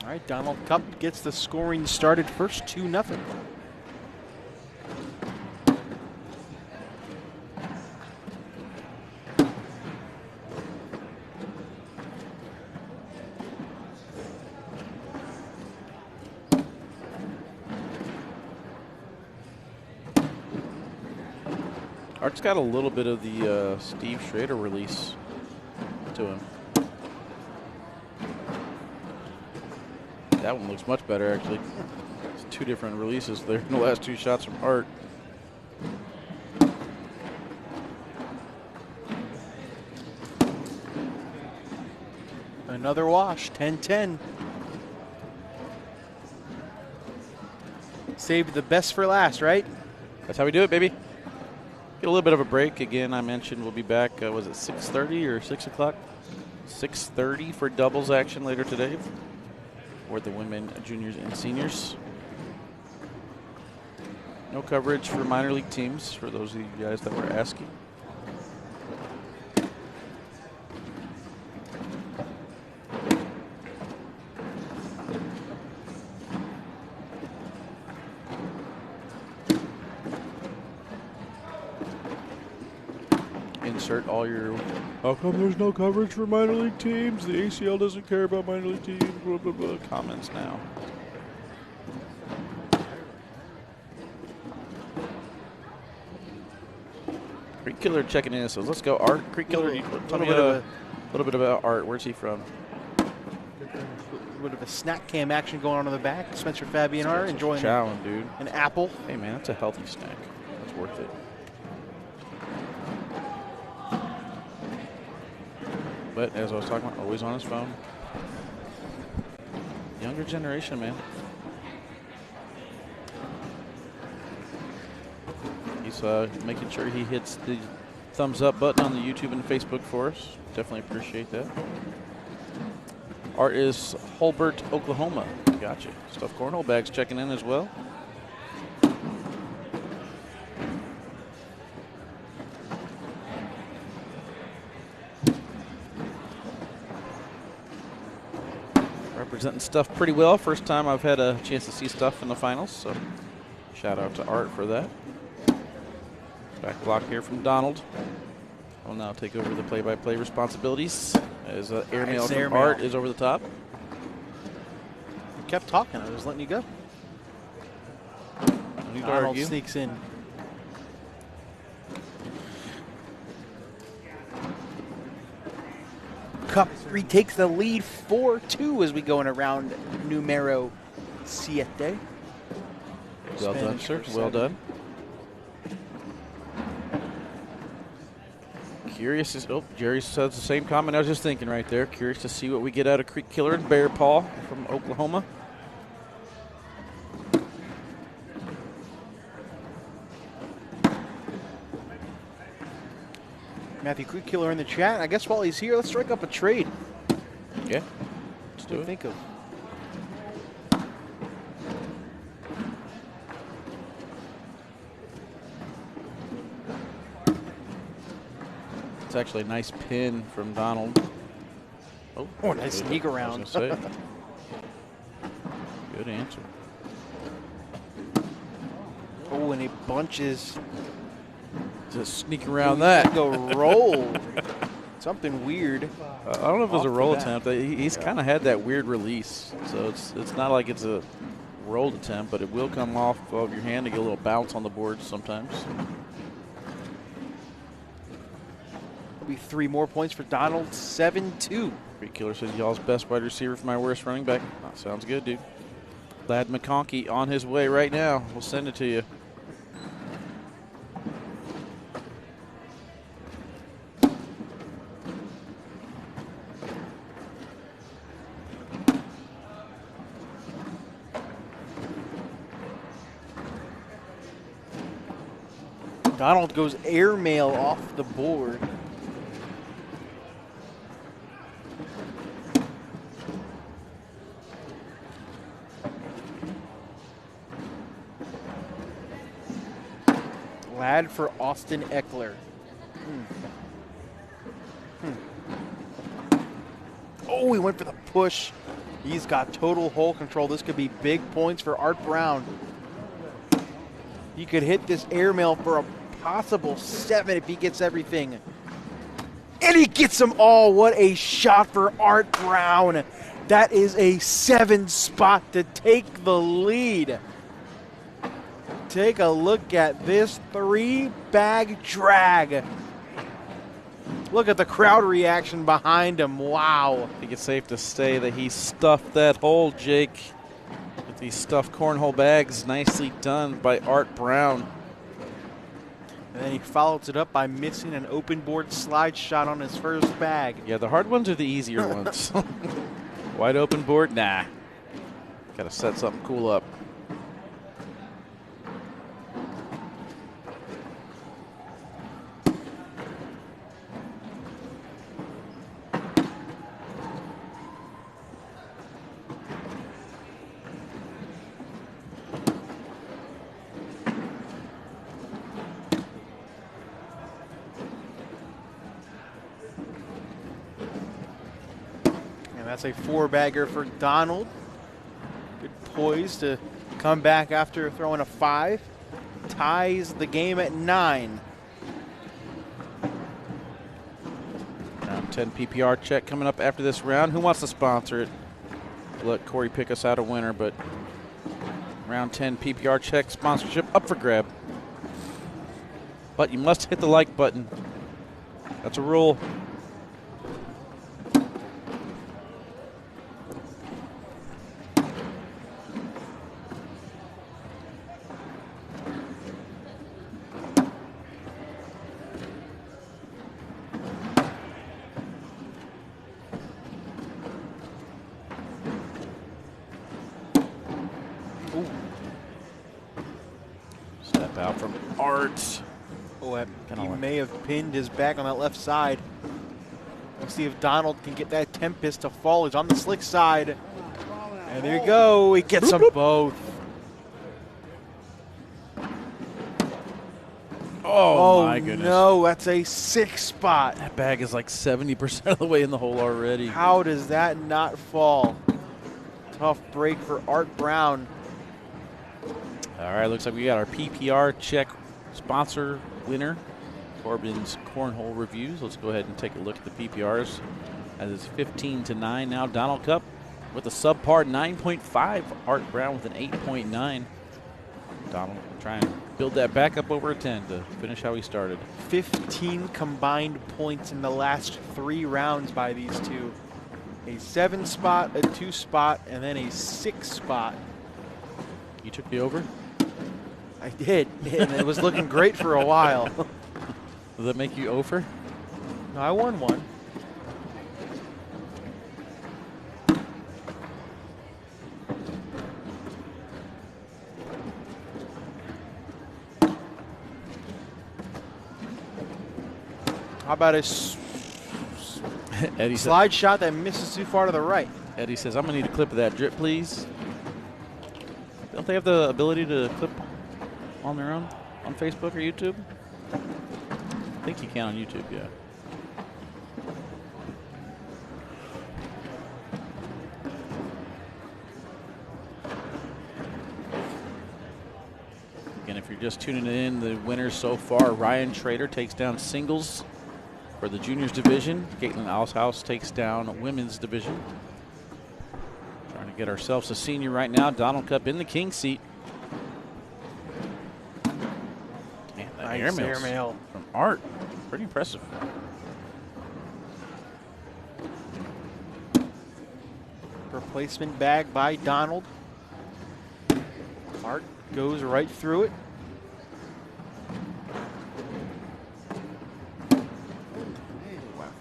All right, Donald Cup gets the scoring started first, 2-0. Art's got a little bit of the Steve Shraer release to him. That one looks much better, actually. It's 2 different releases there in the last 2 shots from Art. Another wash, 10-10. Saved the best for last, right? That's how we do it, baby. Get a little bit of a break. Again, I mentioned we'll be back, was it 6:30 or 6 o'clock? 6:30 for doubles action later today for the women, juniors, and seniors. No coverage for minor league teams for those of you guys that were asking. Insert all your, how come there's no coverage for minor league teams? The ACL doesn't care about minor league teams, blah, blah, blah, comments now. Creek Killer checking in, so let's go. Art, Creek Killer, tell me a little bit about Art. Where's he from? A bit of a snack cam action going on in the back. Spencer Fabian are enjoying chowing, dude. An apple. Hey, man, that's a healthy snack. That's worth it. But as I was talking about, always on his phone. Younger generation, man. He's making sure he hits the thumbs up button on the YouTube and Facebook for us. Definitely appreciate that. Art is Holbert, Oklahoma. Gotcha. Stuffed cornhole bags checking in as well. Representing Stuff pretty well. First time I've had a chance to see Stuff in the finals, so shout out to Art for that. Back block here from Donald. I'll now take over the play-by-play responsibilities as airmail from Art is over the top. You kept talking. I was letting you go. Donald sneaks in. Cup retakes the lead 4-2 as we go in around numero 7. Well done, sir. Well done. Curious is, oh, Jerry says the same comment I was just thinking right there. Curious to see what we get out of Creek Killer and Bear Paw from Oklahoma. Matthew Creek Killer in the chat. I guess while he's here, let's strike up a trade. Yeah, let's do it. Think of It's actually a nice pin from Donald. Oh, nice sneak around. Good answer. Oh, and he bunches. Just sneak around that. Go roll. Something weird. I don't know if it was a roll Off the attempt. He's kind of had that weird release. So it's not like it's a rolled attempt, but it will come off of your hand to get a little bounce on the board sometimes. That'll be 3 more points for Donald, 7-2. Great Killer says y'all's best wide receiver for my worst running back. Oh, sounds good, dude. Lad McConkey on his way right now. We'll send it to you. Donald goes airmail off the board. Lad for Austin Eckler. Oh, he went for the push. He's got total hole control. This could be big points for Art Brown. He could hit this airmail for a possible 7 if he gets everything. And he gets them all. What a shot for Art Brown. That is a 7 spot to take the lead. Take a look at this 3-bag drag. Look at the crowd reaction behind him. Wow. I think it's safe to say that he stuffed that hole, Jake. With these stuffed cornhole bags. Nicely done by Art Brown. And then he follows it up by missing an open board slide shot on his first bag. Yeah, the hard ones are the easier ones. Wide open board? Nah. Got to set something cool up. That's a 4-bagger for Donald. Good poise to come back after throwing a 5. Ties the game at 9. Round 10 PPR check coming up after this round. Who wants to sponsor it? Let Corey pick us out a winner, but round 10 PPR check sponsorship up for grab. But you must hit the like button. That's a rule. Out from Art. Oh, he may have pinned his back on that left side. Let's see if Donald can get that Tempest to fall. He's on the slick side. And there you go. He gets them both. Oh, my goodness. No, that's a 6 spot. That bag is like 70% of the way in the hole already. How does that not fall? Tough break for Art Brown. All right, looks like we got our PPR check sponsor winner, Corbin's Cornhole Reviews. Let's go ahead and take a look at the PPRs. As it's 15-9 now. Donald Cup with a subpar 9.5. Art Brown with an 8.9. Donald trying to build that back up over a 10 to finish how he started. 15 combined points in the last 3 rounds by these two. A 7 spot, a 2 spot, and then a 6 spot. You took the over? I did, and it was looking great for a while. Does that make you over? No, I won one. How about a slide shot that misses too far to the right? Eddie says, I'm going to need a clip of that drip, please. Don't they have the ability to clip on their own on Facebook or YouTube? I think you can on YouTube, yeah. And if you're just tuning in, the winners so far, Ryan Schraer takes down singles for the juniors division. Caitlin Allshouse takes down women's division. Trying to get ourselves a senior right now. Donald Cup in the king seat. Man, that Nice airmail from Art. Pretty impressive. Replacement bag by Donald. Art goes right through it.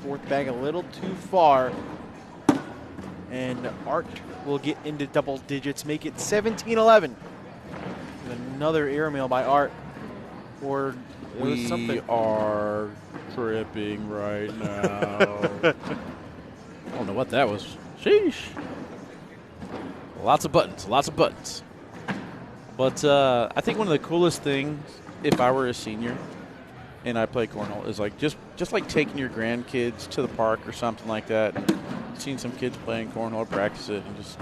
Fourth bag a little too far. And Art will get into double digits, make it 17-11. Another airmail by Art. Or we are tripping right now. I don't know what that was. Sheesh. Lots of buttons, lots of buttons. But I think one of the coolest things, if I were a senior and I play cornhole, is like just like taking your grandkids to the park or something like that. Seen some kids playing cornhole, practice it, and just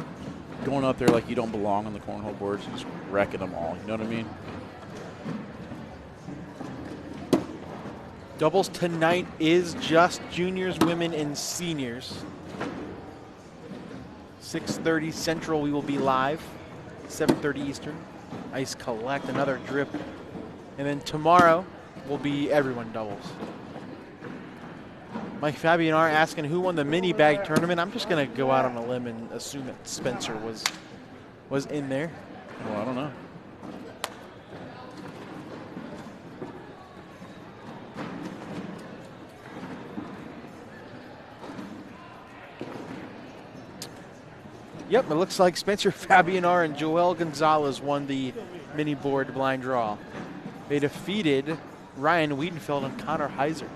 going up there like you don't belong on the cornhole boards and just wrecking them all. You know what I mean? Doubles tonight is just juniors, women, and seniors. 6:30 Central, we will be live. 7:30 Eastern. Ice collect, another drip. And then tomorrow will be everyone doubles. Mike Fabianar asking who won the mini bag tournament. I'm just going to go out on a limb and assume that Spencer was in there. Well, I don't know. Yep, it looks like Spencer Fabianar and Joel Gonzalez won the mini board blind draw. They defeated Ryan Wiedenfeld and Connor Heiser.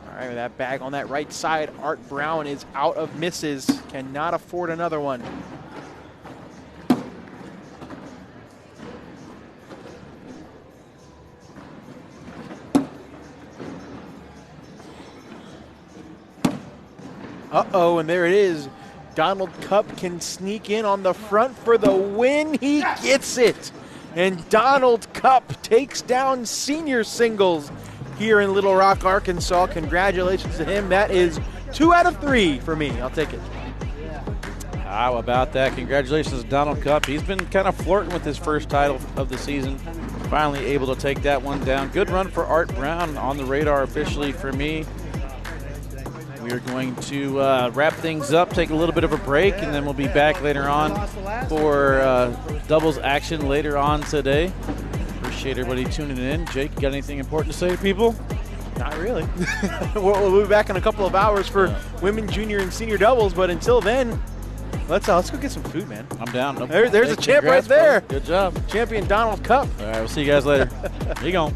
All right, with that bag on that right side, Art Brown is out of misses, cannot afford another one. Uh-oh, and there it is. Donald Cup can sneak in on the front for the win. He gets it. And Donald Cup takes down senior singles here in Little Rock, Arkansas. Congratulations to him. That is 2 out of 3 for me. I'll take it. How about that? Congratulations to Donald Cup. He's been kind of flirting with his first title of the season. Finally able to take that one down. Good run for Art Brown on the radar officially for me. We are going to wrap things up, take a little bit of a break, and then we'll be back later on for doubles action later on today. Appreciate everybody tuning in. Jake, you got anything important to say to people? Not really. We'll be back in a couple of hours for women, junior, and senior doubles, but until then, let's go get some food, man. I'm down. There's a champ right there. Good job. Champion Donald Cup. All right, we'll see you guys later. Here you go.